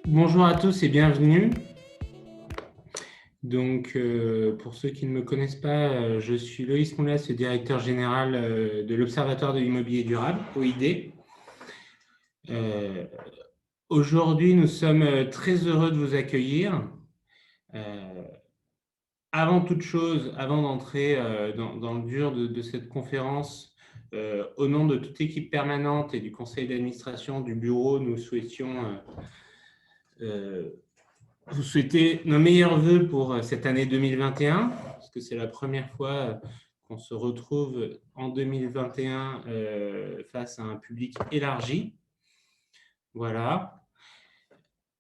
Bonjour à tous et bienvenue. Donc, pour ceux qui ne me connaissent pas, je suis Loïs Moulas, le directeur général de l'Observatoire de l'immobilier durable, OID. Aujourd'hui, nous sommes très heureux de vous accueillir. Avant toute chose, avant d'entrer dans le dur de cette conférence, au nom de toute l'équipe permanente et du conseil d'administration du bureau, nous souhaitions vous souhaiter nos meilleurs voeux pour cette année 2021, parce que c'est la première fois qu'on se retrouve en 2021 face à un public élargi. Voilà.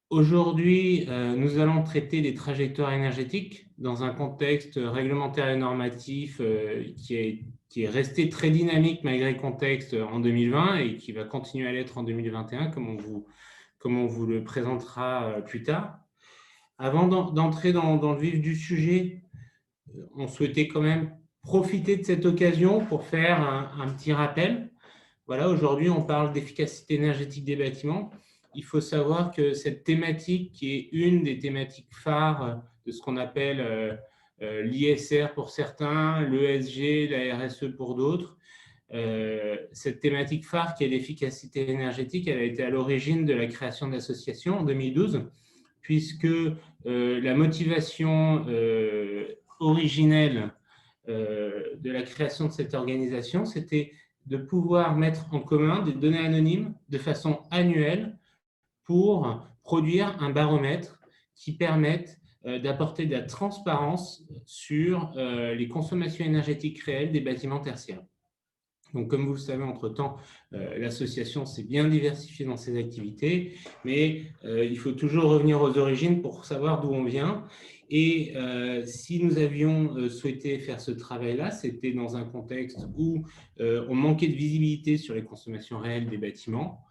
Aujourd'hui, nous allons traiter des trajectoires énergétiques dans un contexte réglementaire et normatif qui est resté très dynamique malgré le contexte en 2020 et qui va continuer à l'être en 2021, comme on vous le présentera plus tard. Avant d'entrer dans le vif du sujet, on souhaitait quand même profiter de cette occasion pour faire un petit rappel. Voilà, aujourd'hui, on parle d'efficacité énergétique des bâtiments. Il faut savoir que cette thématique, qui est une des thématiques phares de ce qu'on appelle l'ISR pour certains, l'ESG, la RSE pour d'autres, cette thématique phare qui est l'efficacité énergétique, elle a été à l'origine de la création de l'association en 2012, puisque la motivation originelle de la création de cette organisation, c'était de pouvoir mettre en commun des données anonymes de façon annuelle pour produire un baromètre qui permette d'apporter de la transparence sur les consommations énergétiques réelles des bâtiments tertiaires. Donc, comme vous le savez, entre-temps, l'association s'est bien diversifiée dans ses activités, mais il faut toujours revenir aux origines pour savoir d'où on vient. Et si nous avions souhaité faire ce travail-là, c'était dans un contexte où on manquait de visibilité sur les consommations réelles des bâtiments,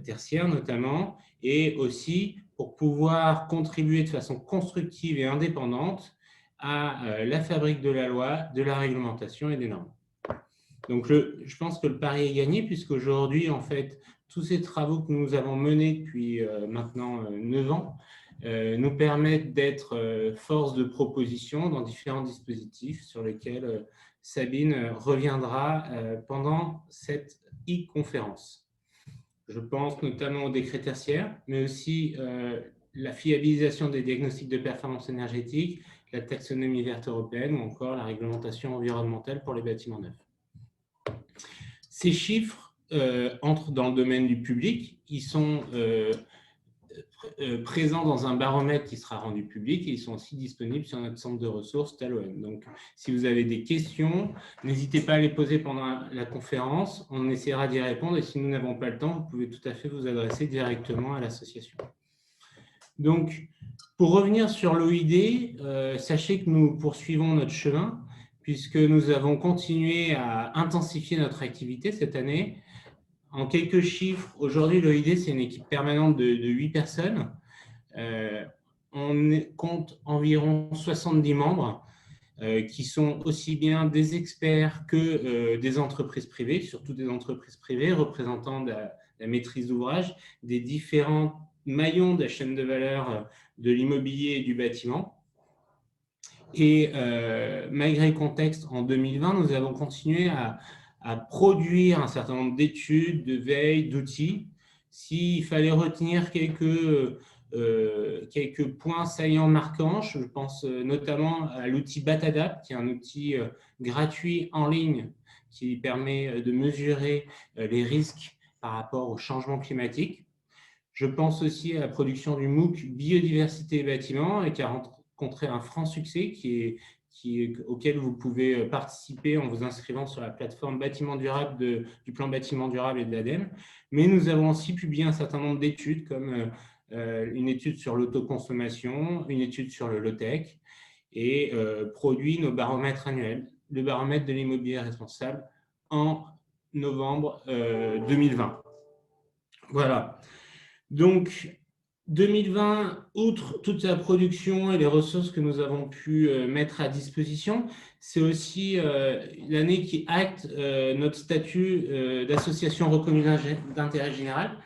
tertiaires notamment, et aussi pour pouvoir contribuer de façon constructive et indépendante à la fabrique de la loi, de la réglementation et des normes. Donc, je pense que le pari est gagné, puisqu'aujourd'hui, en fait, tous ces travaux que nous avons menés depuis maintenant 9 ans nous permettent d'être force de proposition dans différents dispositifs sur lesquels Sabine reviendra pendant cette e-conférence. Je pense notamment au décret tertiaire, mais aussi la fiabilisation des diagnostics de performance énergétique, la taxonomie verte européenne ou encore la réglementation environnementale pour les bâtiments neufs. Ces chiffres entrent dans le domaine du public. Ils sont présents dans un baromètre qui sera rendu public et ils sont aussi disponibles sur notre centre de ressources Taloen. Donc, si vous avez des questions, n'hésitez pas à les poser pendant la conférence. On essaiera d'y répondre et si nous n'avons pas le temps, vous pouvez tout à fait vous adresser directement à l'association. Donc, pour revenir sur l'OID, sachez que nous poursuivons notre chemin puisque nous avons continué à intensifier notre activité cette année. En quelques chiffres, aujourd'hui, l'OID, c'est une équipe permanente de 8 personnes. On compte environ 70 membres qui sont aussi bien des experts que des entreprises privées, surtout des entreprises privées représentant la maîtrise d'ouvrage, des différents maillons de la chaîne de valeur de l'immobilier et du bâtiment. Et malgré le contexte, en 2020, nous avons continué à produire un certain nombre d'études, de veilles, d'outils. S'il fallait retenir quelques points saillants marquants, je pense notamment à l'outil Batadap, qui est un outil gratuit en ligne qui permet de mesurer les risques par rapport au changement climatique. Je pense aussi à la production du MOOC Biodiversité et bâtiments et qui a rencontré un franc succès auquel vous pouvez participer en vous inscrivant sur la plateforme Bâtiment Durable du plan Bâtiment Durable et de l'ADEME. Mais nous avons aussi publié un certain nombre d'études comme une étude sur l'autoconsommation, une étude sur le low-tech et produit nos baromètres annuels, le baromètre de l'immobilier responsable en novembre 2020. Voilà. Donc, 2020, outre toute la production et les ressources que nous avons pu mettre à disposition, c'est aussi l'année qui acte notre statut d'association reconnue d'intérêt général.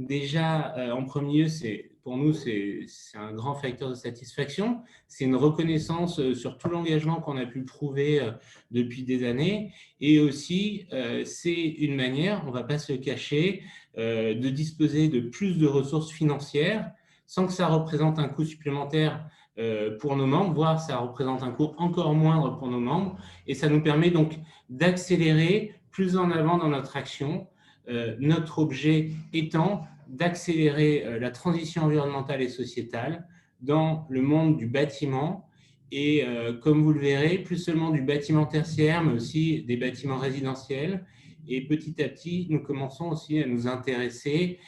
Déjà, en premier lieu, pour nous, c'est un grand facteur de satisfaction. C'est une reconnaissance sur tout l'engagement qu'on a pu prouver depuis des années. Et aussi, c'est une manière, on ne va pas se le cacher, de disposer de plus de ressources financières sans que ça représente un coût supplémentaire pour nos membres, voire ça représente un coût encore moindre pour nos membres. Et ça nous permet donc d'accélérer plus en avant dans notre action. Notre objet étant d'accélérer la transition environnementale et sociétale dans le monde du bâtiment et, comme vous le verrez, plus seulement du bâtiment tertiaire, mais aussi des bâtiments résidentiels. Et petit à petit, nous commençons aussi à nous intéresser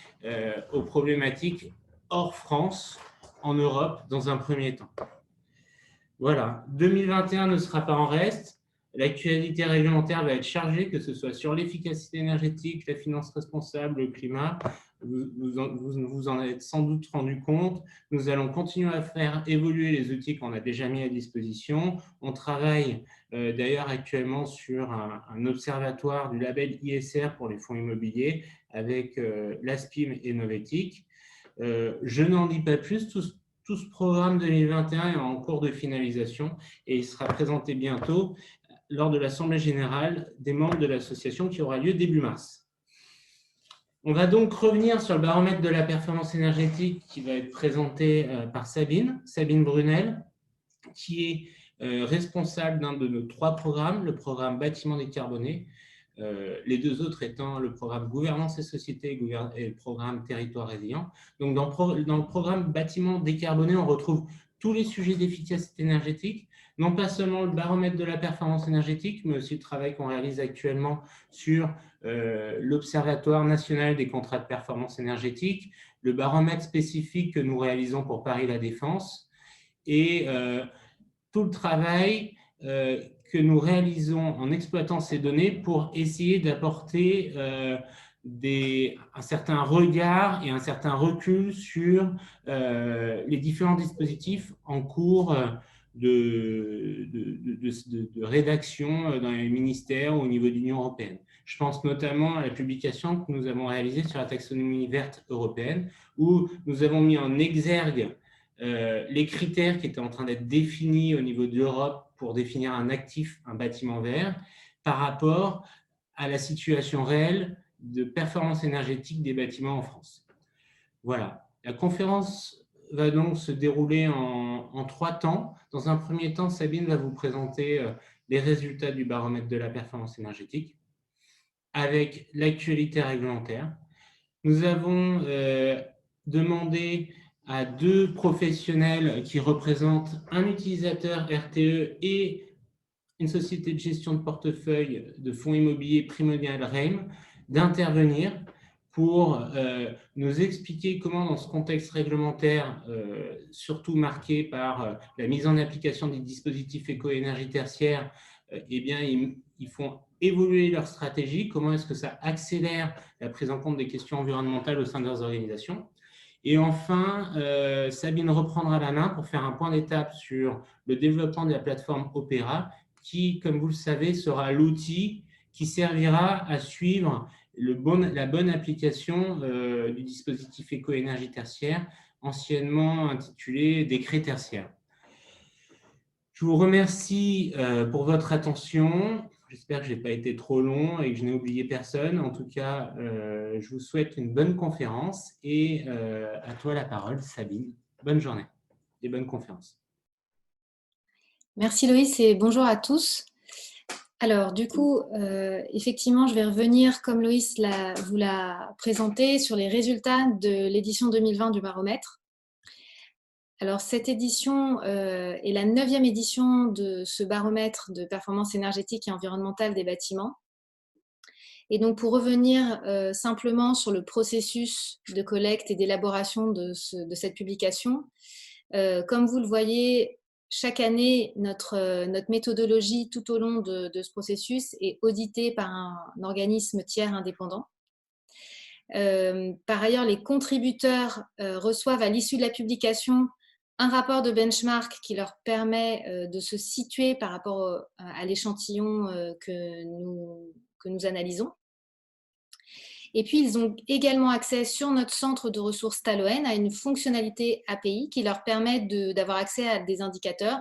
aux problématiques hors France, en Europe, dans un premier temps. Voilà, 2021 ne sera pas en reste. L'actualité réglementaire va être chargée, que ce soit sur l'efficacité énergétique, la finance responsable, le climat. Vous en êtes sans doute rendu compte. Nous allons continuer à faire évoluer les outils qu'on a déjà mis à disposition. On travaille d'ailleurs actuellement sur un observatoire du label ISR pour les fonds immobiliers avec l'ASPIM et Novetic. Je n'en dis pas plus. Tout ce programme 2021 est en cours de finalisation et il sera présenté bientôt lors de l'Assemblée générale des membres de l'association qui aura lieu début mars. On va donc revenir sur le baromètre de la performance énergétique qui va être présenté par Sabine Brunel, qui est responsable d'un de nos 3 programmes, le programme Bâtiment décarboné, les 2 autres étant le programme Gouvernance et Société et le programme Territoire résilient. Donc, dans le programme Bâtiment décarboné, on retrouve tous les sujets d'efficacité énergétique, non pas seulement le baromètre de la performance énergétique, mais aussi le travail qu'on réalise actuellement sur l'Observatoire national des contrats de performance énergétique, le baromètre spécifique que nous réalisons pour Paris La Défense et tout le travail que nous réalisons en exploitant ces données pour essayer d'apporter un certain regard et un certain recul sur les différents dispositifs en cours de rédaction dans les ministères ou au niveau de l'Union européenne. Je pense notamment à la publication que nous avons réalisée sur la taxonomie verte européenne, où nous avons mis en exergue les critères qui étaient en train d'être définis au niveau de l'Europe pour définir un actif, un bâtiment vert, par rapport à la situation réelle de performance énergétique des bâtiments en France. Voilà. La conférence va donc se dérouler en 3 temps. Dans un premier temps, Sabine va vous présenter les résultats du baromètre de la performance énergétique avec l'actualité réglementaire. Nous avons demandé à 2 professionnels qui représentent un utilisateur RTE et une société de gestion de portefeuille de fonds immobiliers Primonial Reim d'intervenir pour nous expliquer comment, dans ce contexte réglementaire, surtout marqué par la mise en application des dispositifs éco-énergie tertiaire, eh bien, ils font évoluer leur stratégie, comment est-ce que ça accélère la prise en compte des questions environnementales au sein de leurs organisations. Et enfin, Sabine reprendra la main pour faire un point d'étape sur le développement de la plateforme Opéra, qui, comme vous le savez, sera l'outil qui servira à suivre la bonne application du dispositif éco-énergie tertiaire, anciennement intitulé décret tertiaire. Je vous remercie pour votre attention. J'espère que je n'ai pas été trop long et que je n'ai oublié personne. En tout cas, je vous souhaite une bonne conférence et à toi la parole, Sabine. Bonne journée et bonne conférence. Merci Loïs et bonjour à tous. Alors du coup, effectivement, je vais revenir, comme Loïs vous l'a présenté, sur les résultats de l'édition 2020 du baromètre. Alors cette édition est la 9e édition de ce baromètre de performance énergétique et environnementale des bâtiments. Et donc pour revenir simplement sur le processus de collecte et d'élaboration de cette publication, comme vous le voyez, chaque année, notre méthodologie tout au long de ce processus est auditée par un organisme tiers indépendant. Par ailleurs, les contributeurs reçoivent à l'issue de la publication un rapport de benchmark qui leur permet de se situer par rapport à l'échantillon que nous analysons. Et puis, ils ont également accès sur notre centre de ressources Taloen à une fonctionnalité API qui leur permet d'avoir accès à des indicateurs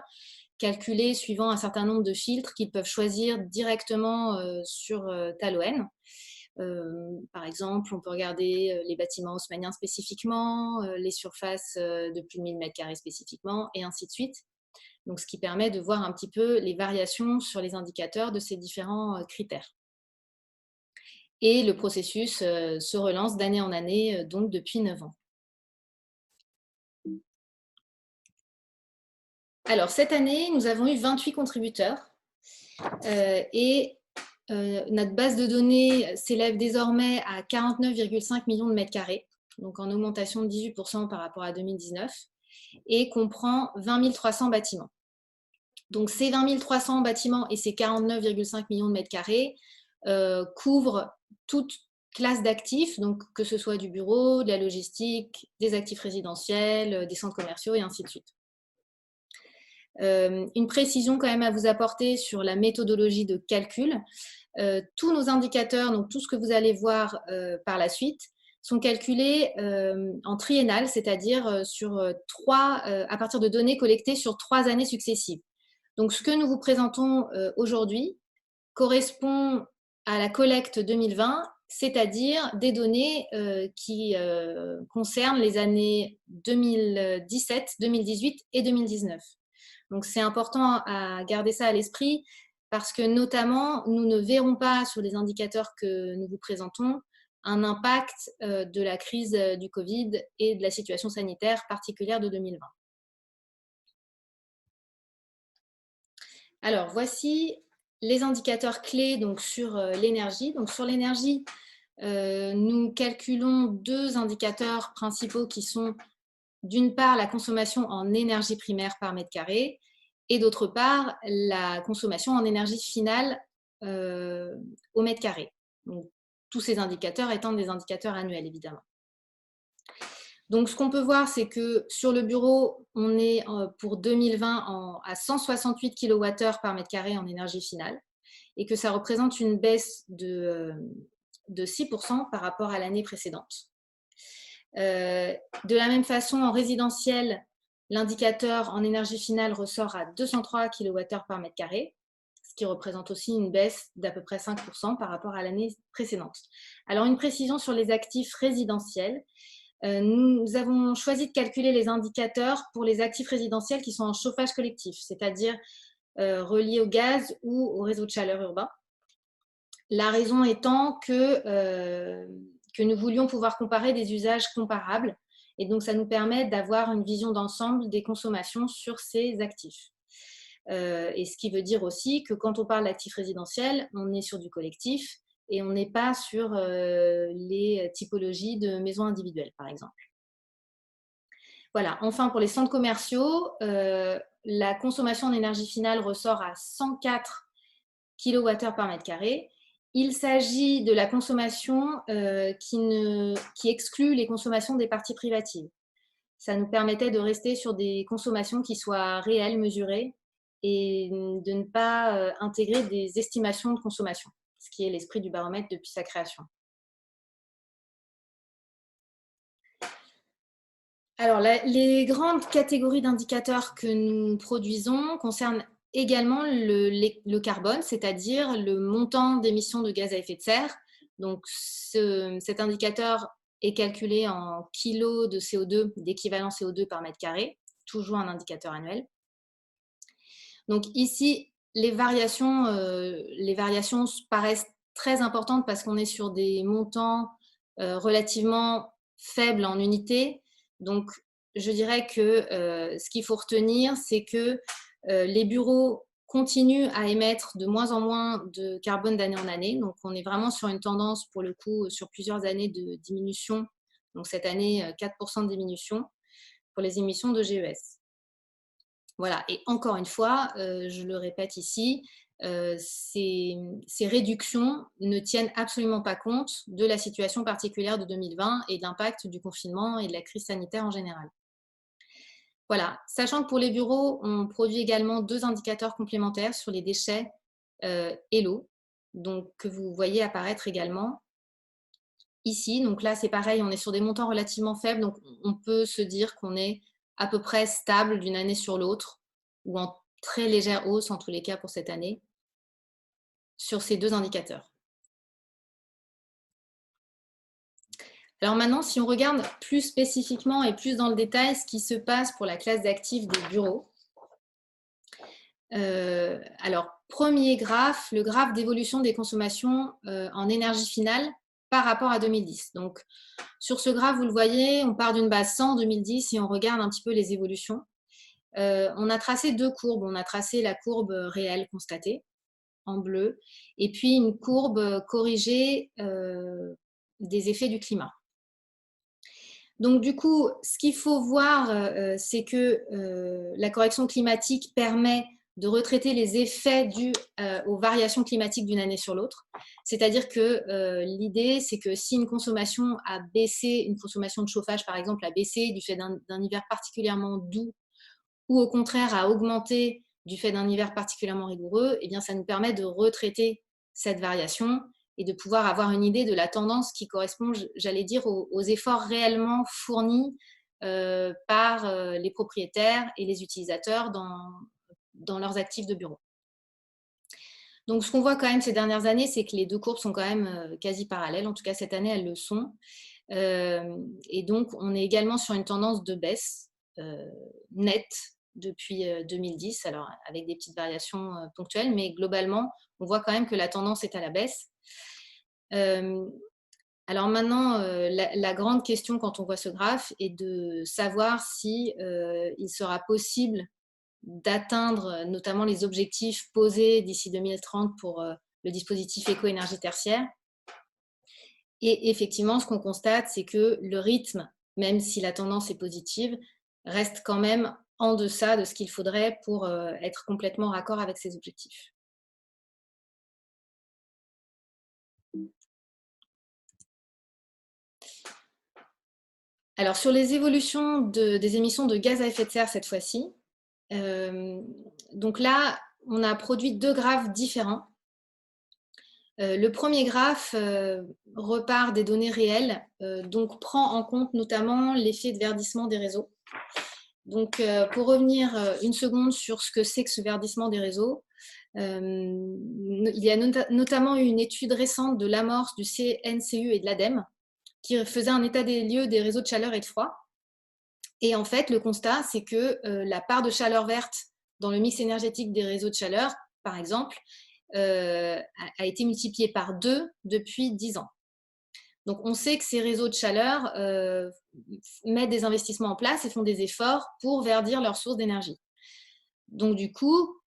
calculés suivant un certain nombre de filtres qu'ils peuvent choisir directement sur Taloen. Par exemple, on peut regarder les bâtiments haussmanniens spécifiquement, les surfaces de plus de 1000 m² spécifiquement, et ainsi de suite. Donc, ce qui permet de voir un petit peu les variations sur les indicateurs de ces différents critères. Et le processus se relance d'année en année, donc depuis 9 ans. Alors, cette année, nous avons eu 28 contributeurs et notre base de données s'élève désormais à 49,5 millions de mètres carrés, donc en augmentation de 18% par rapport à 2019, et comprend 20 300 bâtiments. Donc, ces 20 300 bâtiments et ces 49,5 millions de mètres carrés couvrent toute classe d'actifs, donc que ce soit du bureau, de la logistique, des actifs résidentiels, des centres commerciaux et ainsi de suite. Une précision quand même à vous apporter sur la méthodologie de calcul. Tous nos indicateurs, donc tout ce que vous allez voir par la suite, sont calculés en triennal, c'est-à-dire à partir de données collectées sur 3 années successives. Donc, ce que nous vous présentons aujourd'hui correspond à la collecte 2020, c'est-à-dire des données qui concernent les années 2017, 2018 et 2019. Donc, c'est important à garder ça à l'esprit parce que notamment, nous ne verrons pas sur les indicateurs que nous vous présentons un impact de la crise du Covid et de la situation sanitaire particulière de 2020. Alors, voici les indicateurs clés donc, sur l'énergie. Donc, sur l'énergie, nous calculons 2 indicateurs principaux qui sont d'une part la consommation en énergie primaire par mètre carré et d'autre part la consommation en énergie finale au mètre carré. Donc, tous ces indicateurs étant des indicateurs annuels, évidemment. Donc, ce qu'on peut voir, c'est que sur le bureau, on est pour 2020 à 168 kWh par mètre carré en énergie finale et que ça représente une baisse de 6% par rapport à l'année précédente. De la même façon, en résidentiel, l'indicateur en énergie finale ressort à 203 kWh par mètre carré, ce qui représente aussi une baisse d'à peu près 5% par rapport à l'année précédente. Alors, une précision sur les actifs résidentiels. Nous avons choisi de calculer les indicateurs pour les actifs résidentiels qui sont en chauffage collectif, c'est-à-dire reliés au gaz ou au réseau de chaleur urbain. La raison étant que nous voulions pouvoir comparer des usages comparables et donc ça nous permet d'avoir une vision d'ensemble des consommations sur ces actifs. Et ce qui veut dire aussi que quand on parle d'actifs résidentiels, on est sur du collectif et on n'est pas sur les typologies de maisons individuelles, par exemple. Voilà. Enfin, pour les centres commerciaux, la consommation en énergie finale ressort à 104 kWh par mètre carré. Il s'agit de la consommation qui exclut les consommations des parties privatives. Ça nous permettait de rester sur des consommations qui soient réelles, mesurées, et de ne pas intégrer des estimations de consommation, ce qui est l'esprit du baromètre depuis sa création. Alors, les grandes catégories d'indicateurs que nous produisons concernent également le carbone, c'est-à-dire le montant d'émissions de gaz à effet de serre. Donc, cet indicateur est calculé en kilos de CO2, d'équivalent CO2 par mètre carré, toujours un indicateur annuel. Donc ici, les variations paraissent très importantes parce qu'on est sur des montants relativement faibles en unités. Donc, je dirais que ce qu'il faut retenir, c'est que les bureaux continuent à émettre de moins en moins de carbone d'année en année. Donc, on est vraiment sur une tendance, pour le coup, sur plusieurs années de diminution. Donc, cette année, 4% de diminution pour les émissions de GES. Voilà, et encore une fois, je le répète ici, ces réductions ne tiennent absolument pas compte de la situation particulière de 2020 et de l'impact du confinement et de la crise sanitaire en général. Voilà, sachant que pour les bureaux, on produit également 2 indicateurs complémentaires sur les déchets et l'eau, donc que vous voyez apparaître également. ici. Donc là, c'est pareil, on est sur des montants relativement faibles, donc on peut se dire qu'on est à peu près stable d'une année sur l'autre, ou en très légère hausse en tous les cas pour cette année, sur ces deux indicateurs. Alors maintenant, si on regarde plus spécifiquement et plus dans le détail ce qui se passe pour la classe d'actifs des bureaux. Alors, premier graphe, le graphe d'évolution des consommations en énergie finale par rapport à 2010. Donc, sur ce graphe, vous le voyez, on part d'une base 100 en 2010 et on regarde un petit peu les évolutions. On a tracé deux courbes. On a tracé la courbe réelle constatée en bleu et puis une courbe corrigée des effets du climat. Donc, du coup, ce qu'il faut voir, c'est que la correction climatique permet de retraiter les effets dus aux variations climatiques d'une année sur l'autre. C'est-à-dire que l'idée, c'est que si une consommation a baissé, une consommation de chauffage, par exemple, a baissé du fait d'un hiver particulièrement doux, ou au contraire a augmenté du fait d'un hiver particulièrement rigoureux, eh bien, ça nous permet de retraiter cette variation et de pouvoir avoir une idée de la tendance qui correspond, j'allais dire, aux efforts réellement fournis par les propriétaires et les utilisateurs dans leurs actifs de bureau. Donc, ce qu'on voit quand même ces dernières années, c'est que les deux courbes sont quand même quasi parallèles. En tout cas, cette année, elles le sont. Et donc, on est également sur une tendance de baisse nette depuis 2010, alors avec des petites variations ponctuelles, mais globalement, on voit quand même que la tendance est à la baisse. Alors maintenant, la grande question quand on voit ce graphe est de savoir si il sera possible d'atteindre notamment les objectifs posés d'ici 2030 pour le dispositif éco-énergie tertiaire. Et effectivement, ce qu'on constate, c'est que le rythme, même si la tendance est positive, reste quand même en deçà de ce qu'il faudrait pour être complètement raccord avec ces objectifs. Alors, sur les évolutions des émissions de gaz à effet de serre cette fois-ci, donc là, on a produit deux graphes différents. Le premier graphe repart des données réelles, donc prend en compte notamment l'effet de verdissement des réseaux. Donc, pour revenir une seconde sur ce que c'est que ce verdissement des réseaux, il y a notamment eu une étude récente de l'amorce du CNCU et de l'ADEME qui faisait un état des lieux des réseaux de chaleur et de froid. Et en fait, le constat, c'est que la part de chaleur verte dans le mix énergétique des réseaux de chaleur, par exemple, a été multipliée par 2 depuis 10 ans. Donc, on sait que ces réseaux de chaleur mettent des investissements en place et font des efforts pour verdir leurs sources d'énergie. Donc, du coup,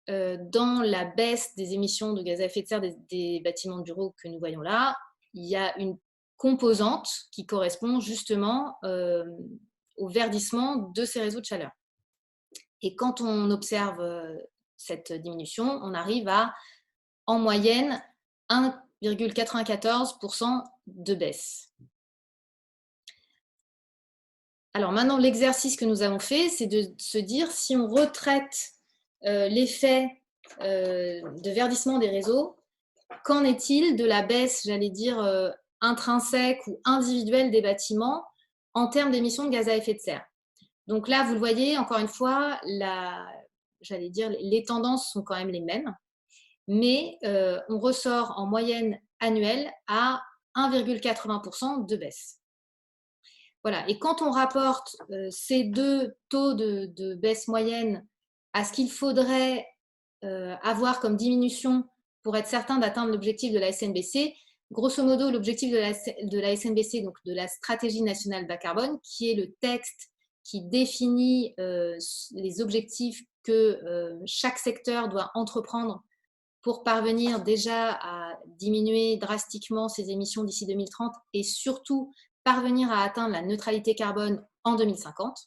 dans la baisse des émissions de gaz à effet de serre des bâtiments de bureaux que nous voyons là, il y a une composante qui correspond justement au verdissement de ces réseaux de chaleur. Et quand on observe cette diminution, on arrive à, en moyenne, 1,94% de baisse. Alors maintenant, l'exercice que nous avons fait, c'est de se dire si on retraite l'effet de verdissement des réseaux, qu'en est-il de la baisse, j'allais dire, intrinsèque ou individuelle des bâtiments en termes d'émissions de gaz à effet de serre? Donc là, vous le voyez, encore une fois, j'allais dire, les tendances sont quand même les mêmes, mais on ressort en moyenne annuelle à 1,80% de baisse. Voilà. Et quand on rapporte ces deux taux de baisse moyenne à ce qu'il faudrait avoir comme diminution pour être certain d'atteindre l'objectif de la SNBC, grosso modo, l'objectif de la SNBC, donc de la stratégie nationale bas carbone, qui est le texte qui définit les objectifs que chaque secteur doit entreprendre pour parvenir déjà à diminuer drastiquement ses émissions d'ici 2030 et surtout parvenir à atteindre la neutralité carbone en 2050.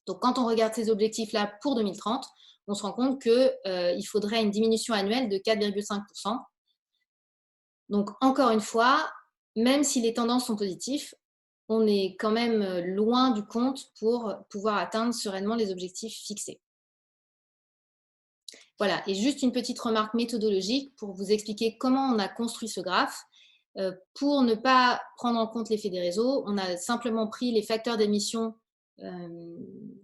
Donc, quand on regarde ces objectifs-là pour 2030, on se rend compte qu'il faudrait une diminution annuelle de 4,5%. Donc, encore une fois, même si les tendances sont positives, on est quand même loin du compte pour pouvoir atteindre sereinement les objectifs fixés. Voilà, et juste une petite remarque méthodologique pour vous expliquer comment on a construit ce graphe. Pour ne pas prendre en compte l'effet des réseaux, on a simplement pris les facteurs d'émission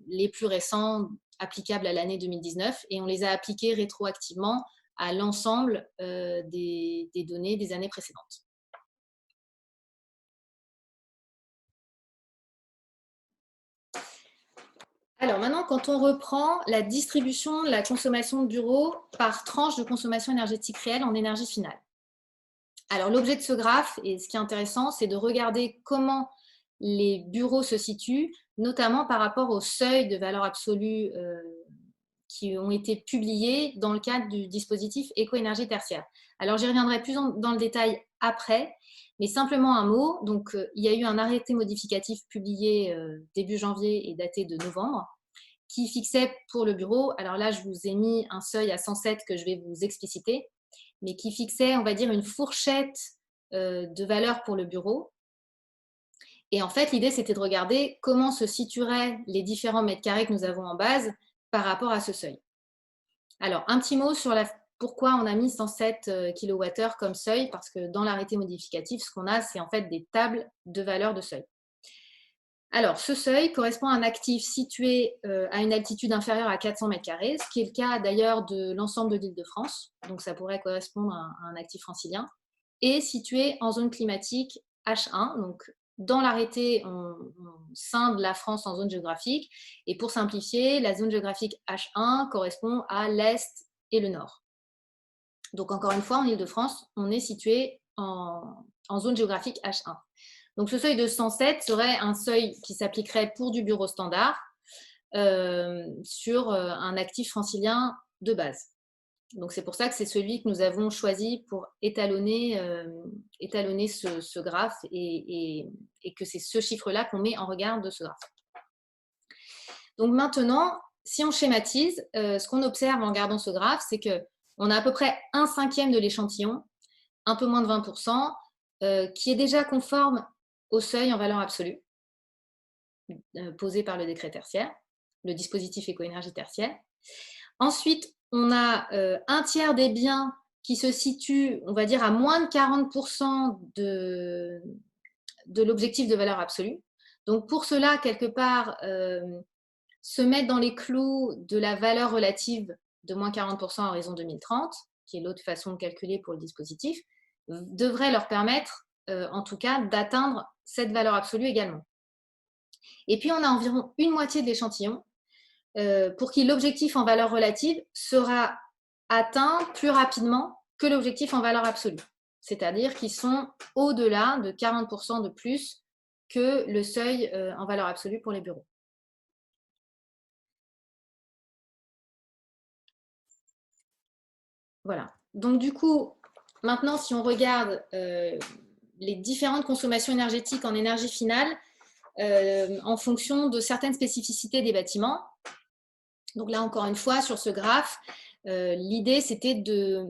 les plus récents applicables à l'année 2019 et on les a appliqués rétroactivement à l'ensemble des données des années précédentes. Alors maintenant, quand on reprend la distribution de la consommation de bureaux par tranche de consommation énergétique réelle en énergie finale. Alors l'objet de ce graphe, et ce qui est intéressant, c'est de regarder comment les bureaux se situent, notamment par rapport aux seuils de valeur absolue qui ont été publiés dans le cadre du dispositif éco-énergie tertiaire. Alors j'y reviendrai plus dans le détail après, mais simplement un mot. Donc il y a eu un arrêté modificatif publié début janvier et daté de novembre qui fixait pour le bureau, alors là je vous ai mis un seuil à 107 que je vais vous expliciter, mais qui fixait, on va dire, une fourchette de valeur pour le bureau. Et en fait, l'idée, c'était de regarder comment se situeraient les différents mètres carrés que nous avons en base par rapport à ce seuil. Alors, un petit mot sur pourquoi on a mis 107 kWh comme seuil, parce que dans l'arrêté modificatif, ce qu'on a, c'est en fait des tables de valeur de seuil. Alors, ce seuil correspond à un actif situé à une altitude inférieure à 400 mètres carrés, ce qui est le cas d'ailleurs de l'ensemble de l'Île-de-France, donc ça pourrait correspondre à un actif francilien, et situé en zone climatique H1. Donc, dans l'arrêté, on scinde la France en zones géographiques, et pour simplifier, la zone géographique H1 correspond à l'Est et le Nord. Donc, encore une fois, en Île-de-France, on est situé en zone géographique H1. Donc, ce seuil de 107 serait un seuil qui s'appliquerait pour du bureau standard sur un actif francilien de base. Donc, c'est pour ça que c'est celui que nous avons choisi pour étalonner ce graphe et que c'est ce chiffre-là qu'on met en regard de ce graphe. Donc, maintenant, si on schématise, ce qu'on observe en regardant ce graphe, c'est qu'on a à peu près 1/5 de l'échantillon, un peu moins de 20%, qui est déjà conforme au seuil en valeur absolue posé par le décret tertiaire, le dispositif éco-énergie tertiaire. Ensuite, on a un tiers des biens qui se situent, on va dire, à moins de 40% de l'objectif de valeur absolue. Donc, pour cela, quelque part, se mettre dans les clous de la valeur relative de moins 40% à horizon 2030, qui est l'autre façon de calculer pour le dispositif, devrait leur permettre, en tout cas, d'atteindre cette valeur absolue également. Et puis, on a environ une moitié de l'échantillon pour qui l'objectif en valeur relative sera atteint plus rapidement que l'objectif en valeur absolue. C'est-à-dire qu'ils sont au-delà de 40% de plus que le seuil en valeur absolue pour les bureaux. Voilà. Donc, du coup, maintenant, si on regarde les différentes consommations énergétiques en énergie finale, en fonction de certaines spécificités des bâtiments. Donc là, encore une fois, sur ce graphe, l'idée, c'était de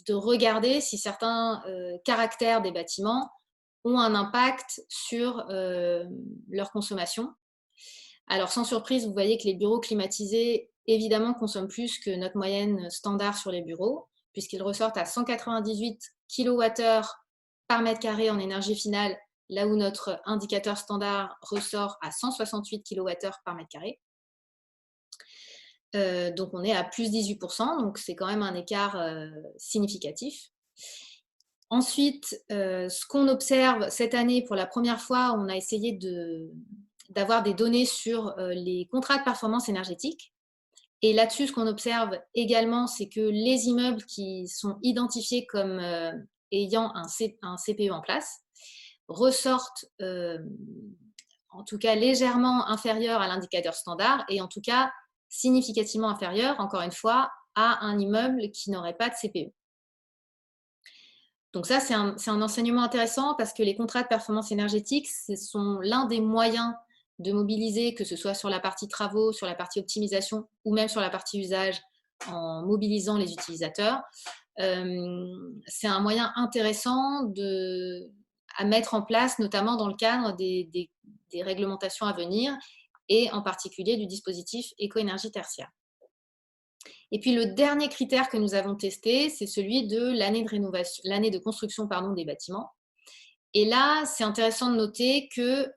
regarder si certains caractères des bâtiments ont un impact sur leur consommation. Alors, sans surprise, vous voyez que les bureaux climatisés, évidemment, consomment plus que notre moyenne standard sur les bureaux, puisqu'ils ressortent à 198 kWh par mètre carré en énergie finale, là où notre indicateur standard ressort à 168 kWh par mètre carré. Donc on est à plus 18%, donc c'est quand même un écart significatif. Ensuite, ce qu'on observe cette année, pour la première fois, on a essayé d'avoir des données sur les contrats de performance énergétique. Et là-dessus, ce qu'on observe également, c'est que les immeubles qui sont identifiés comme ayant un CPE en place ressortent en tout cas légèrement inférieurs à l'indicateur standard et en tout cas significativement inférieurs, encore une fois, à un immeuble qui n'aurait pas de CPE. Donc ça, c'est un enseignement intéressant parce que les contrats de performance énergétique, ce sont l'un des moyens de mobiliser, que ce soit sur la partie travaux, sur la partie optimisation ou même sur la partie usage, en mobilisant les utilisateurs. C'est un moyen intéressant à mettre en place, notamment dans le cadre des réglementations à venir et en particulier du dispositif éco-énergie tertiaire. Et puis le dernier critère que nous avons testé, c'est celui de l'année de construction des bâtiments. Et là, c'est intéressant de noter que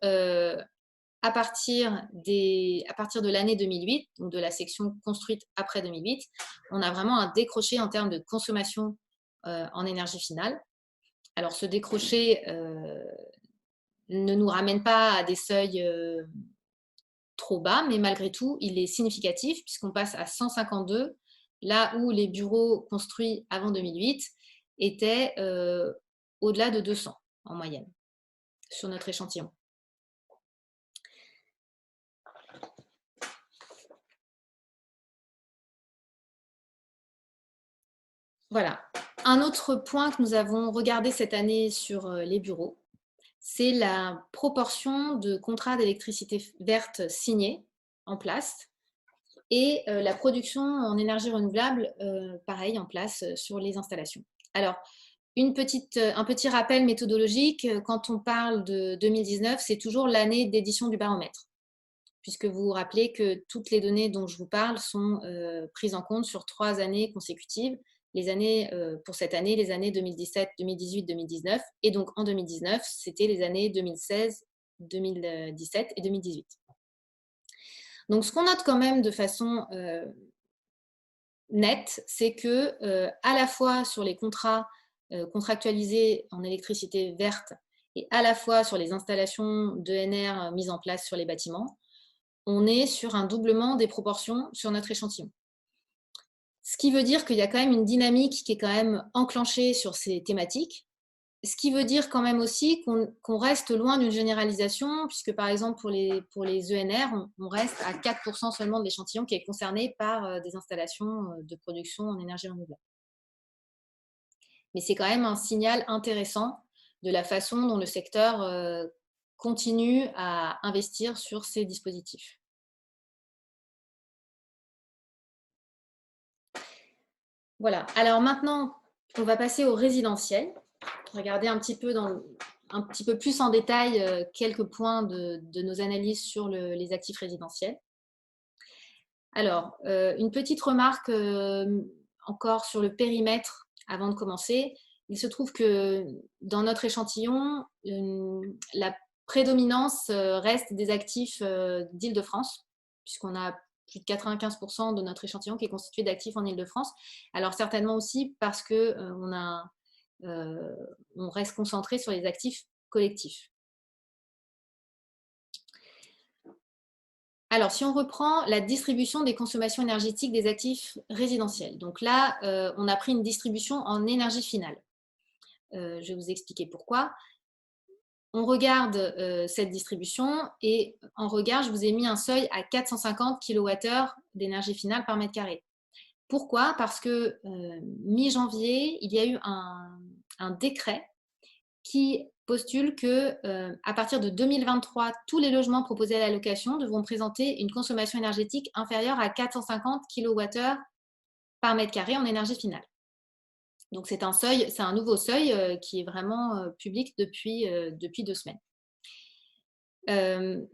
à partir de l'année 2008, donc de la section construite après 2008, on a vraiment un décroché en termes de consommation en énergie finale. Alors, ce décroché ne nous ramène pas à des seuils trop bas, mais malgré tout, il est significatif puisqu'on passe à 152, là où les bureaux construits avant 2008 étaient au-delà de 200 en moyenne sur notre échantillon. Voilà. Un autre point que nous avons regardé cette année sur les bureaux, c'est la proportion de contrats d'électricité verte signés en place et la production en énergie renouvelable, pareil, en place sur les installations. Alors, un petit rappel méthodologique, quand on parle de 2019, c'est toujours l'année d'édition du baromètre, puisque vous vous rappelez que toutes les données dont je vous parle sont prises en compte sur 3 années consécutives. Les années, pour cette année, les années 2017, 2018, 2019. Et donc en 2019, c'était les années 2016, 2017 et 2018. Donc ce qu'on note quand même de façon nette, c'est que à la fois sur les contrats contractualisés en électricité verte et à la fois sur les installations d'ENR mises en place sur les bâtiments, on est sur un doublement des proportions sur notre échantillon. Ce qui veut dire qu'il y a quand même une dynamique qui est quand même enclenchée sur ces thématiques. Ce qui veut dire quand même aussi qu'on reste loin d'une généralisation, puisque par exemple pour les ENR, on reste à 4% seulement de l'échantillon qui est concerné par des installations de production en énergie renouvelable. Mais c'est quand même un signal intéressant de la façon dont le secteur continue à investir sur ces dispositifs. Voilà. Alors maintenant, on va passer au résidentiel. Regarder un petit peu plus en détail quelques points de nos analyses sur les actifs résidentiels. Alors, une petite remarque encore sur le périmètre avant de commencer. Il se trouve que dans notre échantillon, la prédominance reste des actifs d'Île-de-France, puisqu'on a plus de 95% de notre échantillon qui est constitué d'actifs en Île-de-France. Alors certainement aussi parce que on reste concentré sur les actifs collectifs. Alors, si on reprend la distribution des consommations énergétiques des actifs résidentiels, donc là, on a pris une distribution en énergie finale. Je vais vous expliquer pourquoi. On regarde cette distribution et en regard, je vous ai mis un seuil à 450 kWh d'énergie finale par mètre carré. Pourquoi? Parce que mi-janvier, il y a eu un décret qui postule que à partir de 2023, tous les logements proposés à la location devront présenter une consommation énergétique inférieure à 450 kWh par mètre carré en énergie finale. Donc c'est un nouveau seuil qui est vraiment public depuis 2 semaines.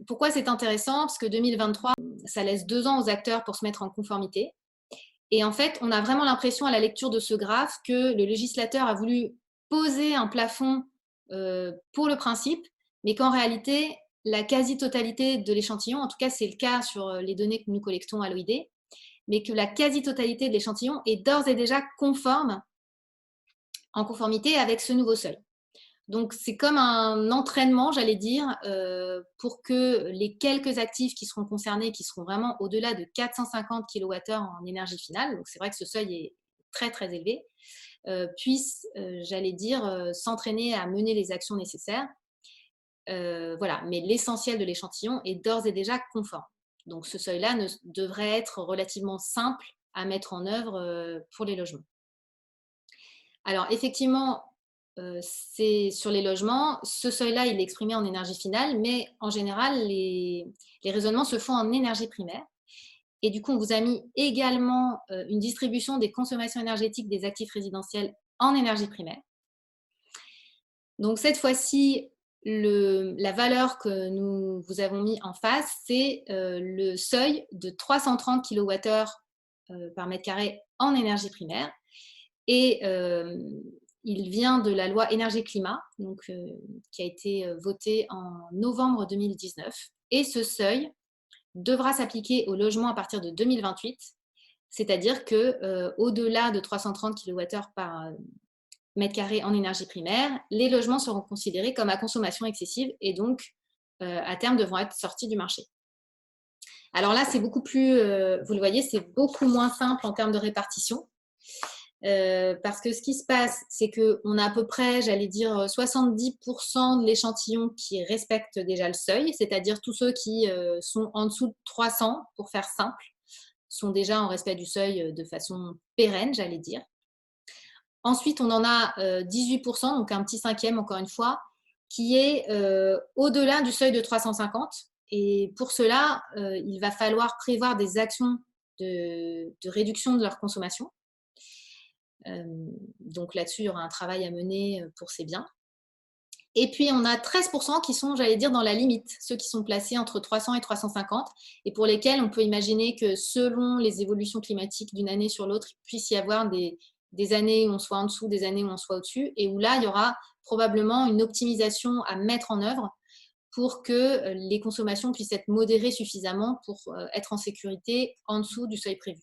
Pourquoi c'est intéressant? Parce que 2023, ça laisse 2 ans aux acteurs pour se mettre en conformité. Et en fait, on a vraiment l'impression à la lecture de ce graphe que le législateur a voulu poser un plafond pour le principe, mais qu'en réalité, la quasi-totalité de l'échantillon, en tout cas c'est le cas sur les données que nous collectons à l'OID, mais que la quasi-totalité de l'échantillon est d'ores et déjà en conformité avec ce nouveau seuil. Donc c'est comme un entraînement, j'allais dire, pour que les quelques actifs qui seront concernés, qui seront vraiment au-delà de 450 kWh en énergie finale, donc c'est vrai que ce seuil est très très élevé, puissent, j'allais dire, s'entraîner à mener les actions nécessaires. Voilà, mais l'essentiel de l'échantillon est d'ores et déjà conforme. Donc ce seuil-là devrait être relativement simple à mettre en œuvre pour les logements. Alors effectivement, c'est sur les logements, ce seuil-là, il est exprimé en énergie finale, mais en général, les raisonnements se font en énergie primaire. Et du coup, on vous a mis également une distribution des consommations énergétiques des actifs résidentiels en énergie primaire. Donc cette fois-ci, la valeur que nous vous avons mis en face, c'est le seuil de 330 kWh par mètre carré en énergie primaire. Et il vient de la loi énergie-climat, qui a été votée en novembre 2019. Et ce seuil devra s'appliquer aux logements à partir de 2028, c'est-à-dire qu'au-delà de 330 kWh par mètre carré en énergie primaire, les logements seront considérés comme à consommation excessive et donc, à terme, devront être sortis du marché. Alors là, c'est beaucoup plus, vous le voyez, c'est beaucoup moins simple en termes de répartition. Parce que ce qui se passe, c'est qu'on a à peu près, j'allais dire, 70% de l'échantillon qui respectent déjà le seuil, c'est-à-dire tous ceux qui sont en dessous de 300, pour faire simple, sont déjà en respect du seuil de façon pérenne, j'allais dire. Ensuite, on en a 18%, donc un petit cinquième, encore une fois, qui est au-delà du seuil de 350. Et pour cela, il va falloir prévoir des actions de réduction de leur consommation. Donc là-dessus, il y aura un travail à mener pour ces biens. Et puis, on a 13% qui sont, j'allais dire, dans la limite, ceux qui sont placés entre 300 et 350, et pour lesquels on peut imaginer que selon les évolutions climatiques d'une année sur l'autre, il puisse y avoir des années où on soit en dessous, des années où on soit au-dessus, et où là, il y aura probablement une optimisation à mettre en œuvre pour que les consommations puissent être modérées suffisamment pour être en sécurité en dessous du seuil prévu.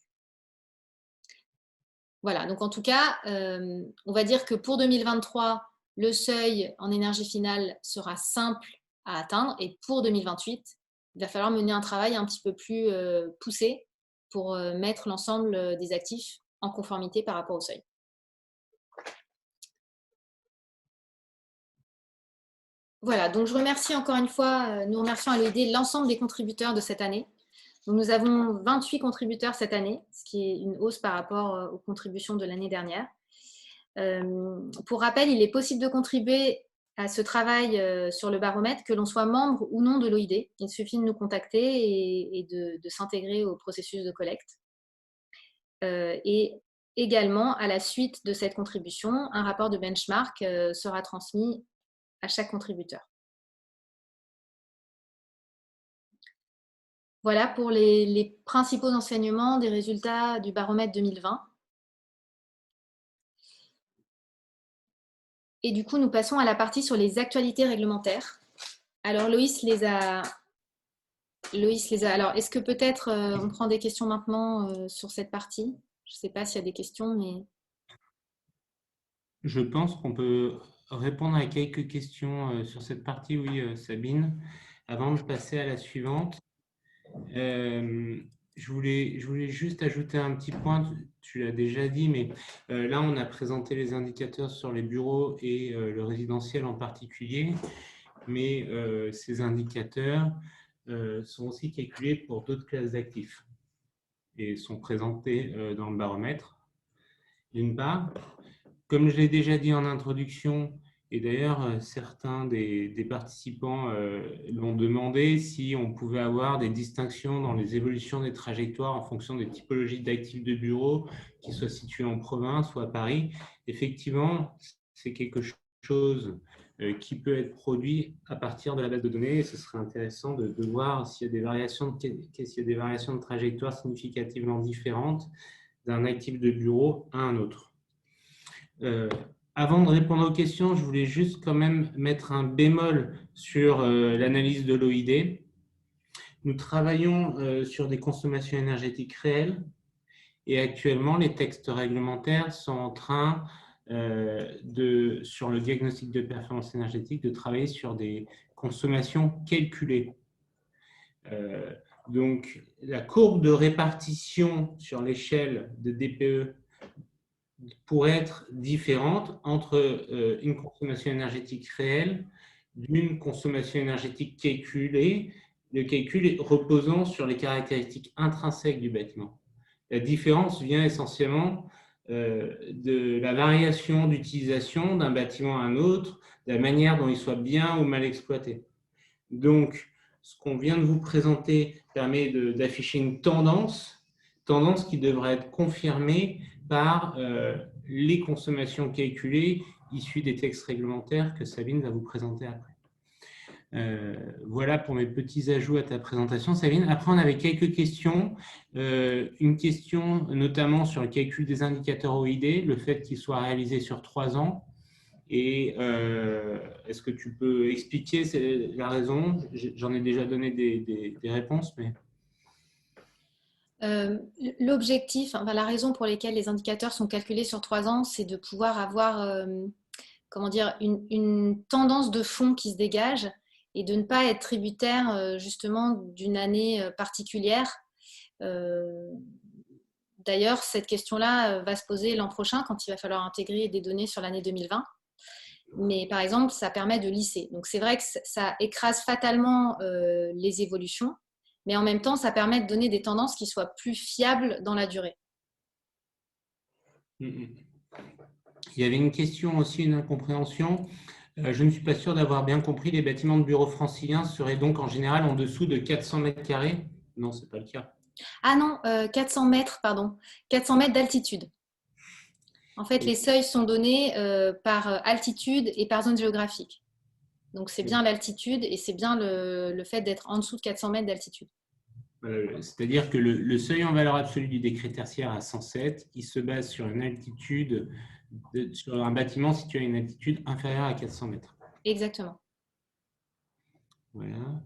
Voilà, donc en tout cas, on va dire que pour 2023, le seuil en énergie finale sera simple à atteindre, et pour 2028, il va falloir mener un travail un petit peu plus poussé pour mettre l'ensemble des actifs en conformité par rapport au seuil. Voilà, donc je remercie encore une fois, nous remercions à l'OID l'ensemble des contributeurs de cette année. Donc nous avons 28 contributeurs cette année, ce qui est une hausse par rapport aux contributions de l'année dernière. Pour rappel, il est possible de contribuer à ce travail sur le baromètre, que l'on soit membre ou non de l'OID. Il suffit de nous contacter et de s'intégrer au processus de collecte. Et également, à la suite de cette contribution, un rapport de benchmark sera transmis à chaque contributeur. Voilà pour les principaux enseignements des résultats du baromètre 2020. Et du coup, nous passons à la partie sur les actualités réglementaires. Alors, Loïs les a... Alors, est-ce que peut-être on prend des questions maintenant sur cette partie? Je ne sais pas s'il y a des questions, mais... Je pense qu'on peut répondre à quelques questions sur cette partie, oui, Sabine, avant de passer à la suivante. Je voulais juste ajouter un petit point, tu l'as déjà dit, mais là, on a présenté les indicateurs sur les bureaux et le résidentiel en particulier, mais ces indicateurs sont aussi calculés pour d'autres classes d'actifs et sont présentés dans le baromètre. D'une part, comme je l'ai déjà dit en introduction, et d'ailleurs certains des participants l'ont demandé, si on pouvait avoir des distinctions dans les évolutions des trajectoires en fonction des typologies d'actifs de bureau, qui soient situés en province ou à Paris. Effectivement, c'est quelque chose qui peut être produit à partir de la base de données, et ce serait intéressant de voir s'il y a des variations de trajectoire significativement différentes d'un actif de bureau à un autre. Avant de répondre aux questions, je voulais juste quand même mettre un bémol sur l'analyse de l'OID. Nous travaillons sur des consommations énergétiques réelles, et actuellement, les textes réglementaires sont en train, sur le diagnostic de performance énergétique, de travailler sur des consommations calculées. Donc, la courbe de répartition sur l'échelle de DPE pourrait être différente entre une consommation énergétique réelle d'une consommation énergétique calculée, le calcul reposant sur les caractéristiques intrinsèques du bâtiment. La différence vient essentiellement de la variation d'utilisation d'un bâtiment à un autre, de la manière dont il soit bien ou mal exploité. Donc, ce qu'on vient de vous présenter permet d'afficher une tendance qui devrait être confirmée par les consommations calculées issues des textes réglementaires que Sabine va vous présenter après. Voilà pour mes petits ajouts à ta présentation, Sabine. Après, on avait quelques questions. Une question notamment sur le calcul des indicateurs OID, le fait qu'ils soient réalisés sur 3 ans. Et est-ce que tu peux expliquer la raison? J'en ai déjà donné des réponses, mais… L'objectif, enfin, la raison pour laquelle les indicateurs sont calculés sur 3 ans, c'est de pouvoir avoir comment dire, une tendance de fond qui se dégage et de ne pas être tributaire justement d'une année particulière. D'ailleurs, cette question-là va se poser l'an prochain quand il va falloir intégrer des données sur l'année 2020. Mais par exemple, ça permet de lisser. Donc c'est vrai que ça écrase fatalement les évolutions, mais en même temps, ça permet de donner des tendances qui soient plus fiables dans la durée. Il y avait une question aussi, une incompréhension. Je ne suis pas sûr d'avoir bien compris. Les bâtiments de bureaux franciliens seraient donc en général en dessous de 400 mètres carrés? Non, ce n'est pas le cas. Ah non, 400 mètres, pardon. 400 mètres d'altitude. En fait, les seuils sont donnés par altitude et par zone géographique. Donc, c'est bien l'altitude et c'est bien le fait d'être en dessous de 400 mètres d'altitude. C'est-à-dire que le seuil en valeur absolue du décret tertiaire à 107, il se base sur une altitude, sur un bâtiment situé à une altitude inférieure à 400 mètres. Exactement. Voilà.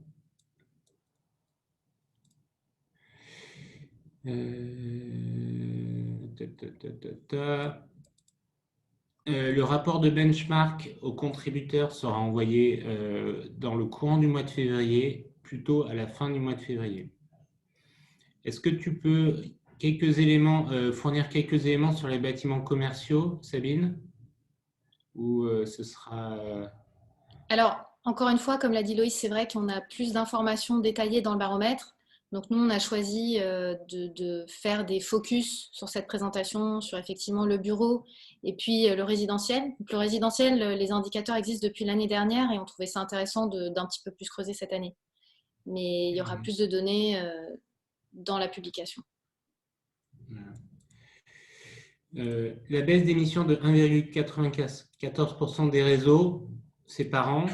Le rapport de benchmark aux contributeurs sera envoyé dans le courant du mois de février, plutôt à la fin du mois de février. Est-ce que tu peux fournir quelques éléments sur les bâtiments commerciaux, Sabine? Ou ce sera… Alors, encore une fois, comme l'a dit Loïs, c'est vrai qu'on a plus d'informations détaillées dans le baromètre. Donc, nous, on a choisi de faire des focus sur cette présentation, sur effectivement le bureau et puis le résidentiel. Donc, le résidentiel, les indicateurs existent depuis l'année dernière et on trouvait ça intéressant d'un petit peu plus creuser cette année. Mais il y aura plus de données dans la publication. La baisse d'émissions de 1,94% des réseaux, c'est par an?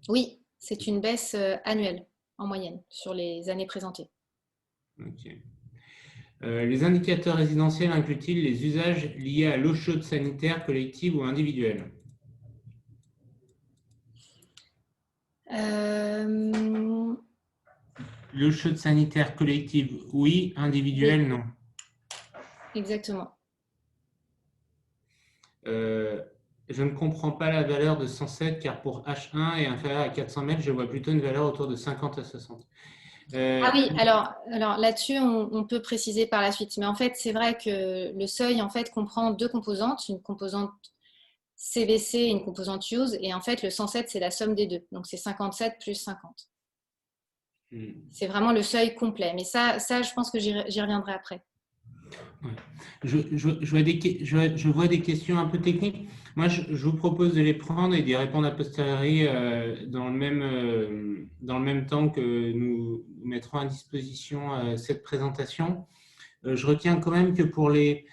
Oui, c'est une baisse annuelle en moyenne sur les années présentées. Okay. Les indicateurs résidentiels incluent-ils les usages liés à l'eau chaude sanitaire collective ou individuelle? L'eau chaude sanitaire collective, oui. Individuelle, oui. Non. Exactement. Je ne comprends pas la valeur de 107 car pour H1 et inférieur à 400 mètres, je vois plutôt une valeur autour de 50 à 60. Ah oui, alors là-dessus, on peut préciser par la suite. Mais en fait, c'est vrai que le seuil en fait, comprend deux composantes, une composante CVC et une composante use. Et en fait, le 107, c'est la somme des deux. Donc, c'est 57 plus 50. C'est vraiment le seuil complet. Mais ça je pense que j'y reviendrai après. Ouais. Je vois des questions un peu techniques. Moi, je vous propose de les prendre et d'y répondre a posteriori dans le même temps que nous mettrons à disposition cette présentation. Je retiens quand même que pour les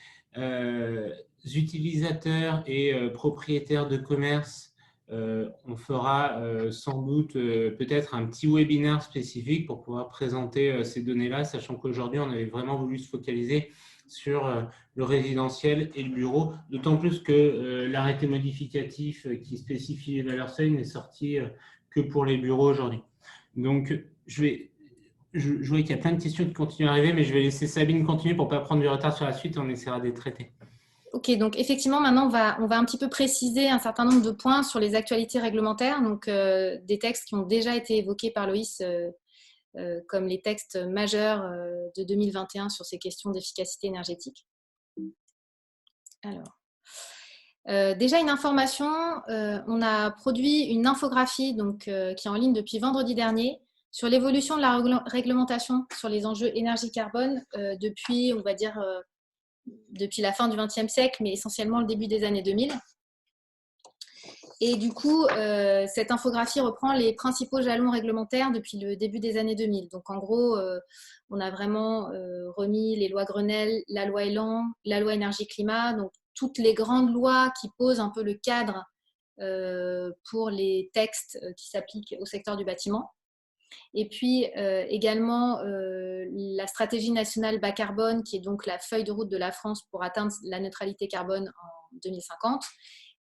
utilisateurs et propriétaires de commerce, on fera sans doute peut-être un petit webinaire spécifique pour pouvoir présenter ces données-là, sachant qu'aujourd'hui, on avait vraiment voulu se focaliser sur le résidentiel et le bureau, d'autant plus que l'arrêté modificatif qui spécifie les valeurs seuil n'est sorti que pour les bureaux aujourd'hui. Donc, je vois qu'il y a plein de questions qui continuent à arriver, mais je vais laisser Sabine continuer pour ne pas prendre du retard sur la suite et on essaiera de les traiter. Ok, donc effectivement, maintenant, on va un petit peu préciser un certain nombre de points sur les actualités réglementaires, donc des textes qui ont déjà été évoqués par Loïs, comme les textes majeurs de 2021 sur ces questions d'efficacité énergétique. Alors, déjà une information, on a produit une infographie donc, qui est en ligne depuis vendredi dernier sur l'évolution de la réglementation sur les enjeux énergie-carbone depuis, on va dire, depuis la fin du XXe siècle, mais essentiellement le début des années 2000. Et du coup, cette infographie reprend les principaux jalons réglementaires depuis le début des années 2000. Donc, en gros, on a vraiment remis les lois Grenelle, la loi Elan, la loi énergie-climat, donc toutes les grandes lois qui posent un peu le cadre pour les textes qui s'appliquent au secteur du bâtiment. Et puis également la stratégie nationale bas carbone, qui est donc la feuille de route de la France pour atteindre la neutralité carbone en 2050.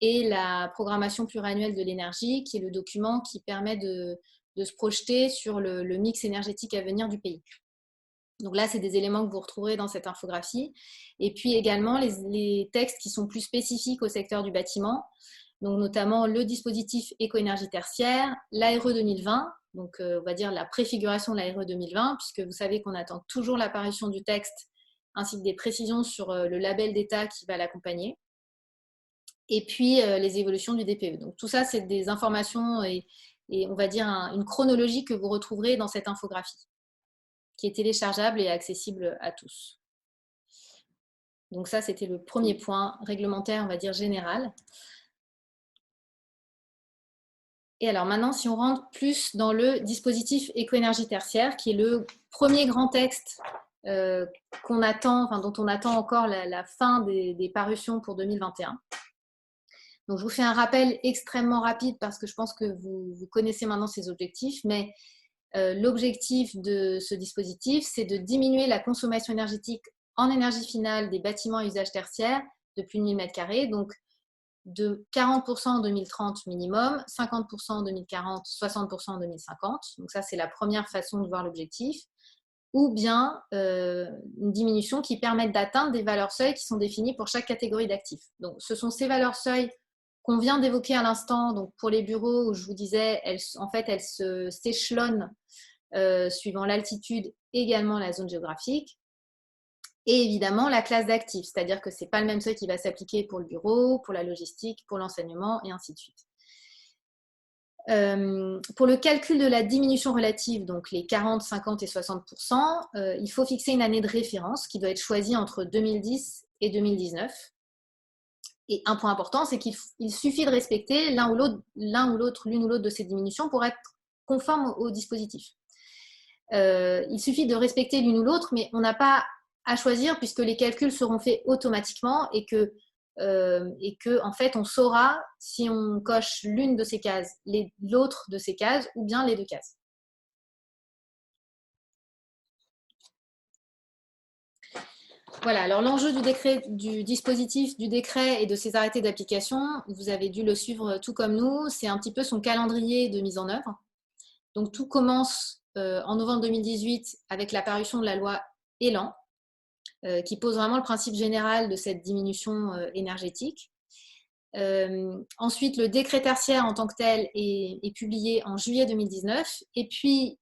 et la programmation pluriannuelle de l'énergie, qui est le document qui permet de se projeter sur le mix énergétique à venir du pays. Donc là, c'est des éléments que vous retrouverez dans cette infographie. Et puis également les textes qui sont plus spécifiques au secteur du bâtiment, donc notamment le dispositif éco-énergie tertiaire, l'ARE 2020, donc on va dire la préfiguration de l'ARE 2020, puisque vous savez qu'on attend toujours l'apparition du texte, ainsi que des précisions sur le label d'État qui va l'accompagner. Et puis les évolutions du DPE. Donc tout ça, c'est des informations et on va dire une chronologie que vous retrouverez dans cette infographie, qui est téléchargeable et accessible à tous. Donc ça, c'était le premier point réglementaire, on va dire général. Et alors maintenant, si on rentre plus dans le dispositif éco-énergie tertiaire, qui est le premier grand texte qu'on attend, enfin, dont on attend encore la fin des parutions pour 2021. Donc je vous fais un rappel extrêmement rapide parce que je pense que vous connaissez maintenant ces objectifs, mais l'objectif de ce dispositif, c'est de diminuer la consommation énergétique en énergie finale des bâtiments à usage tertiaire de plus de 1000 m², donc de 40% en 2030 minimum, 50% en 2040, 60% en 2050. Donc ça, c'est la première façon de voir l'objectif. Ou bien une diminution qui permette d'atteindre des valeurs seuils qui sont définies pour chaque catégorie d'actifs. Donc ce sont ces valeurs seuils qu'on vient d'évoquer à l'instant. Donc pour les bureaux, où je vous disais, elles s'échelonnent suivant l'altitude, également la zone géographique. Et évidemment, la classe d'actifs, c'est-à-dire que ce n'est pas le même seuil qui va s'appliquer pour le bureau, pour la logistique, pour l'enseignement, et ainsi de suite. Pour le calcul de la diminution relative, donc les 40, 50 et 60%, il faut fixer une année de référence qui doit être choisie entre 2010 et 2019. Et un point important, c'est qu'il suffit de respecter l'une ou l'autre de ces diminutions pour être conforme au dispositif. Il suffit de respecter l'une ou l'autre, mais on n'a pas à choisir puisque les calculs seront faits automatiquement et que en fait on saura si on coche l'une de ces cases, l'autre de ces cases ou bien les deux cases. Voilà, alors l'enjeu du dispositif, du décret et de ses arrêtés d'application, vous avez dû le suivre tout comme nous, c'est un petit peu son calendrier de mise en œuvre. Donc tout commence en novembre 2018 avec la parution de la loi Élan, qui pose vraiment le principe général de cette diminution énergétique. Ensuite, le décret tertiaire en tant que tel est publié en juillet 2019. Et puis,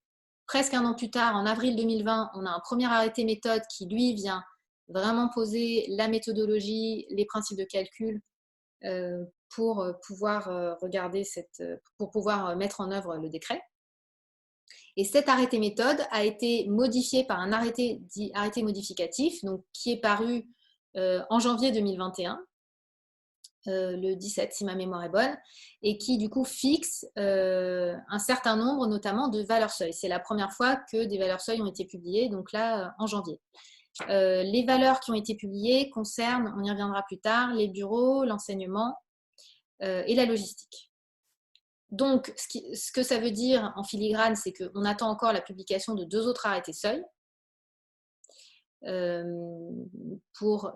presque un an plus tard, en avril 2020, on a un premier arrêté méthode qui, lui, vient vraiment poser la méthodologie, les principes de calcul pour pouvoir pour pouvoir mettre en œuvre le décret. Et cet arrêté méthode a été modifié par un arrêté dit arrêté modificatif, donc, qui est paru en janvier 2021, le 17 si ma mémoire est bonne, et qui du coup fixe un certain nombre notamment de valeurs seuils. C'est la première fois que des valeurs seuils ont été publiées, donc là en janvier. Les valeurs qui ont été publiées concernent, on y reviendra plus tard, les bureaux, l'enseignement et la logistique. Donc, ce que ça veut dire en filigrane, c'est qu'on attend encore la publication de 2 autres arrêtés seuils pour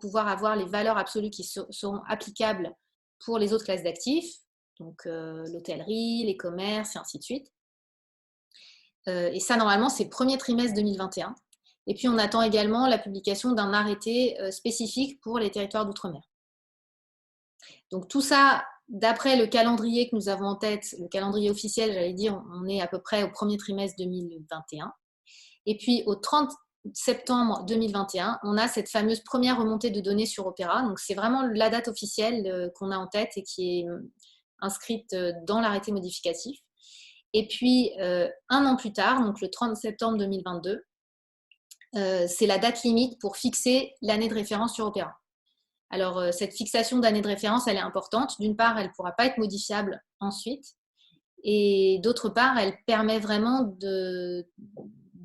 pouvoir avoir les valeurs absolues qui seront applicables pour les autres classes d'actifs, donc l'hôtellerie, les commerces et ainsi de suite. Et ça, normalement, c'est le premier trimestre 2021. Et puis, on attend également la publication d'un arrêté spécifique pour les territoires d'outre-mer. Donc, tout ça, d'après le calendrier que nous avons en tête, le calendrier officiel, j'allais dire, on est à peu près au premier trimestre 2021. Et puis, au 30 septembre 2021, on a cette fameuse première remontée de données sur Opera. Donc, c'est vraiment la date officielle qu'on a en tête et qui est inscrite dans l'arrêté modificatif. Et puis, un an plus tard, donc le 30 septembre 2022, c'est la date limite pour fixer l'année de référence sur Opera. Alors, cette fixation d'année de référence, elle est importante. D'une part, elle ne pourra pas être modifiable ensuite. Et d'autre part, elle permet vraiment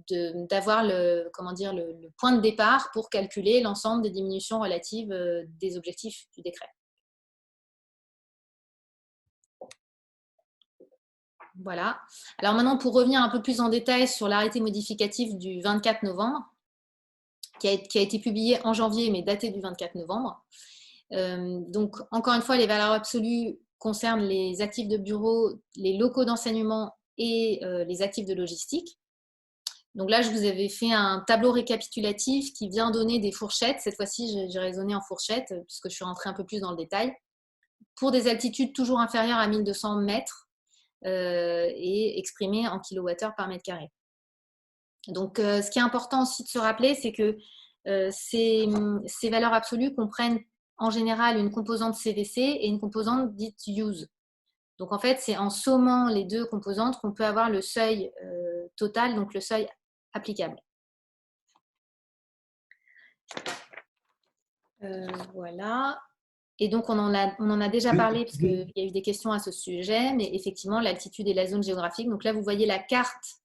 d'avoir le point de départ pour calculer l'ensemble des diminutions relatives des objectifs du décret. Voilà. Alors maintenant, pour revenir un peu plus en détail sur l'arrêté modificatif du 24 novembre, qui a été publié en janvier, mais daté du 24 novembre. Donc, encore une fois, les valeurs absolues concernent les actifs de bureau, les locaux d'enseignement et les actifs de logistique. Donc là, je vous avais fait un tableau récapitulatif qui vient donner des fourchettes. Cette fois-ci, j'ai raisonné en fourchettes puisque je suis rentrée un peu plus dans le détail. Pour des altitudes toujours inférieures à 1200 mètres et exprimées en kilowattheures par mètre carré. Donc, ce qui est important aussi de se rappeler, c'est que ces valeurs absolues comprennent en général une composante CVC et une composante dite use. Donc, en fait, c'est en sommant les deux composantes qu'on peut avoir le seuil total, donc le seuil applicable. Voilà. Et donc, on en a déjà parlé parce qu'il y a eu des questions à ce sujet, mais effectivement, l'altitude et la zone géographique. Donc là, vous voyez la carte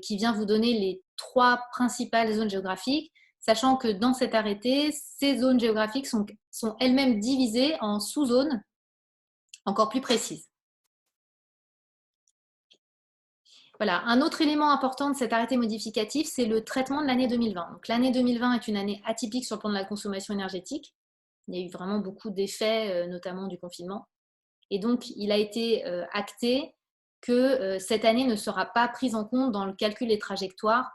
qui vient vous donner les 3 principales zones géographiques, sachant que dans cet arrêté, ces zones géographiques sont elles-mêmes divisées en sous-zones encore plus précises. Voilà. Un autre élément important de cet arrêté modificatif, c'est le traitement de l'année 2020. Donc, l'année 2020 est une année atypique sur le plan de la consommation énergétique. Il y a eu vraiment beaucoup d'effets, notamment du confinement. Et donc, il a été acté que cette année ne sera pas prise en compte dans le calcul des trajectoires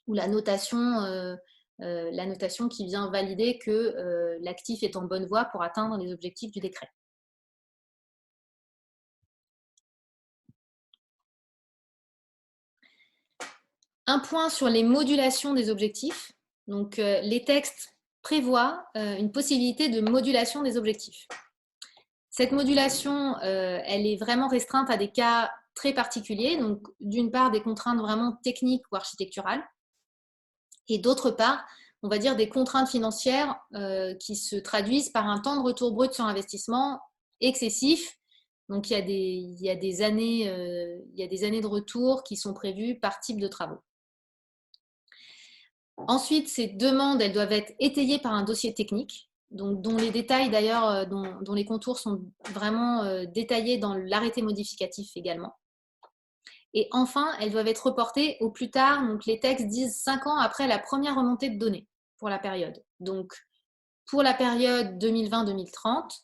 ou la notation qui vient valider que l'actif est en bonne voie pour atteindre les objectifs du décret. Un point sur les modulations des objectifs. Donc, les textes prévoient une possibilité de modulation des objectifs. Cette modulation, elle est vraiment restreinte à des cas très particuliers. Donc, d'une part, des contraintes vraiment techniques ou architecturales. Et d'autre part, on va dire des contraintes financières qui se traduisent par un temps de retour brut sur investissement excessif. Donc, il y a des années de retour qui sont prévues par type de travaux. Ensuite, ces demandes, elles doivent être étayées par un dossier technique, donc, dont les détails d'ailleurs, dont les contours sont vraiment détaillés dans l'arrêté modificatif également. Et enfin, elles doivent être reportées au plus tard, donc les textes disent 5 ans après la première remontée de données pour la période. Donc, pour la période 2020-2030,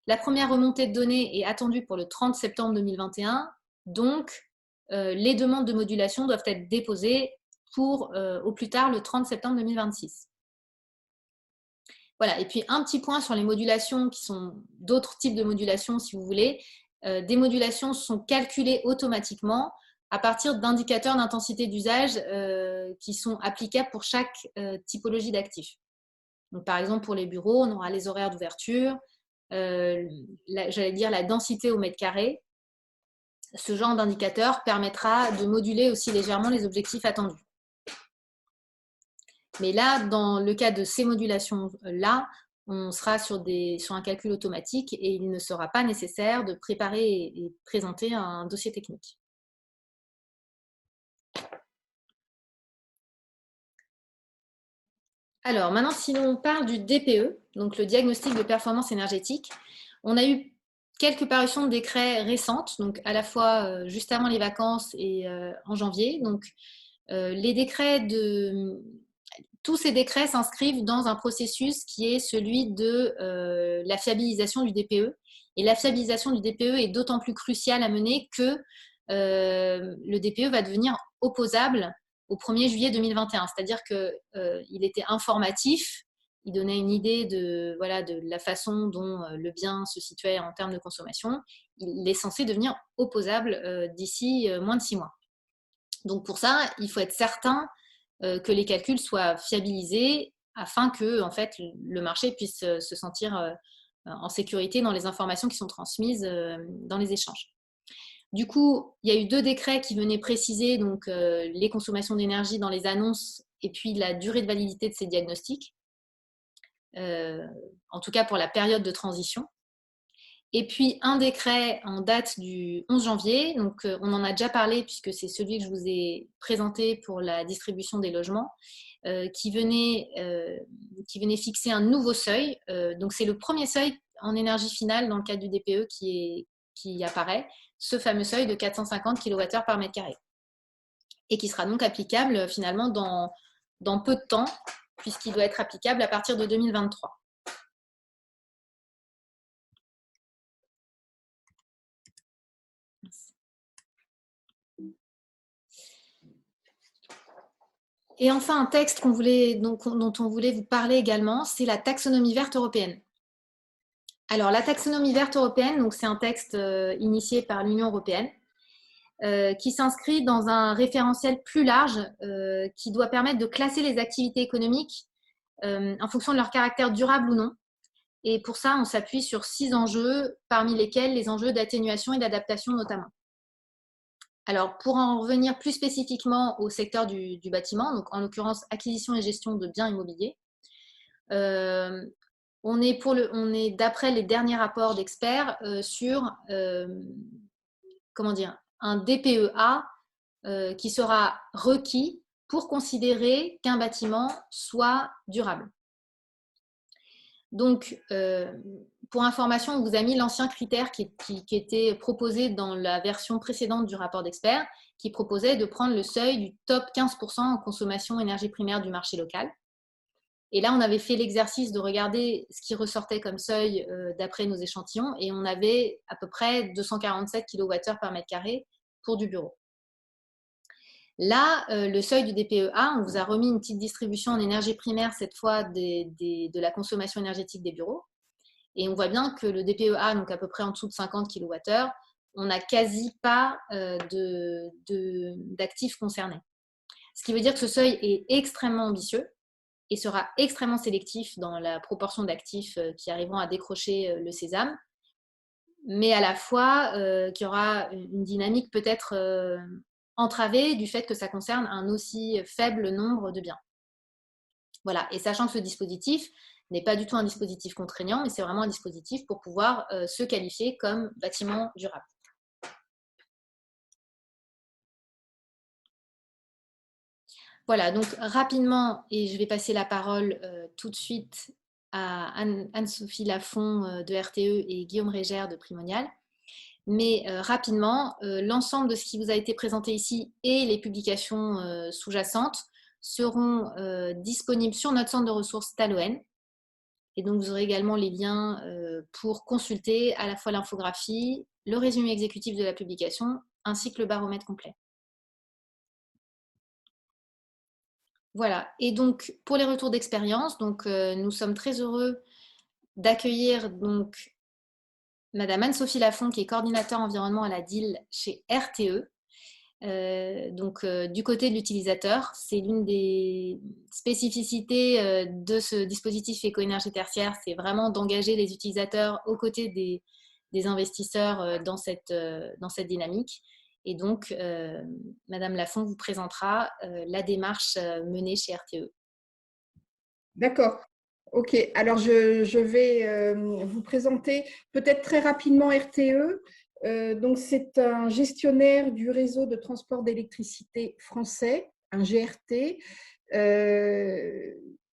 la première remontée de données est attendue pour le 30 septembre 2021. Donc, les demandes de modulation doivent être déposées pour au plus tard le 30 septembre 2026. Voilà, et puis un petit point sur les modulations qui sont d'autres types de modulations si vous voulez. Des modulations sont calculées automatiquement à partir d'indicateurs d'intensité d'usage qui sont applicables pour chaque typologie d'actifs. Donc, par exemple, pour les bureaux, on aura les horaires d'ouverture, j'allais dire la densité au mètre carré. Ce genre d'indicateur permettra de moduler aussi légèrement les objectifs attendus. Mais là, dans le cas de ces modulations-là, on sera sur un calcul automatique et il ne sera pas nécessaire de préparer et présenter un dossier technique. Alors, maintenant, si l'on parle du DPE, donc le diagnostic de performance énergétique, on a eu quelques parutions de décrets récentes, donc à la fois juste avant les vacances et en janvier. Donc, tous ces décrets s'inscrivent dans un processus qui est celui de la fiabilisation du DPE. Et la fiabilisation du DPE est d'autant plus cruciale à mener que le DPE va devenir opposable au 1er juillet 2021. C'est-à-dire qu'il était informatif, il donnait une idée de la façon dont le bien se situait en termes de consommation. Il est censé devenir opposable d'ici moins de 6 mois. Donc pour ça, il faut être certain que les calculs soient fiabilisés afin que en fait, le marché puisse se sentir en sécurité dans les informations qui sont transmises dans les échanges. Du coup, il y a eu 2 décrets qui venaient préciser donc, les consommations d'énergie dans les annonces et puis la durée de validité de ces diagnostics, en tout cas pour la période de transition. Et puis un décret en date du 11 janvier, donc on en a déjà parlé puisque c'est celui que je vous ai présenté pour la distribution des logements, qui venait fixer un nouveau seuil. Donc c'est le premier seuil en énergie finale dans le cadre du DPE qui apparaît, ce fameux seuil de 450 kWh par mètre carré. Et qui sera donc applicable finalement dans peu de temps, puisqu'il doit être applicable à partir de 2023. Et enfin, un texte dont on voulait vous parler également, c'est la taxonomie verte européenne. Alors, la taxonomie verte européenne, c'est un texte initié par l'Union européenne qui s'inscrit dans un référentiel plus large qui doit permettre de classer les activités économiques en fonction de leur caractère durable ou non. Et pour ça, on s'appuie sur 6 enjeux, parmi lesquels les enjeux d'atténuation et d'adaptation notamment. Alors, pour en revenir plus spécifiquement au secteur du bâtiment, donc en l'occurrence acquisition et gestion de biens immobiliers, on est d'après les derniers rapports d'experts sur un DPEA qui sera requis pour considérer qu'un bâtiment soit durable. Donc, pour information, on vous a mis l'ancien critère qui était proposé dans la version précédente du rapport d'experts, qui proposait de prendre le seuil du top 15% en consommation énergie primaire du marché local. Et là, on avait fait l'exercice de regarder ce qui ressortait comme seuil d'après nos échantillons, et on avait à peu près 247 kWh par mètre carré pour du bureau. Là, le seuil du DPEA, on vous a remis une petite distribution en énergie primaire, cette fois de la consommation énergétique des bureaux. Et on voit bien que le DPEA, donc à peu près en dessous de 50 kWh, on n'a quasi pas d'actifs concernés. Ce qui veut dire que ce seuil est extrêmement ambitieux et sera extrêmement sélectif dans la proportion d'actifs qui arriveront à décrocher le sésame, mais à la fois qu'il y aura une dynamique peut-être entravée du fait que ça concerne un aussi faible nombre de biens. Voilà, et sachant que ce dispositif n'est pas du tout un dispositif contraignant, mais c'est vraiment un dispositif pour pouvoir se qualifier comme bâtiment durable. Voilà, donc rapidement, et je vais passer la parole tout de suite à Anne-Sophie Lafont de RTE et Guillaume Régère de Primonial. Mais rapidement, l'ensemble de ce qui vous a été présenté ici et les publications sous-jacentes seront disponibles sur notre centre de ressources Taloen. Et donc, vous aurez également les liens pour consulter à la fois l'infographie, le résumé exécutif de la publication, ainsi que le baromètre complet. Voilà. Et donc, pour les retours d'expérience, nous sommes très heureux d'accueillir Madame Anne-Sophie Lafont, qui est coordinateur environnement à la DIL chez RTE. Du côté de l'utilisateur, c'est l'une des spécificités de ce dispositif éco-énergie tertiaire, c'est vraiment d'engager les utilisateurs aux côtés des investisseurs dans cette dynamique. Et donc, Madame Lafont vous présentera la démarche menée chez RTE. D'accord. Ok, alors je vais vous présenter peut-être très rapidement RTE. Donc, c'est un gestionnaire du réseau de transport d'électricité français, un GRT,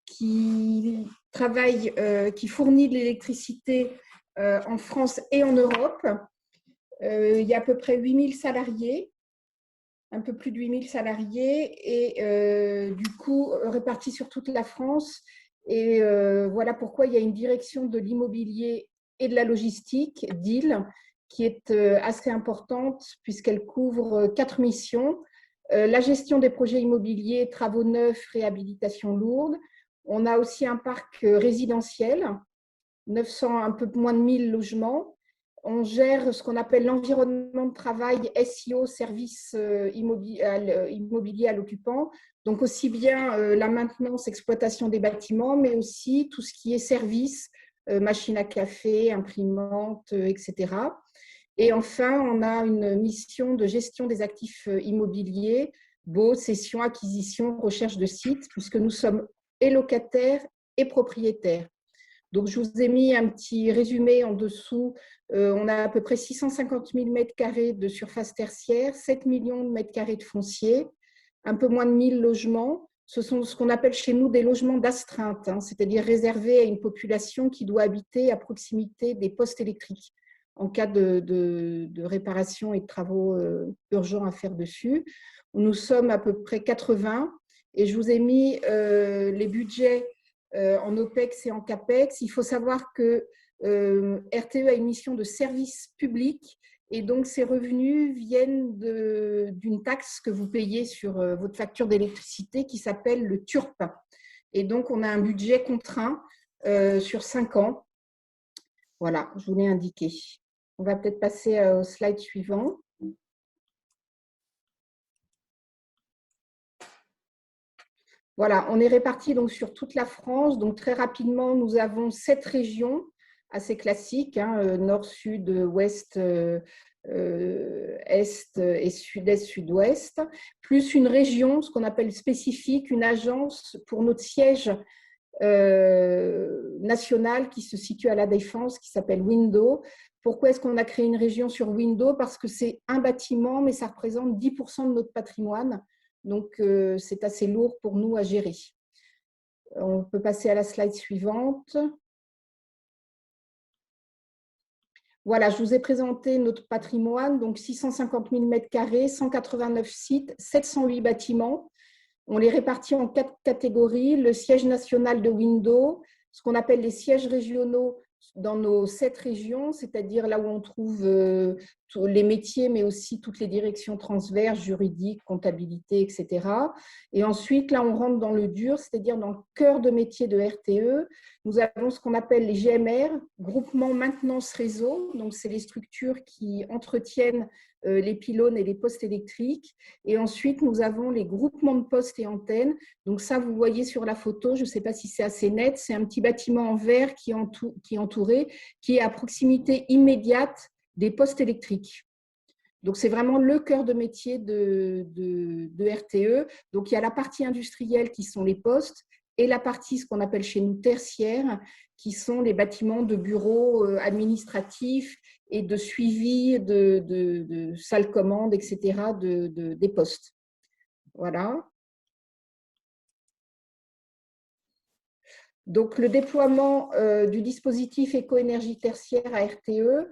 qui travaille, qui fournit de l'électricité en France et en Europe. Il y a à peu près 8000 salariés, un peu plus de 8000 salariés, et du coup répartis sur toute la France. Et voilà pourquoi il y a une direction de l'immobilier et de la logistique, DIL, qui est assez importante puisqu'elle couvre 4 missions. La gestion des projets immobiliers, travaux neufs, réhabilitation lourde. On a aussi un parc résidentiel, 900, un peu moins de 1000 logements. On gère ce qu'on appelle l'environnement de travail SIO, service immobilier à l'occupant. Donc, aussi bien la maintenance, exploitation des bâtiments, mais aussi tout ce qui est service, machine à café, imprimante, etc. Et enfin, on a une mission de gestion des actifs immobiliers, baux, cession, acquisition, recherche de sites, puisque nous sommes et locataires et propriétaires. Donc, je vous ai mis un petit résumé en dessous. On a à peu près 650 000 m² de surface tertiaire, 7 millions de mètres carrés de foncier, un peu moins de 1000 logements. Ce sont ce qu'on appelle chez nous des logements d'astreinte, c'est-à-dire réservés à une population qui doit habiter à proximité des postes électriques en cas de réparation et de travaux urgents à faire dessus. Nous sommes à peu près 80 et je vous ai mis les budgets en OPEX et en CAPEX. Il faut savoir que RTE a une mission de service public Et donc, ces revenus viennent d'une taxe que vous payez sur votre facture d'électricité qui s'appelle le TURP. Et donc, on a un budget contraint sur 5 ans. Voilà, je voulais indiquer. On va peut-être passer au slide suivant. Voilà, on est répartis donc sur toute la France. Donc, très rapidement, nous avons 7 régions assez classiques, hein, nord, sud, ouest, est et sud-est, sud-ouest, plus une région, ce qu'on appelle spécifique, une agence pour notre siège national qui se situe à La Défense, qui s'appelle Window. Pourquoi est-ce qu'on a créé une région sur Window? Parce que c'est un bâtiment, mais ça représente 10% de notre patrimoine. Donc, c'est assez lourd pour nous à gérer. On peut passer à la slide suivante. Voilà, je vous ai présenté notre patrimoine, donc 650 000 m², 189 sites, 708 bâtiments. On les répartit en 4 catégories. Le siège national de Window, ce qu'on appelle les sièges régionaux dans nos 7 régions, c'est-à-dire là où on trouve les métiers, mais aussi toutes les directions transverses, juridiques, comptabilité, etc. Et ensuite, là, on rentre dans le dur, c'est-à-dire dans le cœur de métier de RTE. Nous avons ce qu'on appelle les GMR, groupements maintenance réseau. Donc, c'est les structures qui entretiennent les pylônes et les postes électriques. Et ensuite, nous avons les groupements de postes et antennes. Donc ça, vous voyez sur la photo, je ne sais pas si c'est assez net, c'est un petit bâtiment en verre qui est entouré, qui est à proximité immédiate des postes électriques. Donc, c'est vraiment le cœur de métier de RTE. Donc, il y a la partie industrielle qui sont les postes et la partie, ce qu'on appelle chez nous, tertiaire, qui sont les bâtiments de bureaux administratifs et de suivi de salles commandes, etc., des postes. Voilà. Donc, le déploiement du dispositif éco-énergie tertiaire à RTE,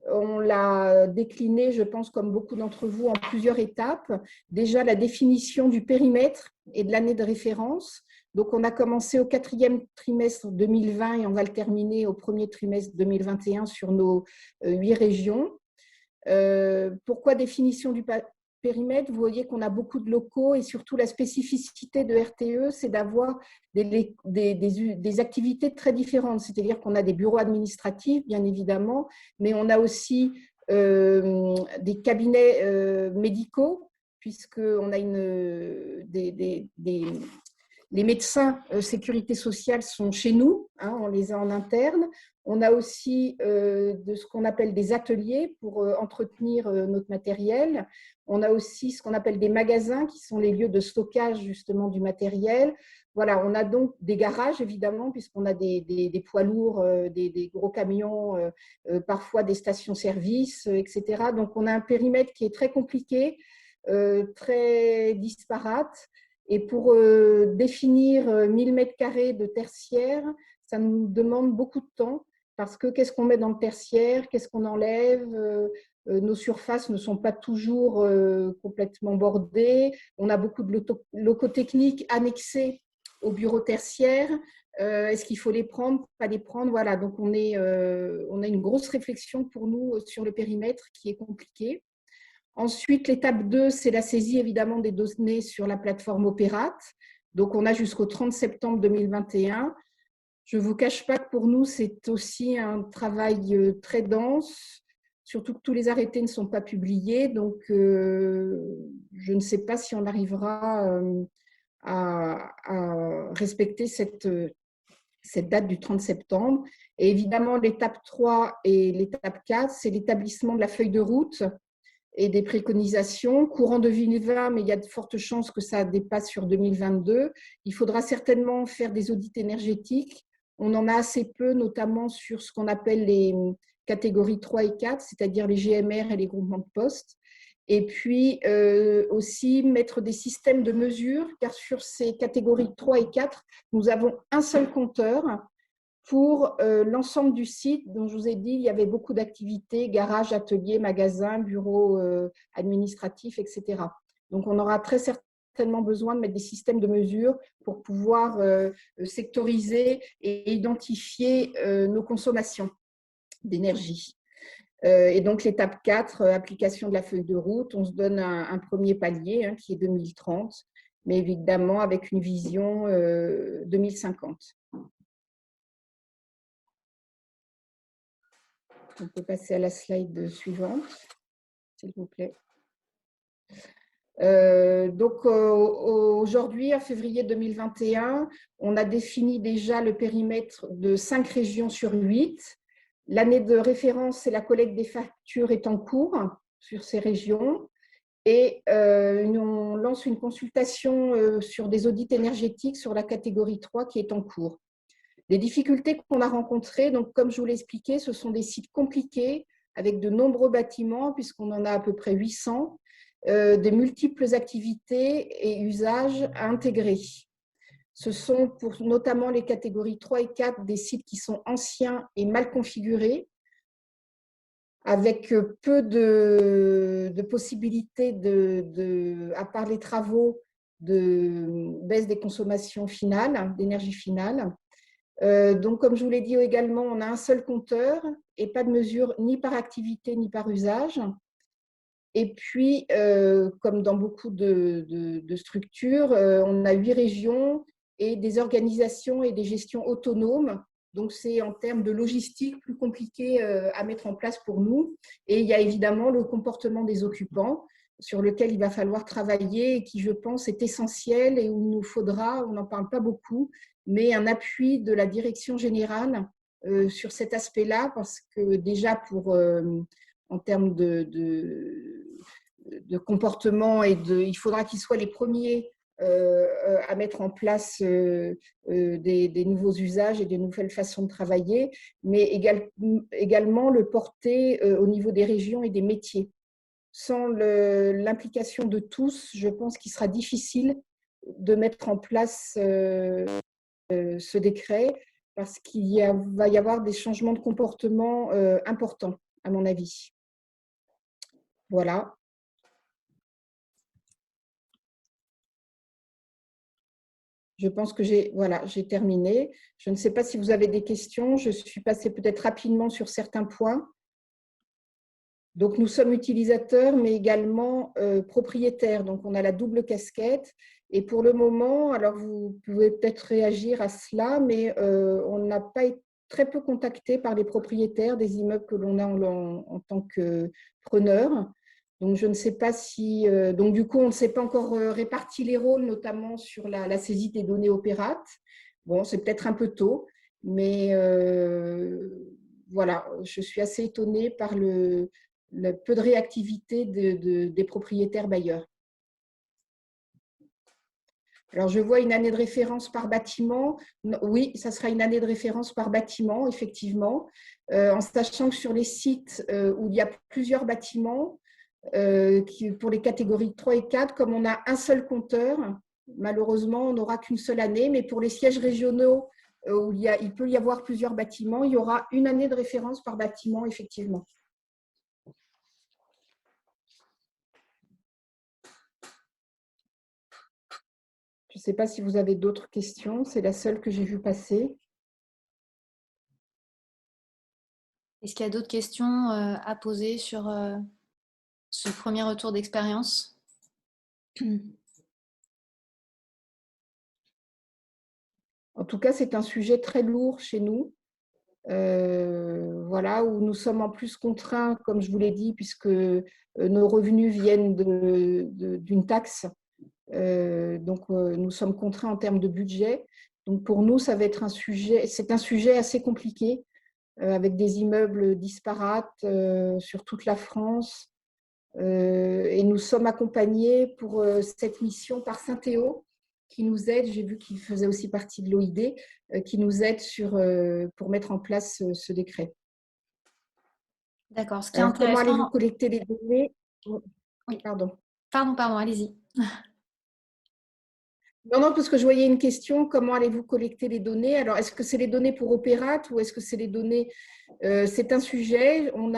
on l'a décliné, je pense, comme beaucoup d'entre vous, en plusieurs étapes. Déjà, la définition du périmètre et de l'année de référence. Donc, on a commencé au 4e trimestre 2020 et on va le terminer au 1er trimestre 2021 sur nos 8 régions. Pourquoi définition du périmètre? Vous voyez qu'on a beaucoup de locaux et surtout la spécificité de RTE, c'est d'avoir des activités très différentes. C'est-à-dire qu'on a des bureaux administratifs, bien évidemment, mais on a aussi des cabinets médicaux, puisqu'on a les médecins sécurité sociale sont chez nous, hein, on les a en interne. On a aussi de ce qu'on appelle des ateliers pour entretenir notre matériel. On a aussi ce qu'on appelle des magasins qui sont les lieux de stockage justement du matériel. Voilà, on a donc des garages évidemment puisqu'on a des poids lourds, des gros camions, parfois des stations-service, etc. Donc on a un périmètre qui est très compliqué, très disparate. Et pour définir 1000 m² de tertiaire, ça nous demande beaucoup de temps parce que qu'est-ce qu'on met dans le tertiaire, qu'est-ce qu'on enlève, nos surfaces ne sont pas toujours complètement bordées, on a beaucoup de locaux techniques annexés au bureau tertiaire, est-ce qu'il faut les prendre, pas les prendre, voilà, donc on a une grosse réflexion pour nous sur le périmètre qui est compliqué. Ensuite, l'étape 2, c'est la saisie évidemment des données sur la plateforme Opérate. Donc, on a jusqu'au 30 septembre 2021. Je ne vous cache pas que pour nous, c'est aussi un travail très dense, surtout que tous les arrêtés ne sont pas publiés. Donc, je ne sais pas si on arrivera à respecter cette date du 30 septembre. Et évidemment, l'étape 3 et l'étape 4, c'est l'établissement de la feuille de route et des préconisations. Courant 2020, mais il y a de fortes chances que ça dépasse sur 2022. Il faudra certainement faire des audits énergétiques. On en a assez peu, notamment sur ce qu'on appelle les catégories 3 et 4, c'est-à-dire les GMR et les groupements de postes. Et puis aussi mettre des systèmes de mesure, car sur ces catégories 3 et 4, nous avons un seul compteur pour l'ensemble du site, dont je vous ai dit, il y avait beaucoup d'activités, garages, ateliers, magasins, bureaux administratifs, etc. Donc, on aura très certainement besoin de mettre des systèmes de mesure pour pouvoir sectoriser et identifier nos consommations d'énergie. Et donc, l'étape 4, application de la feuille de route, on se donne un premier palier hein, qui est 2030, mais évidemment avec une vision 2050. On peut passer à la slide suivante, s'il vous plaît. Donc, aujourd'hui, en février 2021, on a défini déjà le périmètre de 5 régions sur 8. L'année de référence et la collecte des factures est en cours sur ces régions et on lance une consultation sur des audits énergétiques sur la catégorie 3 qui est en cours. Les difficultés qu'on a rencontrées, donc, comme je vous l'ai expliqué, ce sont des sites compliqués avec de nombreux bâtiments puisqu'on en a à peu près 800, de multiples activités et usages à intégrer. Ce sont pour notamment les catégories 3 et 4 des sites qui sont anciens et mal configurés, avec peu de possibilités, à part les travaux, de baisse des consommations finales, d'énergie finale. Donc, comme je vous l'ai dit également, on a un seul compteur et pas de mesure ni par activité ni par usage. Et puis, comme dans beaucoup de structures, on a 8 régions et des organisations et des gestions autonomes. Donc, c'est en termes de logistique plus compliqué à mettre en place pour nous. Et il y a évidemment le comportement des occupants sur lequel il va falloir travailler et qui, je pense, est essentiel et où il nous faudra, on n'en parle pas beaucoup, mais un appui de la direction générale sur cet aspect-là, parce que déjà, en termes de comportement, il faudra qu'ils soient les premiers à mettre en place des nouveaux usages et de nouvelles façons de travailler, mais également le porter au niveau des régions et des métiers. Sans l'implication de tous, je pense qu'il sera difficile de mettre en place ce décret parce va y avoir des changements de comportement importants, à mon avis. Voilà. Je pense que j'ai terminé. Je ne sais pas si vous avez des questions. Je suis passée peut-être rapidement sur certains points. Donc, nous sommes utilisateurs, mais également propriétaires. Donc, on a la double casquette. Et pour le moment, alors vous pouvez peut-être réagir à cela, mais on n'a pas été très peu contacté par les propriétaires des immeubles que l'on a en tant que preneur. Donc, je ne sais pas si… donc, du coup, on ne s'est pas encore réparti les rôles, notamment sur la saisie des données opérates. Bon, c'est peut-être un peu tôt, mais voilà, je suis assez étonnée par le peu de réactivité des propriétaires bailleurs. Alors, je vois une année de référence par bâtiment. Oui, ça sera une année de référence par bâtiment, effectivement, en sachant que sur les sites où il y a plusieurs bâtiments, pour les catégories 3 et 4, comme on a un seul compteur, malheureusement, on n'aura qu'une seule année, mais pour les sièges régionaux où il peut y avoir plusieurs bâtiments, il y aura une année de référence par bâtiment, effectivement. Je ne sais pas si vous avez d'autres questions, c'est la seule que j'ai vue passer. Est-ce qu'il y a d'autres questions à poser sur ce premier retour d'expérience? En tout cas, c'est un sujet très lourd chez nous, voilà, où nous sommes en plus contraints, comme je vous l'ai dit, puisque nos revenus viennent d'une taxe. Donc, nous sommes contraints en termes de budget. Donc, pour nous, ça va être c'est un sujet assez compliqué, avec des immeubles disparates sur toute la France. Et nous sommes accompagnés pour cette mission par Saint-Théo, qui nous aide, j'ai vu qu'il faisait aussi partie de l'OID, qui nous aide pour mettre en place ce décret. D'accord. Ce qui est intéressant… Comment allez-vous collecter les données? Oui. Pardon, allez-y. Non, parce que je voyais une question, comment allez-vous collecter les données? Alors, est-ce que c'est les données pour Opérate ou est-ce que c'est les données… c'est un sujet, on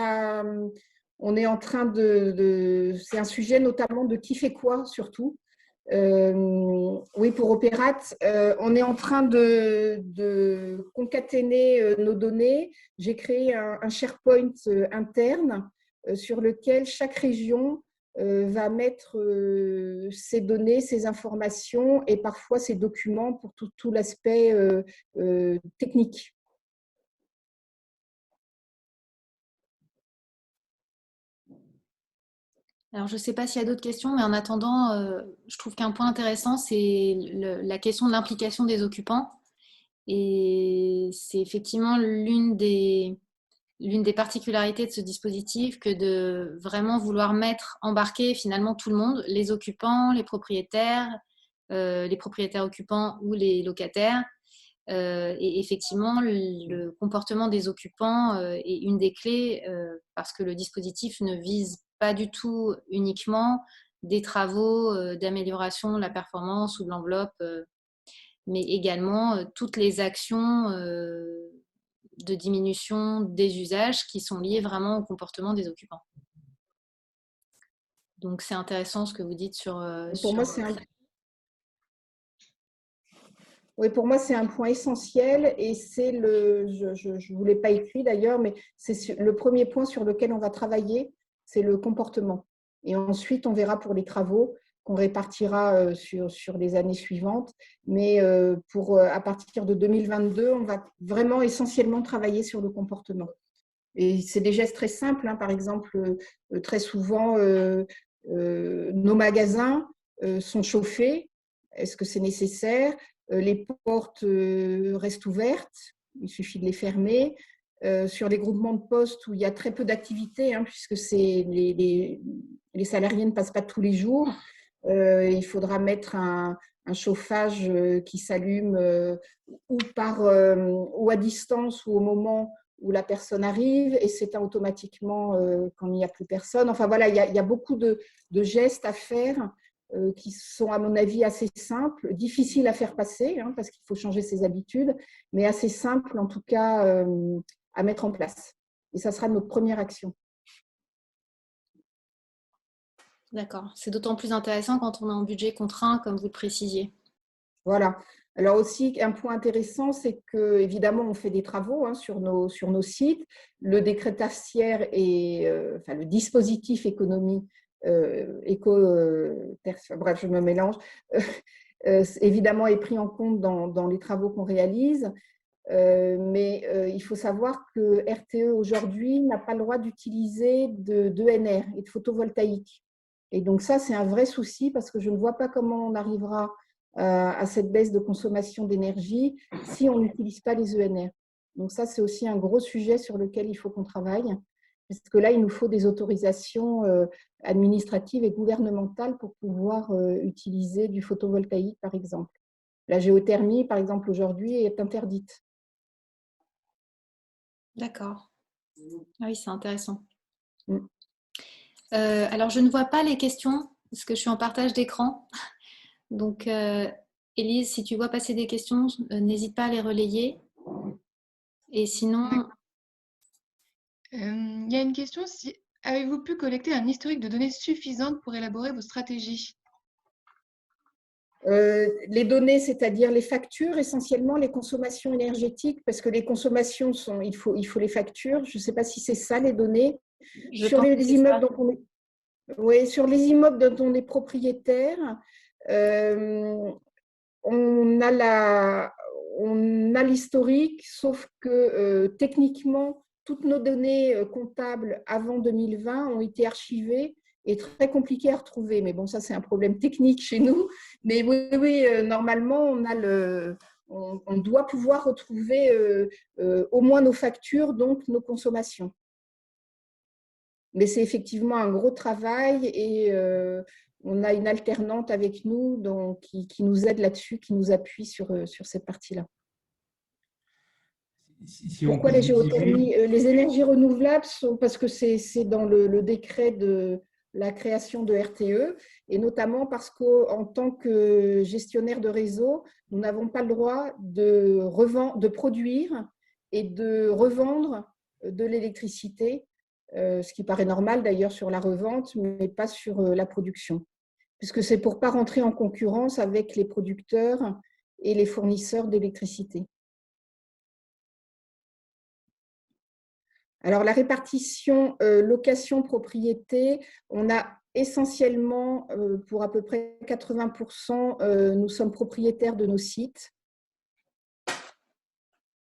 est en train c'est un sujet notamment de qui fait quoi, surtout. Oui, pour Opérate, on est en train de concaténer nos données. J'ai créé un SharePoint interne sur lequel chaque région va mettre ses données, ses informations et parfois ses documents pour tout l'aspect technique. Alors, je ne sais pas s'il y a d'autres questions, mais en attendant, je trouve qu'un point intéressant, c'est la question de l'implication des occupants. Et c'est effectivement l'une des particularités de ce dispositif que de vraiment vouloir embarquer finalement tout le monde, les occupants, les propriétaires occupants ou les locataires. Et effectivement, le comportement des occupants est une des clés parce que le dispositif ne vise pas du tout uniquement des travaux d'amélioration de la performance ou de l'enveloppe, mais également toutes les actions de diminution des usages qui sont liés vraiment au comportement des occupants. Donc, c'est intéressant ce que vous dites sur… Pour moi, Oui, pour moi, c'est un point essentiel et c'est je ne vous l'ai pas écrit d'ailleurs, mais c'est le premier point sur lequel on va travailler, c'est le comportement. Et ensuite, on verra pour les travaux qu'on répartira sur les années suivantes. Mais à partir de 2022, on va vraiment essentiellement travailler sur le comportement. Et c'est des gestes très simples. Par exemple, très souvent, nos magasins sont chauffés. Est-ce que c'est nécessaire ? Les portes restent ouvertes, il suffit de les fermer. Sur les groupements de postes où il y a très peu d'activité, puisque les salariés ne passent pas tous les jours, il faudra mettre un chauffage qui s'allume ou à distance ou au moment où la personne arrive et s'éteint automatiquement quand il n'y a plus personne. Enfin voilà, il y a beaucoup de gestes à faire qui sont à mon avis assez simples, difficiles à faire passer parce qu'il faut changer ses habitudes, mais assez simples en tout cas à mettre en place. Et ça sera notre première action. D'accord. C'est d'autant plus intéressant quand on a un budget contraint, comme vous le précisiez. Voilà. Alors aussi, un point intéressant, c'est qu'évidemment, on fait des travaux sur nos sites. Le décret tertiaire et le dispositif économie bref, je me mélange, évidemment est pris en compte dans les travaux qu'on réalise. Mais il faut savoir que RTE aujourd'hui n'a pas le droit d'utiliser d'ENR et de photovoltaïque. Et donc ça, c'est un vrai souci parce que je ne vois pas comment on arrivera à cette baisse de consommation d'énergie si on n'utilise pas les ENR. Donc ça, c'est aussi un gros sujet sur lequel il faut qu'on travaille. Parce que là, il nous faut des autorisations administratives et gouvernementales pour pouvoir utiliser du photovoltaïque, par exemple. La géothermie, par exemple, aujourd'hui, est interdite. D'accord. Ah oui, c'est intéressant. Alors, je ne vois pas les questions parce que je suis en partage d'écran. Donc, Élise, si tu vois passer des questions, n'hésite pas à les relayer. Et sinon… Il y a une question, avez-vous pu collecter un historique de données suffisante pour élaborer vos stratégies ? Les données, c'est-à-dire les factures, essentiellement les consommations énergétiques, parce que les consommations il faut les factures. Je ne sais pas si c'est ça les données. Sur les immeubles dont sur les immeubles dont on est propriétaire, on a l'historique, sauf que techniquement, toutes nos données comptables avant 2020 ont été archivées et très compliquées à retrouver. Mais bon, ça, c'est un problème technique chez nous. Mais oui, normalement, on doit pouvoir retrouver au moins nos factures, donc nos consommations. Mais c'est effectivement un gros travail et on a une alternante avec nous qui nous aide là-dessus, qui nous appuie sur cette partie-là. Pourquoi les géothermies ? Les énergies renouvelables sont parce que c'est dans le décret de la création de RTE et notamment parce qu'en tant que gestionnaire de réseau, nous n'avons pas le droit de produire et de revendre de l'électricité, ce qui paraît normal d'ailleurs sur la revente, mais pas sur la production. puisque c'est pour ne pas rentrer en concurrence avec les producteurs et les fournisseurs d'électricité. Alors, la répartition location-propriété, on a essentiellement, pour à peu près 80%, nous sommes propriétaires de nos sites.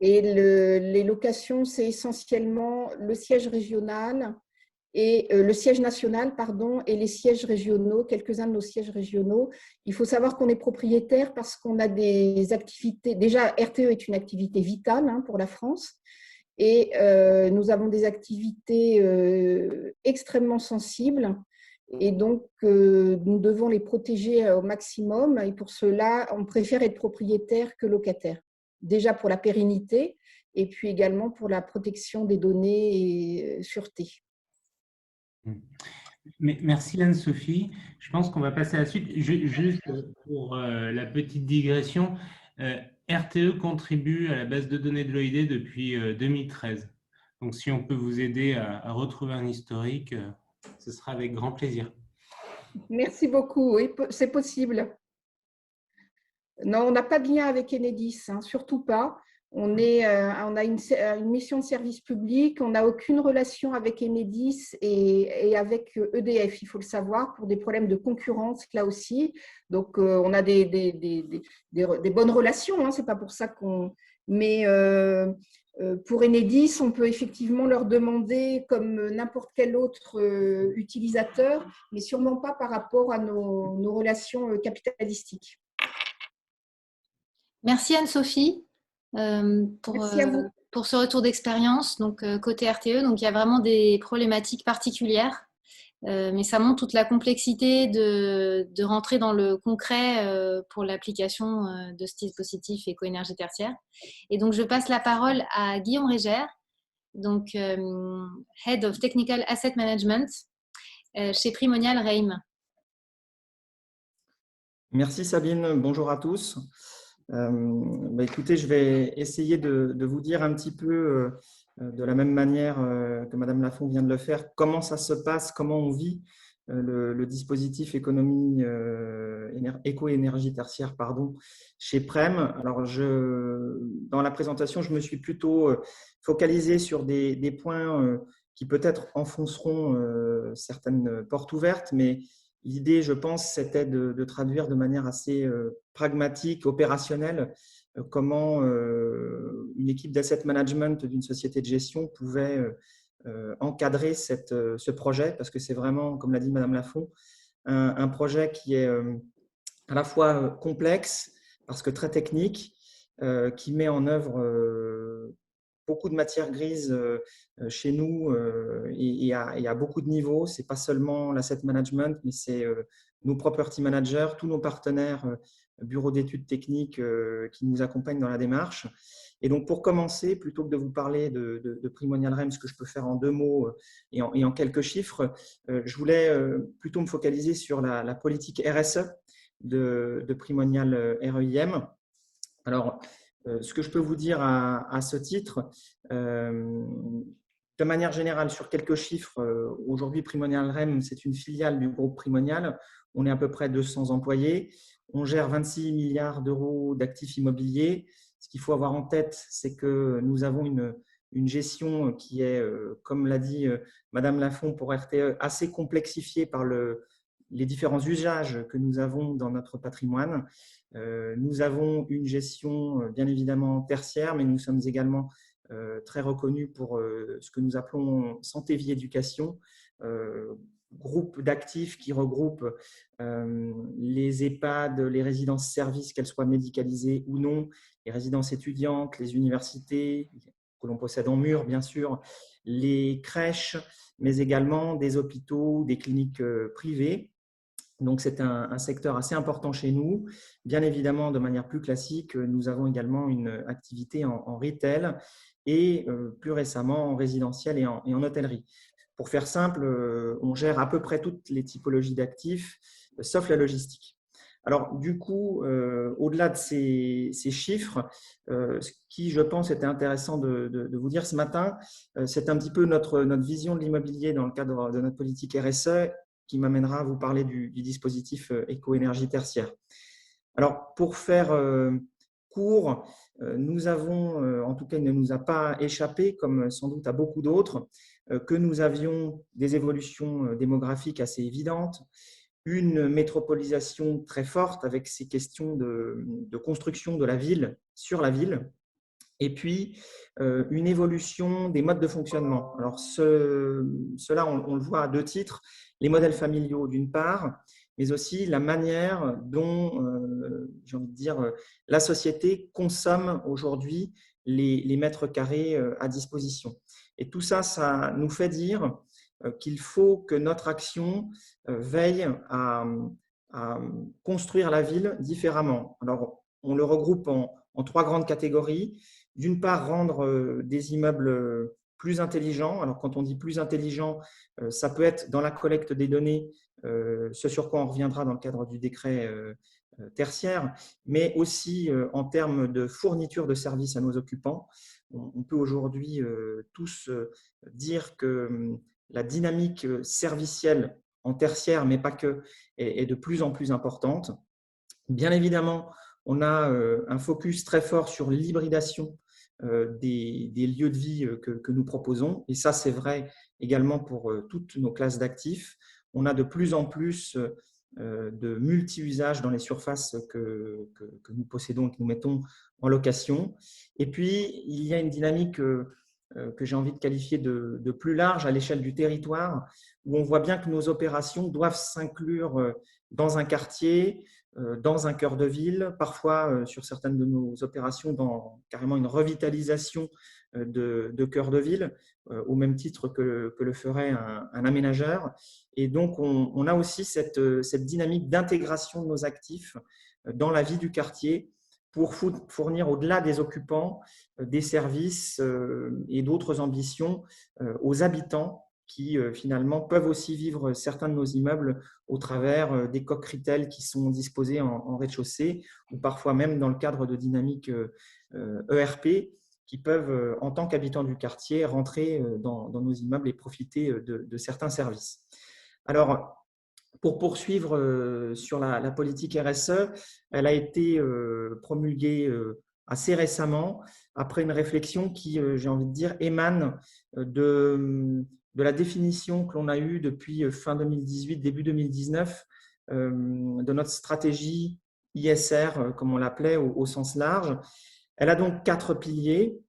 Et les locations, c'est essentiellement le siège régional et le siège national, pardon, et les sièges régionaux, quelques-uns de nos sièges régionaux. Il faut savoir qu'on est propriétaire parce qu'on a des activités. Déjà, RTE est une activité vitale pour la France. Et nous avons des activités extrêmement sensibles et donc nous devons les protéger au maximum et pour cela, on préfère être propriétaire que locataire. Déjà pour la pérennité et puis également pour la protection des données et sûreté. Merci Anne-Sophie. Je pense qu'on va passer à la suite. Juste pour la petite digression, RTE contribue à la base de données de l'OID depuis 2013. Donc, si on peut vous aider à retrouver un historique, ce sera avec grand plaisir. Merci beaucoup. Oui, c'est possible. Non, on n'a pas de lien avec Enedis, surtout pas. On a une mission de service public, on n'a aucune relation avec Enedis et avec EDF, il faut le savoir, pour des problèmes de concurrence là aussi. Donc, on a des bonnes relations, c'est pas pour ça qu'on… Mais pour Enedis, on peut effectivement leur demander comme n'importe quel autre utilisateur, mais sûrement pas par rapport à nos relations capitalistiques. Merci Anne-Sophie Merci à vous. pour ce retour d'expérience. Donc, côté RTE, donc, il y a vraiment des problématiques particulières, mais ça montre toute la complexité de rentrer dans le concret pour l'application de ce dispositif éco-énergie tertiaire. Et donc, je passe la parole à Guillaume Régère, donc Head of Technical Asset Management chez Primonial Reim. Merci Sabine, bonjour à tous. Écoutez, je vais essayer de vous dire un petit peu de la même manière que Madame Lafont vient de le faire, comment ça se passe, comment on vit le dispositif économie éco-énergie tertiaire chez Prem. Alors, dans la présentation, je me suis plutôt focalisé sur des points qui peut-être enfonceront certaines portes ouvertes, mais l'idée, je pense, c'était de traduire de manière assez pragmatique, opérationnelle, comment une équipe d'asset management d'une société de gestion pouvait encadrer ce projet, parce que c'est vraiment, comme l'a dit Madame Lafont, un projet qui est à la fois complexe, parce que très technique, qui met en œuvre beaucoup de matières grises chez nous et à beaucoup de niveaux. Ce n'est pas seulement l'asset management, mais c'est nos property managers, tous nos partenaires, bureaux d'études techniques qui nous accompagnent dans la démarche. Et donc, pour commencer, plutôt que de vous parler de Primonial Reim, ce que je peux faire en 2 mots et en quelques chiffres, je voulais plutôt me focaliser sur la politique RSE de Primonial REIM. Alors, ce que je peux vous dire à ce titre, de manière générale, sur quelques chiffres, aujourd'hui, Primonial Reim, c'est une filiale du groupe Primonial. On est à peu près 200 employés. On gère 26 milliards d'euros d'actifs immobiliers. Ce qu'il faut avoir en tête, c'est que nous avons une gestion qui est, comme l'a dit Madame Lafont pour RTE, assez complexifiée par les différents usages que nous avons dans notre patrimoine. Nous avons une gestion bien évidemment tertiaire, mais nous sommes également très reconnus pour ce que nous appelons santé vie éducation, groupe d'actifs qui regroupe les EHPAD, les résidences services, qu'elles soient médicalisées ou non, les résidences étudiantes, les universités que l'on possède en mur bien sûr, les crèches, mais également des hôpitaux, des cliniques privées. Donc, c'est un secteur assez important chez nous. Bien évidemment, de manière plus classique, nous avons également une activité en retail et plus récemment en résidentiel et en hôtellerie. Pour faire simple, on gère à peu près toutes les typologies d'actifs, sauf la logistique. Alors, du coup, au-delà de ces chiffres, ce qui, je pense, était intéressant de vous dire ce matin, c'est un petit peu notre vision de l'immobilier dans le cadre de notre politique RSE qui m'amènera à vous parler du dispositif éco-énergie tertiaire. Alors, pour faire court, nous avons, en tout cas, il ne nous a pas échappé, comme sans doute à beaucoup d'autres, que nous avions des évolutions démographiques assez évidentes, une métropolisation très forte avec ces questions de construction de la ville sur la ville, et puis une évolution des modes de fonctionnement. Alors, cela, on le voit à deux titres, les modèles familiaux d'une part, mais aussi la manière dont, j'ai envie de dire, la société consomme aujourd'hui les mètres carrés à disposition. Et tout ça, ça nous fait dire qu'il faut que notre action veille à construire la ville différemment. Alors, on le regroupe en trois grandes catégories. D'une part, rendre des immeubles plus intelligents. Alors, quand on dit plus intelligent, ça peut être dans la collecte des données, ce sur quoi on reviendra dans le cadre du décret tertiaire, mais aussi en termes de fourniture de services à nos occupants. On peut aujourd'hui tous dire que la dynamique servicielle en tertiaire, mais pas que, est de plus en plus importante. Bien évidemment, on a un focus très fort sur l'hybridation des lieux de vie que nous proposons. Et ça, c'est vrai également pour toutes nos classes d'actifs. On a de plus en plus de multi-usages dans les surfaces que nous possédons et que nous mettons en location. Et puis, il y a une dynamique que j'ai envie de qualifier de plus large à l'échelle du territoire, où on voit bien que nos opérations doivent s'inclure dans un quartier, dans un cœur de ville, parfois sur certaines de nos opérations dans carrément une revitalisation de cœur de ville, au même titre que le ferait un aménageur. Et donc, on a aussi cette dynamique d'intégration de nos actifs dans la vie du quartier pour fournir au-delà des occupants des services et d'autres ambitions aux habitants qui finalement peuvent aussi vivre certains de nos immeubles au travers des cockritels qui sont disposés en rez-de-chaussée ou parfois même dans le cadre de dynamiques ERP qui peuvent, en tant qu'habitants du quartier, rentrer dans nos immeubles et profiter de certains services. Alors, pour poursuivre sur la politique RSE, elle a été promulguée assez récemment après une réflexion qui, j'ai envie de dire, émane de la définition que l'on a eue depuis fin 2018, début 2019, de notre stratégie ISR, comme on l'appelait au sens large. Elle a donc 4 piliers.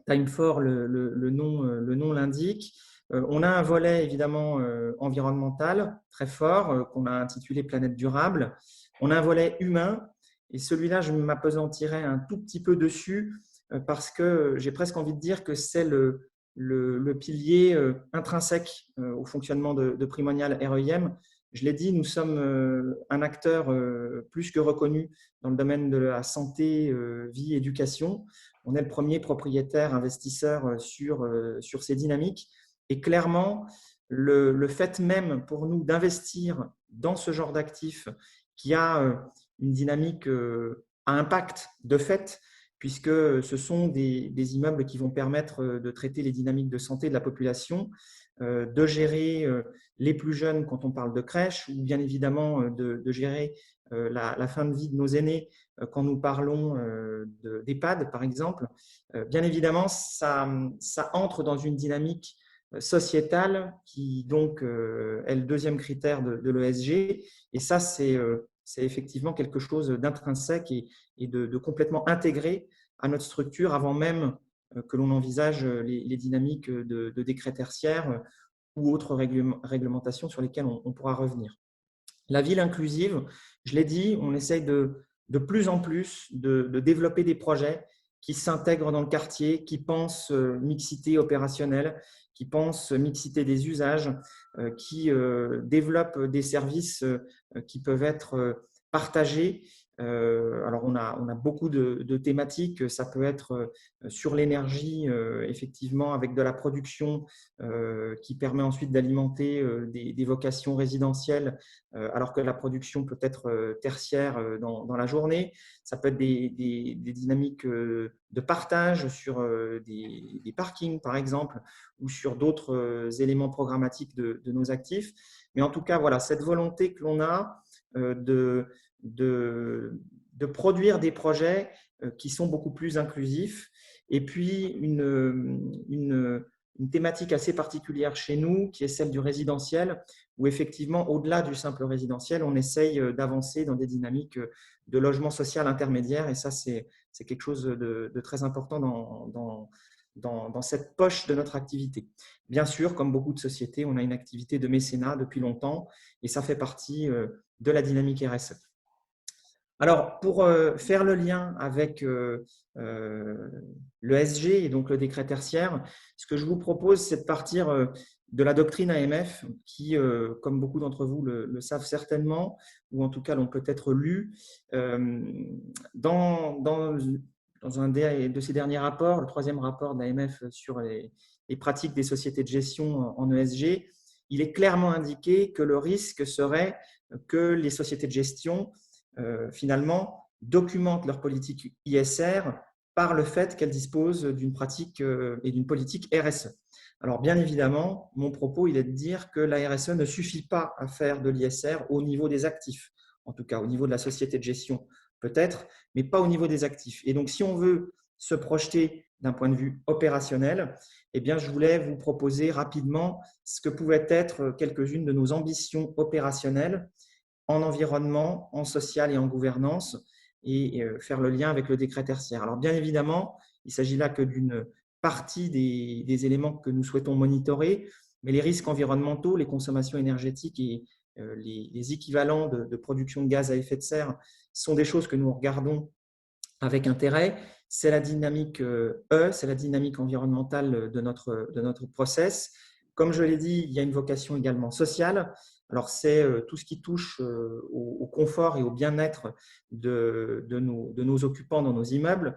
Time4, le nom l'indique. On a un volet évidemment environnemental très fort qu'on a intitulé Planète durable. On a un volet humain et celui-là, je m'appesantirai un tout petit peu dessus parce que j'ai presque envie de dire que c'est le pilier intrinsèque au fonctionnement de Primonial REIM. Je l'ai dit, nous sommes un acteur plus que reconnu dans le domaine de la santé, vie, éducation. On est le premier propriétaire investisseur sur ces dynamiques. Et clairement, le fait même pour nous d'investir dans ce genre d'actifs qui a une dynamique à impact de fait, puisque ce sont des immeubles qui vont permettre de traiter les dynamiques de santé de la population, de gérer les plus jeunes quand on parle de crèche, ou bien évidemment de gérer la fin de vie de nos aînés quand nous parlons d'EHPAD, par exemple. Bien évidemment, ça entre dans une dynamique sociétale qui donc est le deuxième critère de l'ESG. Et ça, c'est effectivement quelque chose d'intrinsèque et de complètement intégré à notre structure avant même que l'on envisage les dynamiques de décret tertiaire ou autres réglementations sur lesquelles on pourra revenir. La ville inclusive, je l'ai dit, on essaye de plus en plus de développer des projets qui s'intègrent dans le quartier, qui pensent mixité opérationnelle, qui pensent mixité des usages, qui développent des services qui peuvent être partagés. Alors, on a beaucoup de thématiques. Ça peut être sur l'énergie, effectivement, avec de la production qui permet ensuite d'alimenter des vocations résidentielles, alors que la production peut être tertiaire dans la journée. Ça peut être des dynamiques de partage sur des parkings, par exemple, ou sur d'autres éléments programmatiques de nos actifs. Mais en tout cas, voilà, cette volonté que l'on a de produire des projets qui sont beaucoup plus inclusifs. Et puis, une thématique assez particulière chez nous, qui est celle du résidentiel, où effectivement, au-delà du simple résidentiel, on essaye d'avancer dans des dynamiques de logement social intermédiaire. Et ça, c'est quelque chose de très important dans cette poche de notre activité. Bien sûr, comme beaucoup de sociétés, on a une activité de mécénat depuis longtemps et ça fait partie de la dynamique RSE. Alors, pour faire le lien avec le SG et donc le décret tertiaire, ce que je vous propose, c'est de partir de la doctrine AMF qui, comme beaucoup d'entre vous le savent certainement, ou en tout cas l'ont peut-être lu, dans un de ces derniers rapports, le 3e rapport d'AMF sur les pratiques des sociétés de gestion en ESG, il est clairement indiqué que le risque serait que les sociétés de gestion finalement documentent leur politique ISR par le fait qu'elles disposent d'une pratique et d'une politique RSE. Alors bien évidemment, mon propos il est de dire que la RSE ne suffit pas à faire de l'ISR au niveau des actifs, en tout cas au niveau de la société de gestion peut-être, mais pas au niveau des actifs. Et donc si on veut se projeter d'un point de vue opérationnel, eh bien, je voulais vous proposer rapidement ce que pouvaient être quelques-unes de nos ambitions opérationnelles en environnement, en social et en gouvernance, et faire le lien avec le décret tertiaire. Alors bien évidemment, il ne s'agit là que d'une partie des éléments que nous souhaitons monitorer, mais les risques environnementaux, les consommations énergétiques et les équivalents de production de gaz à effet de serre sont des choses que nous regardons avec intérêt. C'est la dynamique c'est la dynamique environnementale de notre process. Comme je l'ai dit, il y a une vocation également sociale. Alors, c'est tout ce qui touche au confort et au bien-être de nos occupants dans nos immeubles.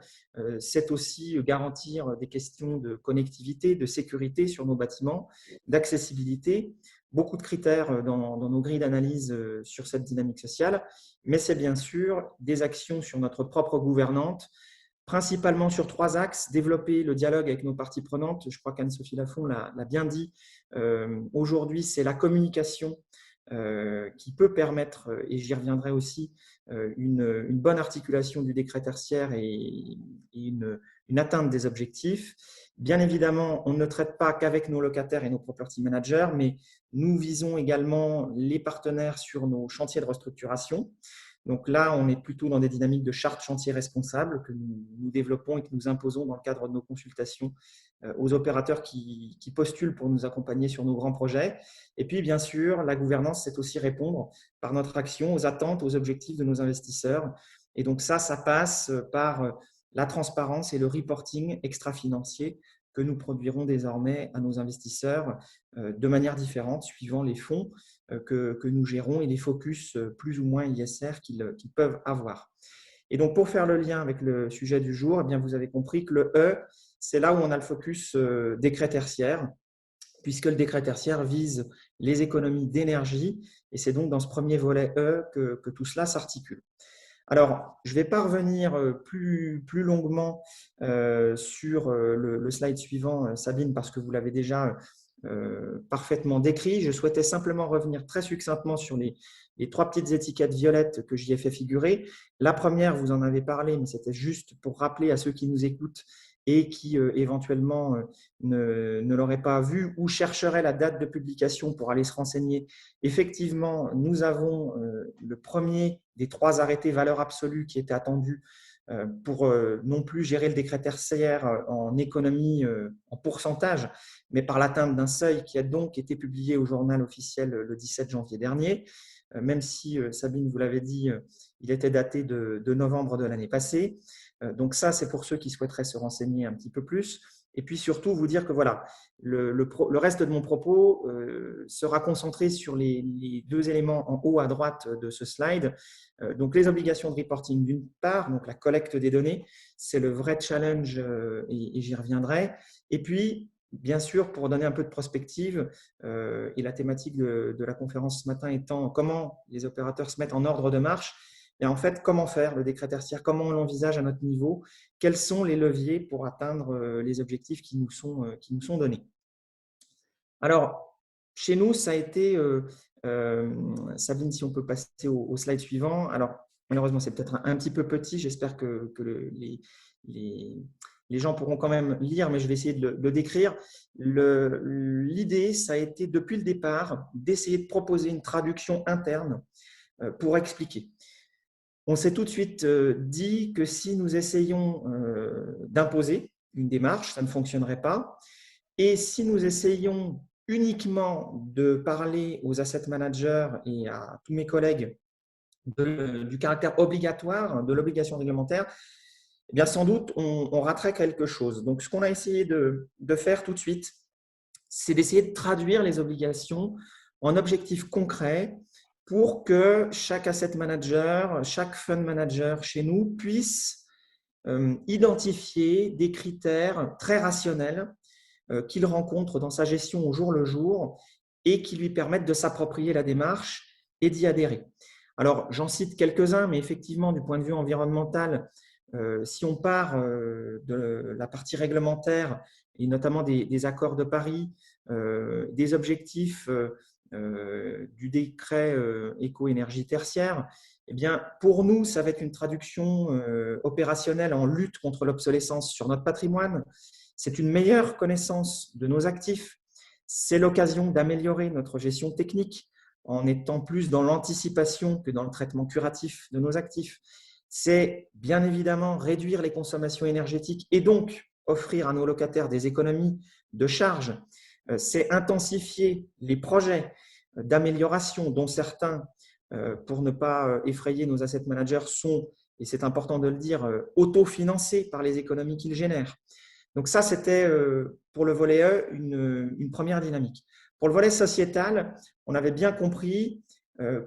C'est aussi garantir des questions de connectivité, de sécurité sur nos bâtiments, d'accessibilité. Beaucoup de critères dans nos grilles d'analyse sur cette dynamique sociale, mais c'est bien sûr des actions sur notre propre gouvernante, principalement sur 3 axes: développer le dialogue avec nos parties prenantes. Je crois qu'Anne-Sophie Lafont l'a bien dit. Aujourd'hui, c'est la communication qui peut permettre, et j'y reviendrai aussi, une bonne articulation du décret tertiaire et une atteinte des objectifs. Bien évidemment, on ne traite pas qu'avec nos locataires et nos property managers, mais nous visons également les partenaires sur nos chantiers de restructuration. Donc là, on est plutôt dans des dynamiques de charte chantier responsable que nous développons et que nous imposons dans le cadre de nos consultations aux opérateurs qui postulent pour nous accompagner sur nos grands projets. Et puis, bien sûr, la gouvernance, c'est aussi répondre par notre action aux attentes, aux objectifs de nos investisseurs. Et donc ça passe par la transparence et le reporting extra-financier que nous produirons désormais à nos investisseurs de manière différente, suivant les fonds que nous gérons et les focus plus ou moins ISR qu'ils peuvent avoir. Et donc, pour faire le lien avec le sujet du jour, eh bien, vous avez compris que le E, c'est là où on a le focus décret tertiaire, puisque le décret tertiaire vise les économies d'énergie, et c'est donc dans ce premier volet E que tout cela s'articule. Alors, je ne vais pas revenir plus longuement sur le slide suivant, Sabine, parce que vous l'avez déjà parfaitement décrit. Je souhaitais simplement revenir très succinctement sur les 3 petites étiquettes violettes que j'y ai fait figurer. La première, vous en avez parlé, mais c'était juste pour rappeler à ceux qui nous écoutent et qui éventuellement ne l'auraient pas vu ou chercheraient la date de publication pour aller se renseigner. Effectivement, nous avons le premier des 3 arrêtés valeur absolue qui était attendu pour non plus gérer le décret tertiaire en économie, en pourcentage, mais par l'atteinte d'un seuil qui a donc été publié au journal officiel le 17 janvier dernier, même si, Sabine, vous l'avez dit, il était daté de novembre de l'année passée. Donc ça, c'est pour ceux qui souhaiteraient se renseigner un petit peu plus. Et puis surtout, vous dire que voilà, le reste de mon propos sera concentré sur les 2 éléments en haut à droite de ce slide. Donc les obligations de reporting d'une part, donc la collecte des données, c'est le vrai challenge et j'y reviendrai. Et puis, bien sûr, pour donner un peu de prospective, et la thématique de la conférence ce matin étant comment les opérateurs se mettent en ordre de marche, et en fait, comment faire le décret tertiaire, comment on l'envisage à notre niveau, quels sont les leviers pour atteindre les objectifs qui nous sont donnés. Alors, chez nous, ça a été Sabine, si on peut passer au slide suivant. Alors, malheureusement, c'est peut-être un petit peu petit. J'espère que les gens pourront quand même lire, mais je vais essayer de le décrire. L'idée, ça a été depuis le départ d'essayer de proposer une traduction interne pour expliquer. On s'est tout de suite dit que si nous essayons d'imposer une démarche, ça ne fonctionnerait pas. Et si nous essayons uniquement de parler aux asset managers et à tous mes collègues du caractère obligatoire, de l'obligation réglementaire, eh bien sans doute on raterait quelque chose. Donc ce qu'on a essayé de faire tout de suite, c'est d'essayer de traduire les obligations en objectifs concrets pour que chaque asset manager, chaque fund manager chez nous puisse identifier des critères très rationnels qu'il rencontre dans sa gestion au jour le jour et qui lui permettent de s'approprier la démarche et d'y adhérer. Alors, j'en cite quelques-uns, mais effectivement, du point de vue environnemental, si on part de la partie réglementaire et notamment des accords de Paris, des objectifs du décret éco-énergie tertiaire, eh bien, pour nous, ça va être une traduction opérationnelle en lutte contre l'obsolescence sur notre patrimoine. C'est une meilleure connaissance de nos actifs. C'est l'occasion d'améliorer notre gestion technique en étant plus dans l'anticipation que dans le traitement curatif de nos actifs. C'est bien évidemment réduire les consommations énergétiques et donc offrir à nos locataires des économies de charges. C'est intensifier les projets d'amélioration dont certains, pour ne pas effrayer nos asset managers, sont, et c'est important de le dire, autofinancés par les économies qu'ils génèrent. Donc ça, c'était pour le volet E une première dynamique. Pour le volet sociétal, on avait bien compris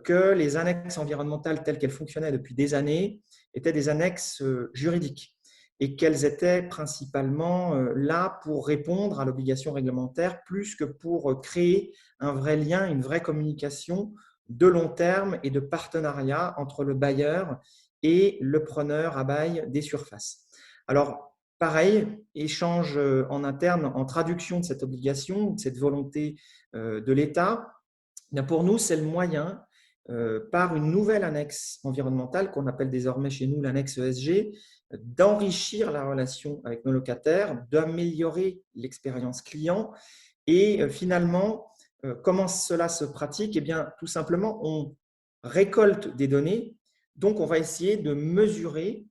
que les annexes environnementales telles qu'elles fonctionnaient depuis des années étaient des annexes juridiques et qu'elles étaient principalement là pour répondre à l'obligation réglementaire plus que pour créer un vrai lien, une vraie communication de long terme et de partenariat entre le bailleur et le preneur à bail des surfaces. Alors, pareil, échange en interne en traduction de cette obligation, de cette volonté de l'État. Pour nous, c'est le moyen, par une nouvelle annexe environnementale qu'on appelle désormais chez nous l'annexe ESG, d'enrichir la relation avec nos locataires, d'améliorer l'expérience client. Et finalement, comment cela se pratique? Eh bien, tout simplement, on récolte des données, donc on va essayer de mesurer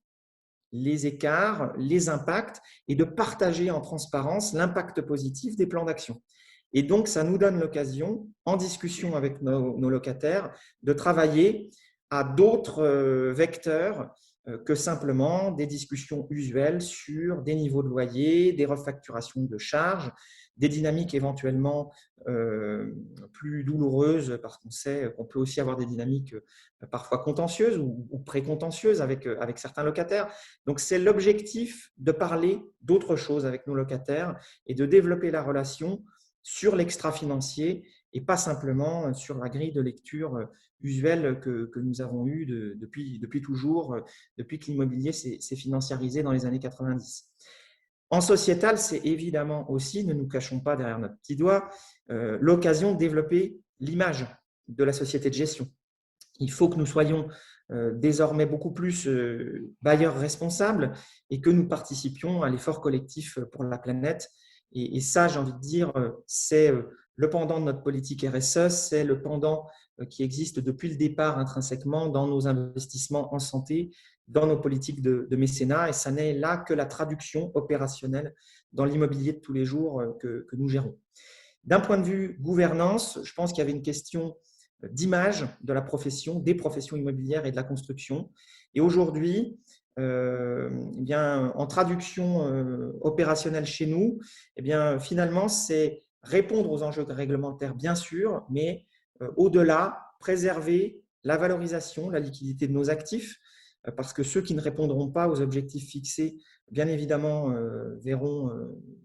les écarts, les impacts et de partager en transparence l'impact positif des plans d'action. Et donc, ça nous donne l'occasion, en discussion avec nos locataires, de travailler à d'autres vecteurs que simplement des discussions usuelles sur des niveaux de loyer, des refacturations de charges, des dynamiques éventuellement plus douloureuses, parce qu'on sait qu'on peut aussi avoir des dynamiques parfois contentieuses ou pré-contentieuses avec certains locataires. Donc, c'est l'objectif de parler d'autres choses avec nos locataires et de développer la relation sur l'extra-financier et pas simplement sur la grille de lecture usuelle que nous avons eue depuis toujours, depuis que l'immobilier s'est financiarisé dans les années 90. En sociétal, c'est évidemment aussi, ne nous cachons pas derrière notre petit doigt, l'occasion de développer l'image de la société de gestion. Il faut que nous soyons désormais beaucoup plus bailleurs responsables et que nous participions à l'effort collectif pour la planète. Et ça, j'ai envie de dire, c'est le pendant de notre politique RSE, c'est le pendant qui existe depuis le départ intrinsèquement dans nos investissements en santé, dans nos politiques de mécénat, et ça n'est là que la traduction opérationnelle dans l'immobilier de tous les jours que nous gérons. D'un point de vue gouvernance, je pense qu'il y avait une question d'image de la profession, des professions immobilières et de la construction. Et aujourd'hui, eh bien, en traduction opérationnelle chez nous, eh bien, finalement, c'est répondre aux enjeux réglementaires, bien sûr, mais au-delà, préserver la valorisation, la liquidité de nos actifs, parce que ceux qui ne répondront pas aux objectifs fixés, bien évidemment, verront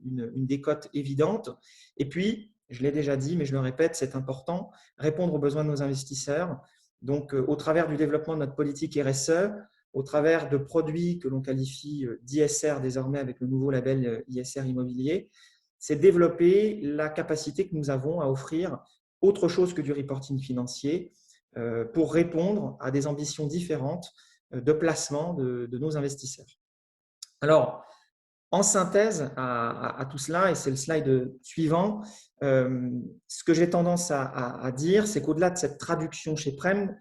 une décote évidente. Et puis, je l'ai déjà dit, mais je le répète, c'est important, répondre aux besoins de nos investisseurs. Donc, au travers du développement de notre politique RSE, au travers de produits que l'on qualifie d'ISR désormais avec le nouveau label ISR immobilier, c'est développer la capacité que nous avons à offrir autre chose que du reporting financier pour répondre à des ambitions différentes de placement de nos investisseurs. Alors, en synthèse à tout cela, et c'est le slide suivant, ce que j'ai tendance à dire, c'est qu'au-delà de cette traduction chez Prem,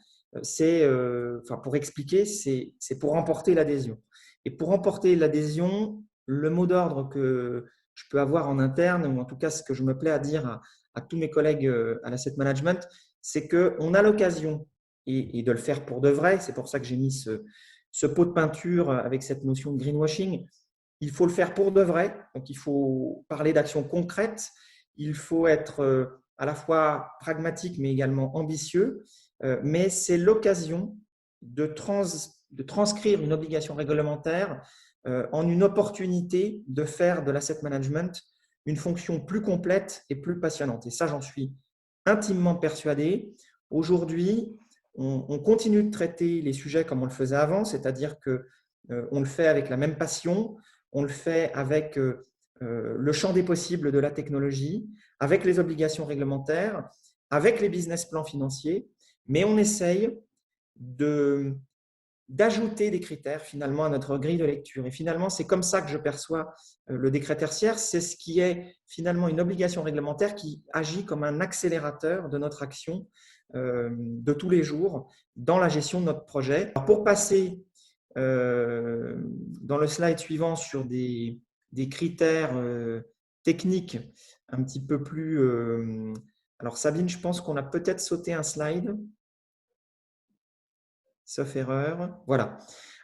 pour expliquer, c'est pour remporter l'adhésion. Et pour remporter l'adhésion, le mot d'ordre que je peux avoir en interne, ou en tout cas ce que je me plais à dire à tous mes collègues à l'asset management, c'est qu'on a l'occasion, et de le faire pour de vrai, c'est pour ça que j'ai mis ce pot de peinture avec cette notion de greenwashing. Il faut le faire pour de vrai, donc il faut parler d'actions concrètes, il faut être à la fois pragmatique mais également ambitieux, mais c'est l'occasion de transcrire une obligation réglementaire en une opportunité de faire de l'asset management une fonction plus complète et plus passionnante. Et ça, j'en suis intimement persuadé. Aujourd'hui, on continue de traiter les sujets comme on le faisait avant, c'est-à-dire qu'on le fait avec la même passion, on le fait avec le champ des possibles de la technologie, avec les obligations réglementaires, avec les business plans financiers, mais on essaye d'ajouter des critères finalement à notre grille de lecture. Et finalement, c'est comme ça que je perçois le décret tertiaire. C'est ce qui est finalement une obligation réglementaire qui agit comme un accélérateur de notre action de tous les jours dans la gestion de notre projet. Alors, pour passer dans le slide suivant sur des critères techniques un petit peu plus… alors Sabine, je pense qu'on a peut-être sauté un slide. Sauf erreur. Voilà.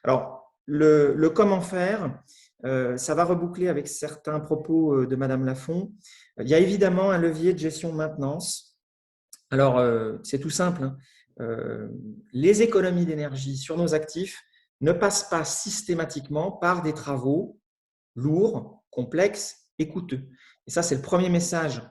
Alors, le comment faire, ça va reboucler avec certains propos de Madame Lafont. Il y a évidemment un levier de gestion de maintenance. Alors, c'est tout simple. Les économies d'énergie sur nos actifs ne passent pas systématiquement par des travaux lourds, complexes et coûteux. Et ça, c'est le premier message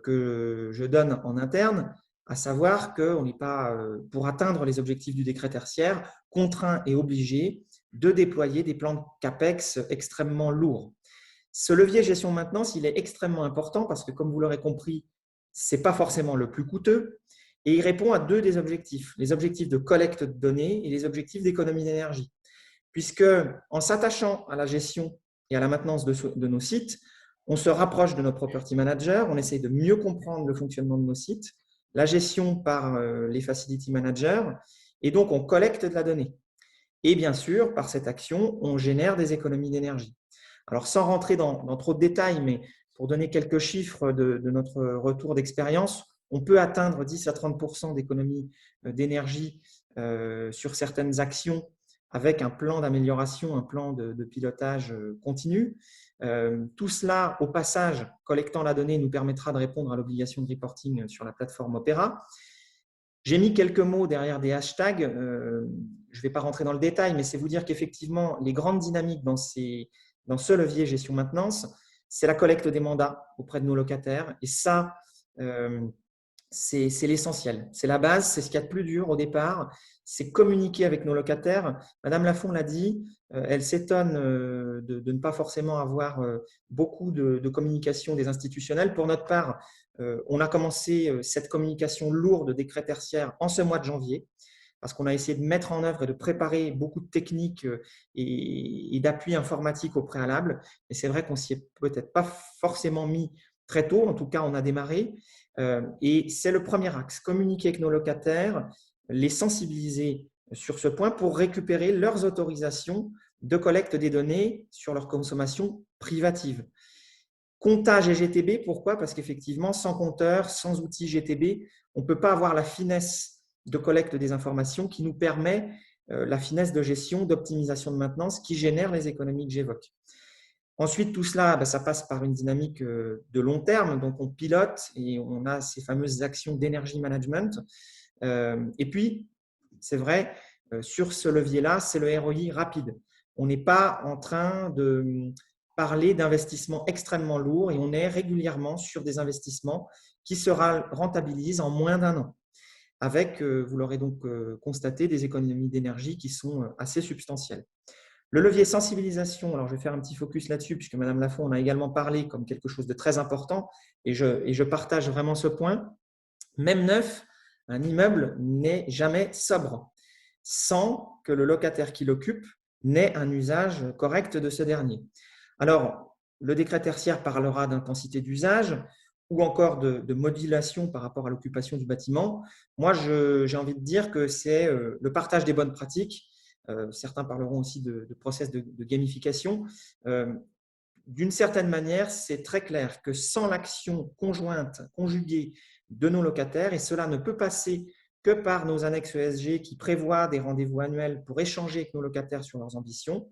que je donne en interne, à savoir qu'on n'est pas, pour atteindre les objectifs du décret tertiaire, contraint et obligé de déployer des plans de CAPEX extrêmement lourds. Ce levier gestion maintenance, il est extrêmement important parce que, comme vous l'aurez compris, ce n'est pas forcément le plus coûteux et il répond à deux des objectifs, les objectifs de collecte de données et les objectifs d'économie d'énergie. Puisque, en s'attachant à la gestion et à la maintenance de nos sites, on se rapproche de nos property managers, on essaie de mieux comprendre le fonctionnement de nos sites, la gestion par les facility managers, et donc on collecte de la donnée. Et bien sûr, par cette action, on génère des économies d'énergie. Alors, sans rentrer dans trop de détails, mais pour donner quelques chiffres de notre retour d'expérience, on peut atteindre 10 à 30% d'économies d'énergie sur certaines actions avec un plan d'amélioration, un plan de pilotage continu. Tout cela, au passage, collectant la donnée, nous permettra de répondre à l'obligation de reporting sur la plateforme Opera. J'ai mis quelques mots derrière des hashtags. Je ne vais pas rentrer dans le détail, mais c'est vous dire qu'effectivement, les grandes dynamiques dans ce levier gestion-maintenance, c'est la collecte des mandats auprès de nos locataires. Et ça, c'est l'essentiel. C'est la base, c'est ce qu'il y a de plus dur au départ. C'est communiquer avec nos locataires. Madame Lafont l'a dit, elle s'étonne de ne pas forcément avoir beaucoup de communication des institutionnels. Pour notre part, on a commencé cette communication lourde de décret tertiaire en ce mois de janvier, parce qu'on a essayé de mettre en œuvre et de préparer beaucoup de techniques et d'appui informatique au préalable. Et c'est vrai qu'on s'y est peut-être pas forcément mis très tôt. En tout cas, on a démarré. Et c'est le premier axe, communiquer avec nos locataires, les sensibiliser sur ce point pour récupérer leurs autorisations de collecte des données sur leur consommation privative. Comptage et GTB, pourquoi? Parce qu'effectivement, sans compteur, sans outil GTB, on ne peut pas avoir la finesse de collecte des informations qui nous permet la finesse de gestion, d'optimisation de maintenance qui génère les économies que j'évoque. Ensuite, tout cela, ça passe par une dynamique de long terme. Donc, on pilote et on a ces fameuses actions d'énergie management. Et puis, c'est vrai, sur ce levier-là, c'est le ROI rapide. On n'est pas en train de parler d'investissements extrêmement lourds et on est régulièrement sur des investissements qui se rentabilisent en moins d'un an, avec, vous l'aurez donc constaté, des économies d'énergie qui sont assez substantielles. Le levier sensibilisation, alors je vais faire un petit focus là-dessus puisque Madame Lafont en a également parlé comme quelque chose de très important et je partage vraiment ce point. Même neuf, un immeuble n'est jamais sobre sans que le locataire qui l'occupe n'ait un usage correct de ce dernier. Alors, le décret tertiaire parlera d'intensité d'usage ou encore de modulation par rapport à l'occupation du bâtiment. Moi, j'ai envie de dire que c'est le partage des bonnes pratiques. Certains parleront aussi de process de gamification. D'une certaine manière, c'est très clair que sans l'action conjointe, conjuguée de nos locataires, et cela ne peut passer que par nos annexes ESG qui prévoient des rendez-vous annuels pour échanger avec nos locataires sur leurs ambitions,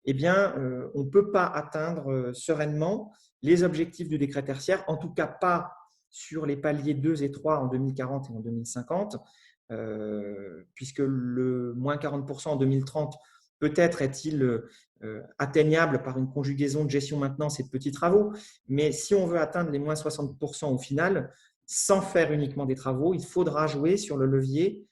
eh bien, on ne peut pas atteindre sereinement les objectifs du décret tertiaire, en tout cas pas sur les paliers 2 et 3 en 2040 et en 2050, puisque le moins 40% en 2030, peut-être est-il atteignable par une conjugaison de gestion-maintenance et de petits travaux, mais si on veut atteindre les moins 60% au final, sans faire uniquement des travaux, il faudra jouer sur le levier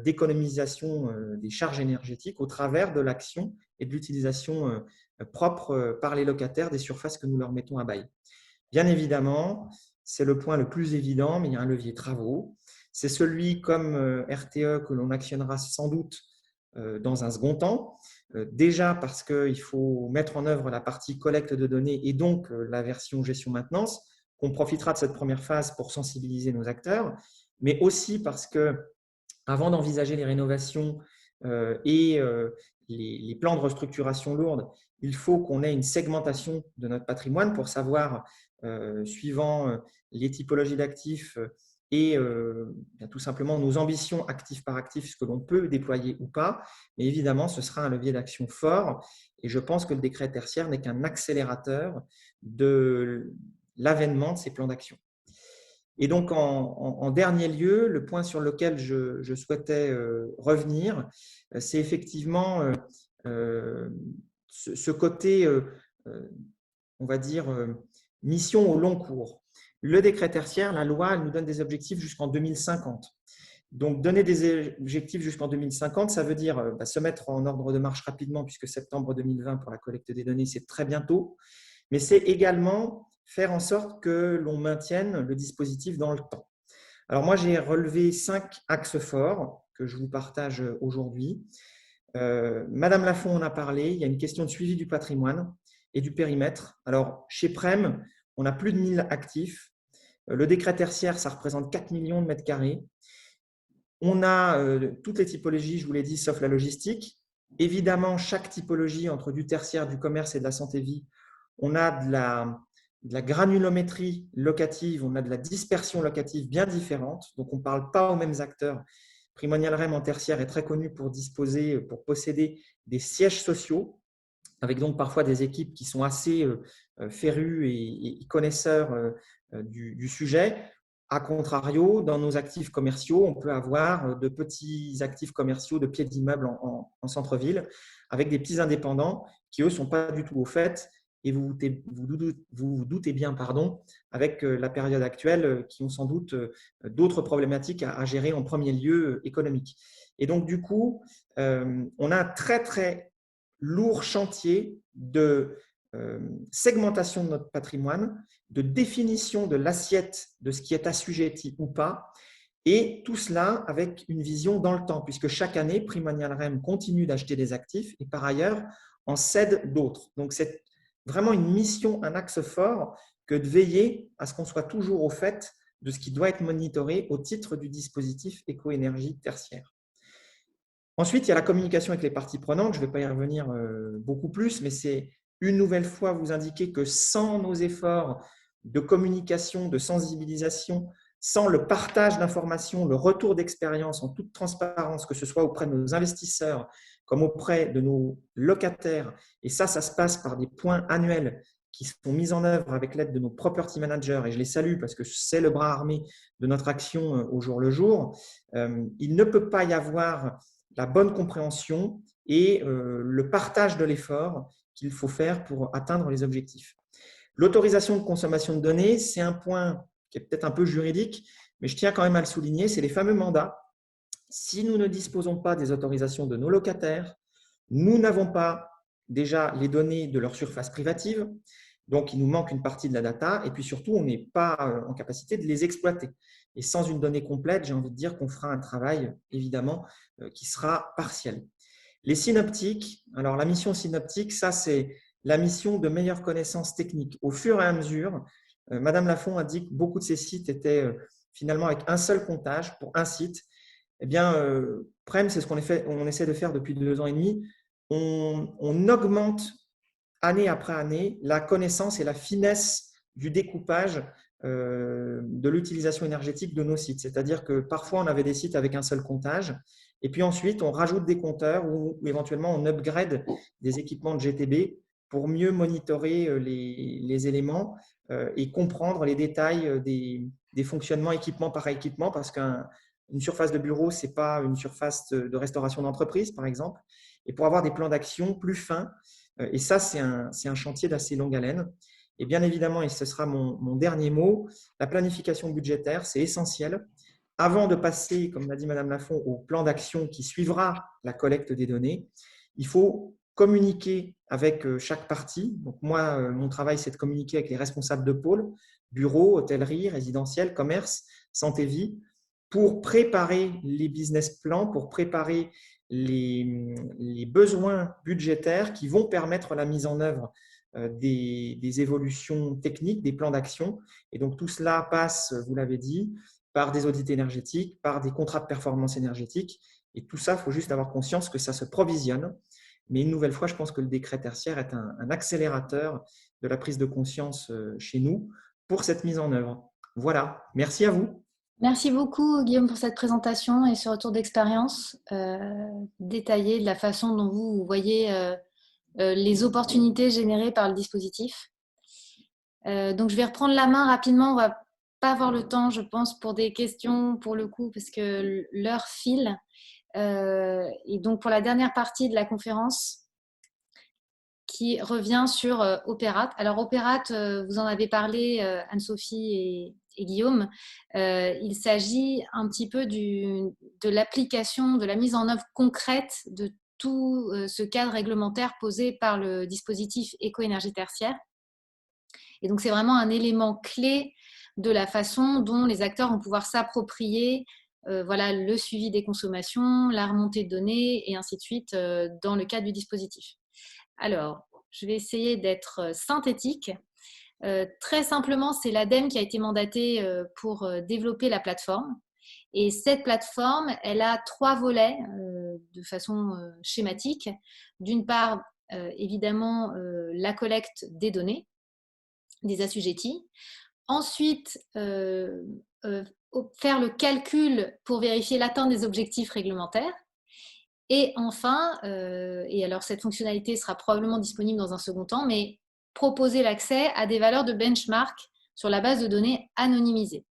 d'économisation des charges énergétiques au travers de l'action et de l'utilisation propre par les locataires des surfaces que nous leur mettons à bail. Bien évidemment, c'est le point le plus évident, mais il y a un levier travaux. C'est celui comme RTE que l'on actionnera sans doute dans un second temps. Déjà parce qu'il faut mettre en œuvre la partie collecte de données et donc la version gestion-maintenance, qu'on profitera de cette première phase pour sensibiliser nos acteurs, mais aussi parce que avant d'envisager les rénovations et les plans de restructuration lourde, il faut qu'on ait une segmentation de notre patrimoine pour savoir, suivant les typologies d'actifs et tout simplement nos ambitions actif par actif, ce que l'on peut déployer ou pas. Mais évidemment, ce sera un levier d'action fort et je pense que le décret tertiaire n'est qu'un accélérateur de l'avènement de ces plans d'action. Et donc, en dernier lieu, le point sur lequel je souhaitais revenir, c'est effectivement ce côté, on va dire, mission au long cours. Le décret tertiaire, la loi, elle nous donne des objectifs jusqu'en 2050. Donc, donner des objectifs jusqu'en 2050, ça veut dire se mettre en ordre de marche rapidement, puisque septembre 2020 pour la collecte des données, c'est très bientôt. Mais c'est également faire en sorte que l'on maintienne le dispositif dans le temps. Alors moi, j'ai relevé 5 axes forts que je vous partage aujourd'hui. Madame Lafont en a parlé, il y a une question de suivi du patrimoine et du périmètre. Alors, chez Prem, on a plus de 1000 actifs. Le décret tertiaire, ça représente 4 millions de mètres carrés. On a toutes les typologies, je vous l'ai dit, sauf la logistique. Évidemment, chaque typologie entre du tertiaire, du commerce et de la santé-vie, on a de la granulométrie locative, on a de la dispersion locative bien différente. Donc, on ne parle pas aux mêmes acteurs. Primonial REM en tertiaire est très connu pour posséder des sièges sociaux, avec donc parfois des équipes qui sont assez férues et connaisseurs du sujet. A contrario, dans nos actifs commerciaux, on peut avoir de petits actifs commerciaux de pieds d'immeubles en centre-ville, avec des petits indépendants qui, eux, ne sont pas du tout au fait. Et vous vous doutez bien, avec la période actuelle, qui ont sans doute d'autres problématiques à gérer en premier lieu économique. Et donc, du coup, on a un très, très lourd chantier de segmentation de notre patrimoine, de définition de l'assiette de ce qui est assujetti ou pas, et tout cela avec une vision dans le temps, puisque chaque année, Primonial REM continue d'acheter des actifs et par ailleurs en cède d'autres. Donc, c'est vraiment une mission, un axe fort que de veiller à ce qu'on soit toujours au fait de ce qui doit être monitoré au titre du dispositif éco-énergie tertiaire. Ensuite, il y a la communication avec les parties prenantes. Je ne vais pas y revenir beaucoup plus, mais c'est une nouvelle fois vous indiquer que sans nos efforts de communication, de sensibilisation, sans le partage d'informations, le retour d'expérience en toute transparence, que ce soit auprès de nos investisseurs comme auprès de nos locataires, et ça se passe par des points annuels qui sont mis en œuvre avec l'aide de nos property managers, et je les salue parce que c'est le bras armé de notre action au jour le jour. Il ne peut pas y avoir la bonne compréhension et le partage de l'effort qu'il faut faire pour atteindre les objectifs. L'autorisation de consommation de données, c'est un point qui est peut-être un peu juridique, mais je tiens quand même à le souligner, c'est les fameux mandats. Si nous ne disposons pas des autorisations de nos locataires, nous n'avons pas déjà les données de leur surface privative Donc, il nous manque une partie de la data et puis surtout, on n'est pas en capacité de les exploiter. Et sans une donnée complète, j'ai envie de dire qu'on fera un travail, évidemment, qui sera partiel. Les synoptiques, alors la mission synoptique, ça c'est la mission de meilleure connaissance technique. Au fur et à mesure, Madame Lafont a dit que beaucoup de ces sites étaient finalement avec un seul comptage pour un site. Eh bien, PREM, c'est ce qu'on essaie de faire depuis 2 ans et demi. On augmente année après année la connaissance et la finesse du découpage de l'utilisation énergétique de nos sites. C'est-à-dire que parfois, on avait des sites avec un seul comptage, et puis ensuite, on rajoute des compteurs ou éventuellement, on upgrade des équipements de GTB pour mieux monitorer les éléments et comprendre les détails des fonctionnements équipement par équipement, parce qu'une surface de bureau, ce n'est pas une surface de restauration d'entreprise, par exemple, et pour avoir des plans d'action plus fins. Et ça, c'est un chantier d'assez longue haleine. Et bien évidemment, et ce sera mon dernier mot, la planification budgétaire, c'est essentiel. Avant de passer, comme l'a dit Madame Lafont, au plan d'action qui suivra la collecte des données, il faut communiquer avec chaque partie. Donc moi, mon travail, c'est de communiquer avec les responsables de pôle, bureaux, hôtellerie, résidentiel, commerce, santé-vie, pour préparer les business plans, pour préparer les besoins budgétaires qui vont permettre la mise en œuvre des évolutions techniques, des plans d'action. Et donc, tout cela passe, vous l'avez dit, par des audits énergétiques, par des contrats de performance énergétique. Et tout ça, il faut juste avoir conscience que ça se provisionne. Mais une nouvelle fois, je pense que le décret tertiaire est un accélérateur de la prise de conscience chez nous pour cette mise en œuvre. Voilà, merci à vous. Merci beaucoup, Guillaume, pour cette présentation et ce retour d'expérience détaillé de la façon dont vous voyez les opportunités générées par le dispositif. Donc, je vais reprendre la main rapidement. On ne va pas avoir le temps, je pense, pour des questions, pour le coup, parce que l'heure file. Et donc, pour la dernière partie de la conférence, qui revient sur Opérate. Alors, Opérate, vous en avez parlé, Anne-Sophie et Guillaume. Il s'agit un petit peu de l'application, de la mise en œuvre concrète de tout ce cadre réglementaire posé par le dispositif éco-énergie tertiaire. Et donc, c'est vraiment un élément clé de la façon dont les acteurs vont pouvoir s'approprier voilà, le suivi des consommations, la remontée de données et ainsi de suite dans le cadre du dispositif. Alors, je vais essayer d'être synthétique. Très simplement, c'est l'ADEME qui a été mandatée pour développer la plateforme. Et cette plateforme, elle a 3 volets de façon schématique. D'une part, évidemment, la collecte des données, des assujettis. Ensuite, faire le calcul pour vérifier l'atteinte des objectifs réglementaires. Et enfin, et alors cette fonctionnalité sera probablement disponible dans un second temps, mais proposer l'accès à des valeurs de benchmark sur la base de données anonymisées.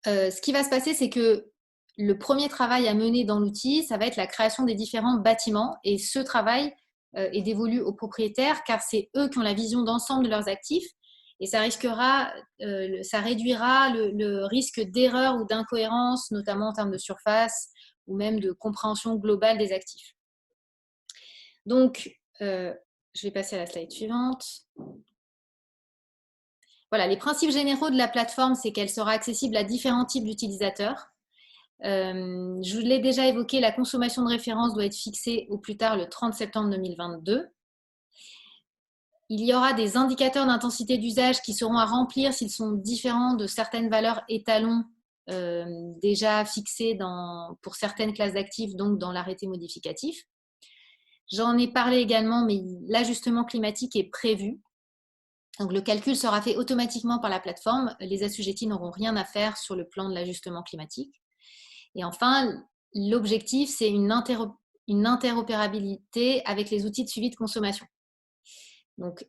Ce qui va se passer, c'est que le premier travail à mener dans l'outil, ça va être la création des différents bâtiments. Et ce travail est dévolu aux propriétaires car c'est eux qui ont la vision d'ensemble de leurs actifs. Et ça réduira le risque d'erreur ou d'incohérence, notamment en termes de surface, ou même de compréhension globale des actifs. Donc, je vais passer à la slide suivante. Voilà, les principes généraux de la plateforme, c'est qu'elle sera accessible à différents types d'utilisateurs. Je vous l'ai déjà évoqué, la consommation de référence doit être fixée au plus tard le 30 septembre 2022. Il y aura des indicateurs d'intensité d'usage qui seront à remplir s'ils sont différents de certaines valeurs étalons déjà fixées pour certaines classes d'actifs, donc dans l'arrêté modificatif. J'en ai parlé également, mais l'ajustement climatique est prévu. Donc, le calcul sera fait automatiquement par la plateforme. Les assujettis n'auront rien à faire sur le plan de l'ajustement climatique. Et enfin, l'objectif, c'est une interopérabilité avec les outils de suivi de consommation. Donc,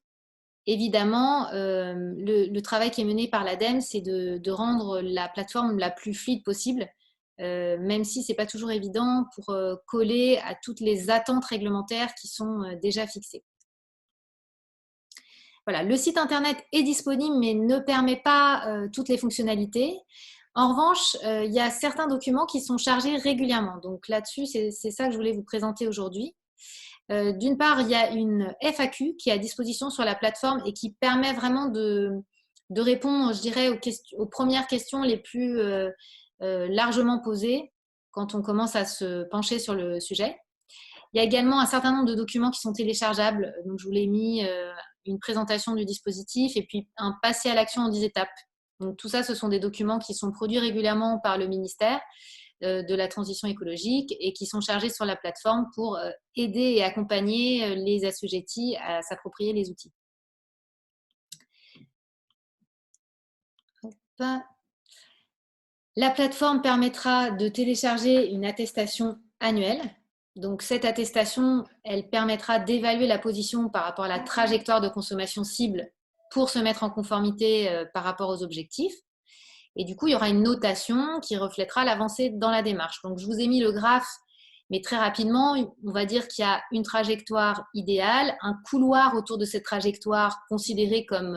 évidemment, le travail qui est mené par l'ADEME, c'est de rendre la plateforme la plus fluide possible, même si ce n'est pas toujours évident pour coller à toutes les attentes réglementaires qui sont déjà fixées. Voilà, le site internet est disponible, mais ne permet pas toutes les fonctionnalités. En revanche, il y a certains documents qui sont chargés régulièrement. Donc là-dessus, c'est ça que je voulais vous présenter aujourd'hui. D'une part, il y a une FAQ qui est à disposition sur la plateforme et qui permet vraiment de répondre, je dirais, aux premières questions les plus largement posées quand on commence à se pencher sur le sujet. Il y a également un certain nombre de documents qui sont téléchargeables. Donc, je vous l'ai mis, une présentation du dispositif et puis un passer à l'action en 10 étapes. Donc, tout ça, ce sont des documents qui sont produits régulièrement par le ministère de la transition écologique et qui sont chargés sur la plateforme pour aider et accompagner les assujettis à s'approprier les outils. La plateforme permettra de télécharger une attestation annuelle. Donc, cette attestation, elle permettra d'évaluer la position par rapport à la trajectoire de consommation cible pour se mettre en conformité par rapport aux objectifs. Et du coup, il y aura une notation qui reflètera l'avancée dans la démarche. Donc, je vous ai mis le graphe, mais très rapidement, on va dire qu'il y a une trajectoire idéale, un couloir autour de cette trajectoire considéré comme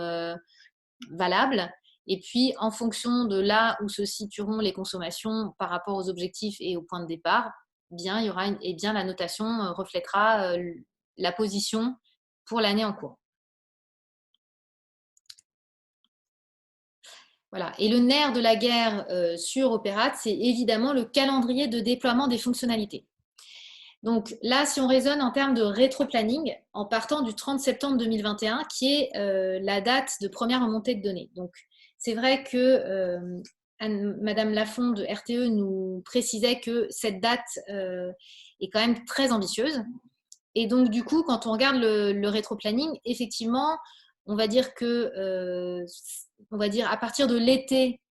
valable. Et puis, en fonction de là où se situeront les consommations par rapport aux objectifs et au point de départ, bien, il y aura la notation reflètera la position pour l'année en cours. Voilà. Et le nerf de la guerre sur Opérate, c'est évidemment le calendrier de déploiement des fonctionnalités. Donc là, si on raisonne en termes de rétro-planning, en partant du 30 septembre 2021, qui est la date de première remontée de données. Donc, c'est vrai que Madame Lafond de RTE nous précisait que cette date est quand même très ambitieuse. Et donc, du coup, quand on regarde le rétro-planning, effectivement, on va dire que à partir de l'été,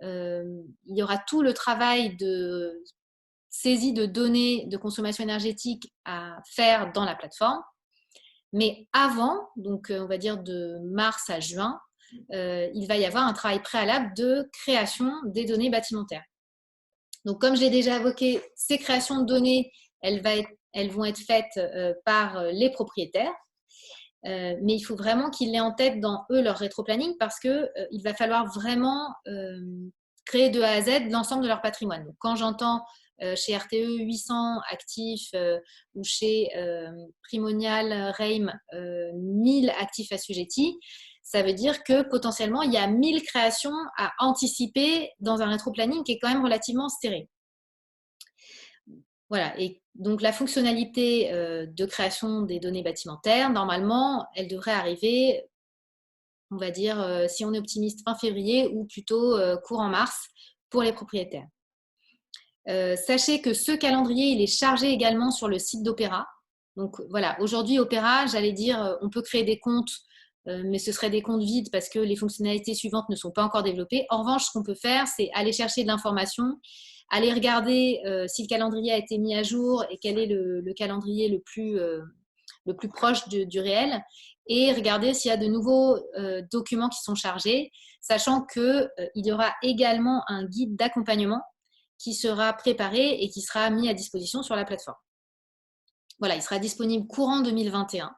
il y aura tout le travail de saisie de données de consommation énergétique à faire dans la plateforme. Mais avant, donc on va dire de mars à juin, il va y avoir un travail préalable de création des données bâtimentaires. Donc, comme je l'ai déjà évoqué, ces créations de données, elles vont être faites par les propriétaires. Mais il faut vraiment qu'ils l'aient en tête dans eux leur rétro-planning parce qu'il va falloir vraiment créer de A à Z l'ensemble de leur patrimoine. Donc, quand j'entends chez RTE 800 actifs ou chez Primonial, Reim 1000 actifs assujettis, ça veut dire que potentiellement il y a 1000 créations à anticiper dans un rétro-planning qui est quand même relativement serré. Voilà, et donc la fonctionnalité de création des données bâtimentaires, normalement, elle devrait arriver, on va dire, si on est optimiste, fin février ou plutôt courant mars pour les propriétaires. Sachez que ce calendrier, il est chargé également sur le site d'Opéra. Donc voilà, aujourd'hui, Opéra, j'allais dire, on peut créer des comptes, mais ce seraient des comptes vides parce que les fonctionnalités suivantes ne sont pas encore développées. En revanche, ce qu'on peut faire, c'est aller chercher de l'information, aller regarder si le calendrier a été mis à jour et quel est le calendrier le plus proche du réel et regarder s'il y a de nouveaux documents qui sont chargés, sachant qu'il y aura également un guide d'accompagnement qui sera préparé et qui sera mis à disposition sur la plateforme. Voilà, il sera disponible courant 2021.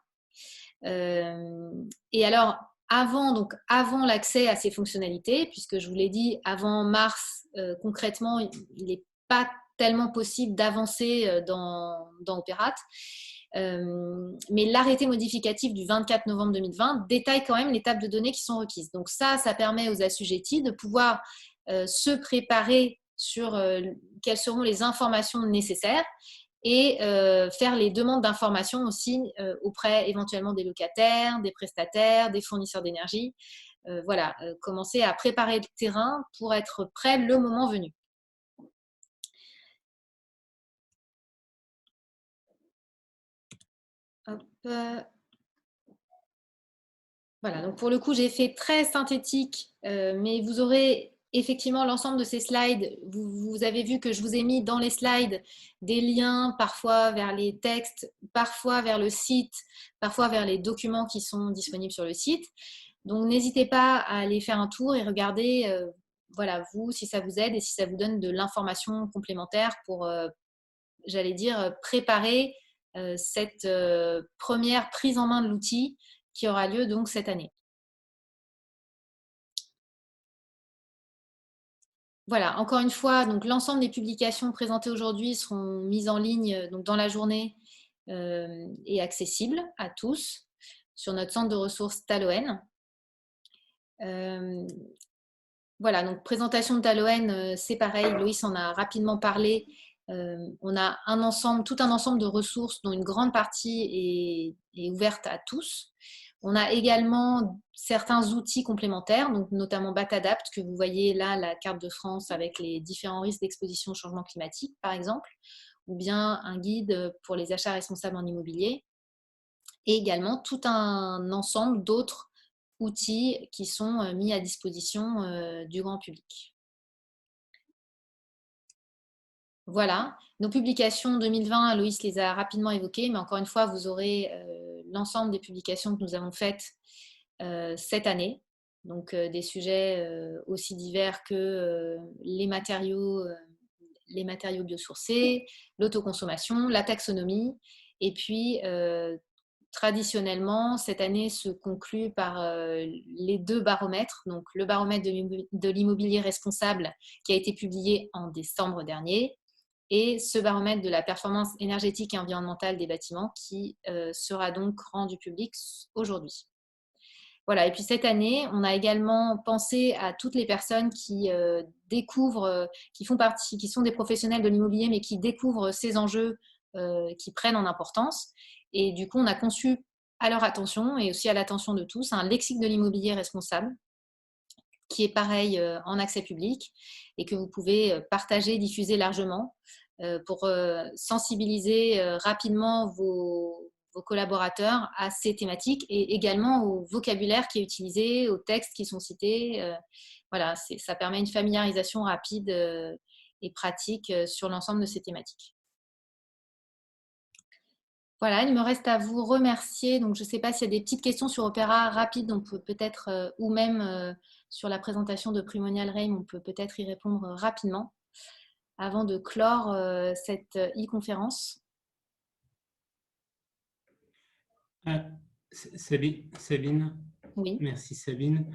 Et alors, avant l'accès à ces fonctionnalités, puisque je vous l'ai dit, avant mars, concrètement, il n'est pas tellement possible d'avancer dans Opérate. Mais l'arrêté modificatif du 24 novembre 2020 détaille quand même les tables de données qui sont requises. Donc ça permet aux assujettis de pouvoir se préparer sur quelles seront les informations nécessaires et faire les demandes d'informations aussi auprès éventuellement des locataires, des prestataires, des fournisseurs d'énergie. Voilà, commencer à préparer le terrain pour être prêt le moment venu. Hop. Voilà, donc pour le coup, j'ai fait très synthétique, mais vous aurez effectivement l'ensemble de ces slides. Vous avez vu que je vous ai mis dans les slides des liens, parfois vers les textes, parfois vers le site, parfois vers les documents qui sont disponibles sur le site. Donc, n'hésitez pas à aller faire un tour et regarder, voilà, vous, si ça vous aide et si ça vous donne de l'information complémentaire pour, j'allais dire, préparer cette première prise en main de l'outil qui aura lieu donc cette année. Voilà, encore une fois, donc l'ensemble des publications présentées aujourd'hui seront mises en ligne donc dans la journée et accessible à tous sur notre centre de ressources Taloen. Voilà, donc présentation de Taloen, c'est pareil, Loïs en a rapidement parlé. On a tout un ensemble de ressources dont une grande partie est ouverte à tous. On a également certains outils complémentaires, donc notamment BATADAPT, que vous voyez là, la carte de France avec les différents risques d'exposition au changement climatique, par exemple, ou bien un guide pour les achats responsables en immobilier, et également tout un ensemble d'autres outils qui sont mis à disposition du grand public. Voilà, nos publications 2020, Loïs les a rapidement évoquées, mais encore une fois, vous aurez l'ensemble des publications que nous avons faites cette année. Donc des sujets aussi divers que les matériaux biosourcés, l'autoconsommation, la taxonomie, et puis traditionnellement, cette année se conclut par les 2 baromètres. Donc, le baromètre de l'immobilier responsable qui a été publié en décembre dernier et ce baromètre de la performance énergétique et environnementale des bâtiments qui sera donc rendu public aujourd'hui. Voilà, et puis cette année, on a également pensé à toutes les personnes qui découvrent, qui font partie, qui sont des professionnels de l'immobilier, mais qui découvrent ces enjeux qui prennent en importance. Et du coup, on a conçu à leur attention et aussi à l'attention de tous un lexique de l'immobilier responsable qui est pareil en accès public et que vous pouvez partager, diffuser largement pour sensibiliser rapidement vos collaborateurs à ces thématiques et également au vocabulaire qui est utilisé, aux textes qui sont cités. Voilà, ça permet une familiarisation rapide et pratique sur l'ensemble de ces thématiques. Voilà, il me reste à vous remercier. Donc, je ne sais pas s'il y a des petites questions sur Opéra rapides, on peut peut-être, ou même sur la présentation de Primonial Reim, on peut peut-être y répondre rapidement avant de clore cette e-conférence. Sabine. Oui. Merci Sabine.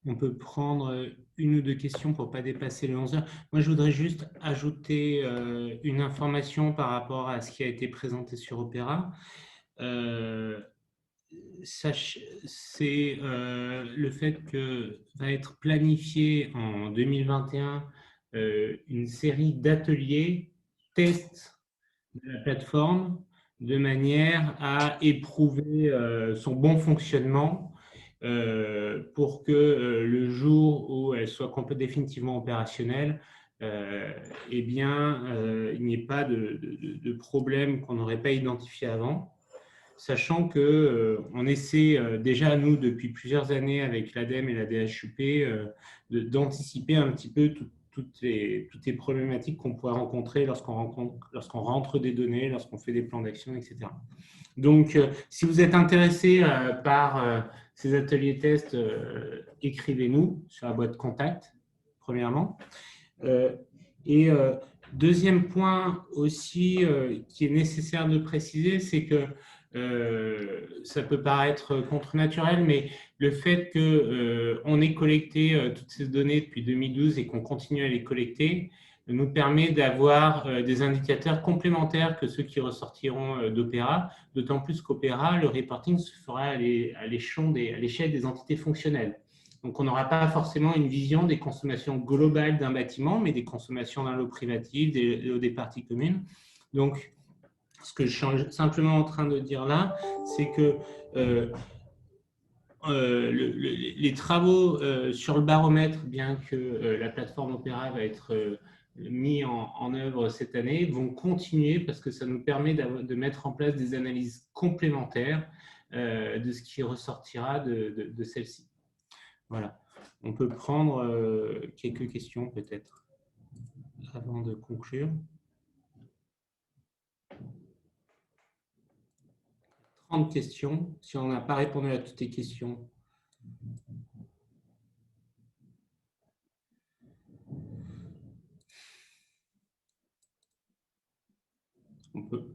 On peut prendre 1 ou 2 questions pour ne pas dépasser les 11 heures. Moi, je voudrais juste ajouter une information par rapport à ce qui a été présenté sur Opéra. C'est le fait que va être planifié en 2021 une série d'ateliers tests de la plateforme de manière à éprouver son bon fonctionnement pour que le jour où elle soit définitivement opérationnelle, eh bien, il n'y ait pas de problème qu'on n'aurait pas identifié avant. Sachant qu'on essaie déjà, nous, depuis plusieurs années avec l'ADEME et la DHUP, d'anticiper un petit peu toutes les problématiques qu'on pourrait rencontrer lorsqu'on rentre des données, lorsqu'on fait des plans d'action, etc. Donc, si vous êtes intéressé par ces ateliers tests, écrivez-nous sur la boîte contact, premièrement. Et deuxième point aussi qui est nécessaire de préciser, c'est que ça peut paraître contre-naturel, mais le fait qu'on ait collecté toutes ces données depuis 2012 et qu'on continue à les collecter nous permet d'avoir des indicateurs complémentaires que ceux qui ressortiront d'Opéra, d'autant plus qu'Opéra, le reporting se fera à l'échelle des entités fonctionnelles. Donc, on n'aura pas forcément une vision des consommations globales d'un bâtiment, mais des consommations d'un lot privatif, des parties communes. Donc, ce que je suis simplement en train de dire là, c'est que les travaux sur le baromètre, bien que la plateforme Opéra va être mis en œuvre cette année, vont continuer parce que ça nous permet de mettre en place des analyses complémentaires de ce qui ressortira de celle-ci. Voilà. On peut prendre quelques questions peut-être avant de conclure. 30 questions. Si on n'a pas répondu à toutes les questions, on peut.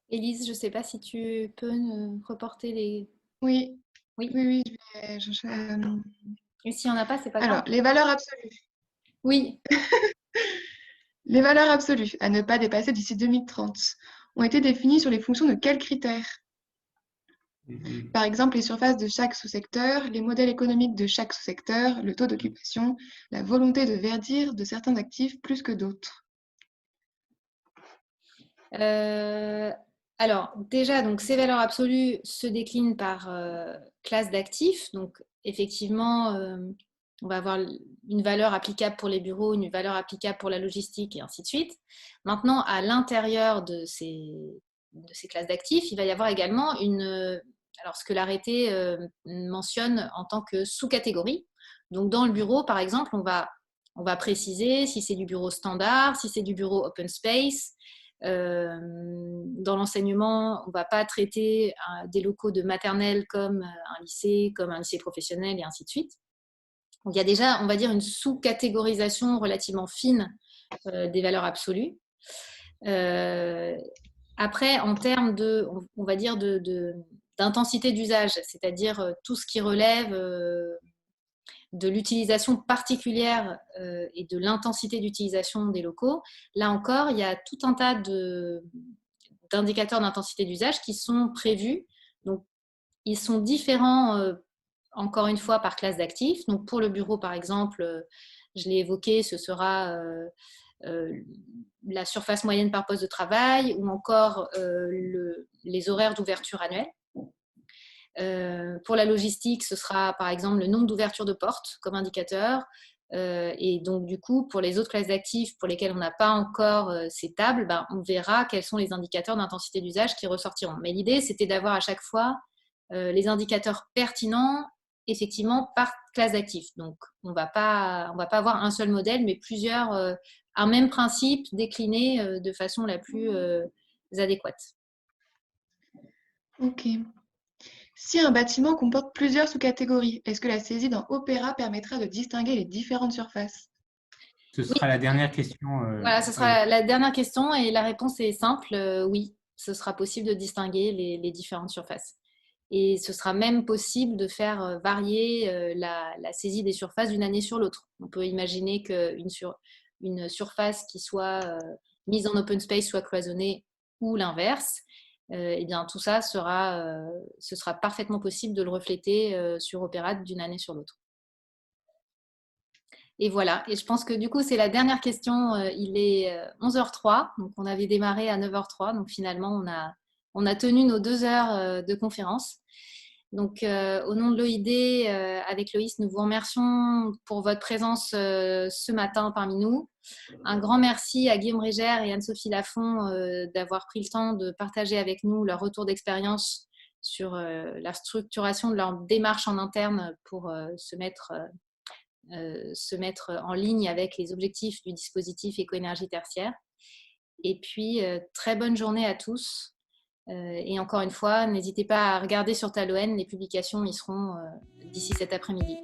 Élise, je ne sais pas si tu peux nous reporter les… Oui, Oui. oui, Et s'il n'y en a pas, c'est pas grave. Alors, les valeurs absolues. Oui. Les valeurs absolues à ne pas dépasser d'ici 2030. ont été définies sur les fonctions de quels critères? Mhm. Par exemple, les surfaces de chaque sous-secteur, les modèles économiques de chaque sous-secteur, le taux d'occupation, la volonté de verdir de certains actifs plus que d'autres. Alors, déjà, donc, ces valeurs absolues se déclinent par classe d'actifs. Donc, effectivement, on va avoir une valeur applicable pour les bureaux, une valeur applicable pour la logistique et ainsi de suite. Maintenant, à l'intérieur de ces classes d'actifs, il va y avoir également alors, ce que l'arrêté mentionne en tant que sous-catégorie. Donc, dans le bureau, par exemple, on va préciser si c'est du bureau standard, si c'est du bureau open space. Dans l'enseignement, on ne va pas traiter des locaux de maternelle comme un lycée professionnel et ainsi de suite. Donc, il y a déjà, on va dire, une sous-catégorisation relativement fine des valeurs absolues. Après, en termes on va dire d'intensité d'usage, c'est-à-dire tout ce qui relève de l'utilisation particulière et de l'intensité d'utilisation des locaux, là encore, il y a tout un tas d'indicateurs d'intensité d'usage qui sont prévus. Donc, ils sont différents, encore une fois, par classe d'actifs. Donc, pour le bureau, par exemple, je l'ai évoqué, ce sera la surface moyenne par poste de travail ou encore les horaires d'ouverture annuels. Pour la logistique, ce sera par exemple le nombre d'ouvertures de portes comme indicateur. Et donc, du coup, pour les autres classes d'actifs pour lesquelles on n'a pas encore ces tables, on verra quels sont les indicateurs d'intensité d'usage qui ressortiront. Mais l'idée, c'était d'avoir à chaque fois les indicateurs pertinents, effectivement, par classe d'actifs. Donc, on ne va pas avoir un seul modèle, mais plusieurs, un même principe décliné de façon la plus adéquate. Ok. Si un bâtiment comporte plusieurs sous-catégories, est-ce que la saisie dans Opéra permettra de distinguer les différentes surfaces? Ce sera la dernière question. Voilà, ce sera la dernière question et la réponse est simple, oui, ce sera possible de distinguer les différentes surfaces. Et ce sera même possible de faire varier la saisie des surfaces d'une année sur l'autre. On peut imaginer qu'une surface qui soit mise en open space soit cloisonnée ou l'inverse. Eh bien, tout ça ce sera parfaitement possible de le refléter sur Opéra d'une année sur l'autre. Et voilà, et je pense que du coup, c'est la dernière question. Il est 11h03, donc on avait démarré à 9h03, donc finalement, on a tenu nos 2 heures de conférence. Donc, au nom de l'OID, avec Loïs, nous vous remercions pour votre présence ce matin parmi nous. Un grand merci à Guillaume Régère et Anne-Sophie Lafont d'avoir pris le temps de partager avec nous leur retour d'expérience sur la structuration de leur démarche en interne pour se mettre en ligne avec les objectifs du dispositif éco-énergie tertiaire. Et puis, très bonne journée à tous. Et encore une fois, n'hésitez pas à regarder sur Taloen, les publications y seront d'ici cet après-midi.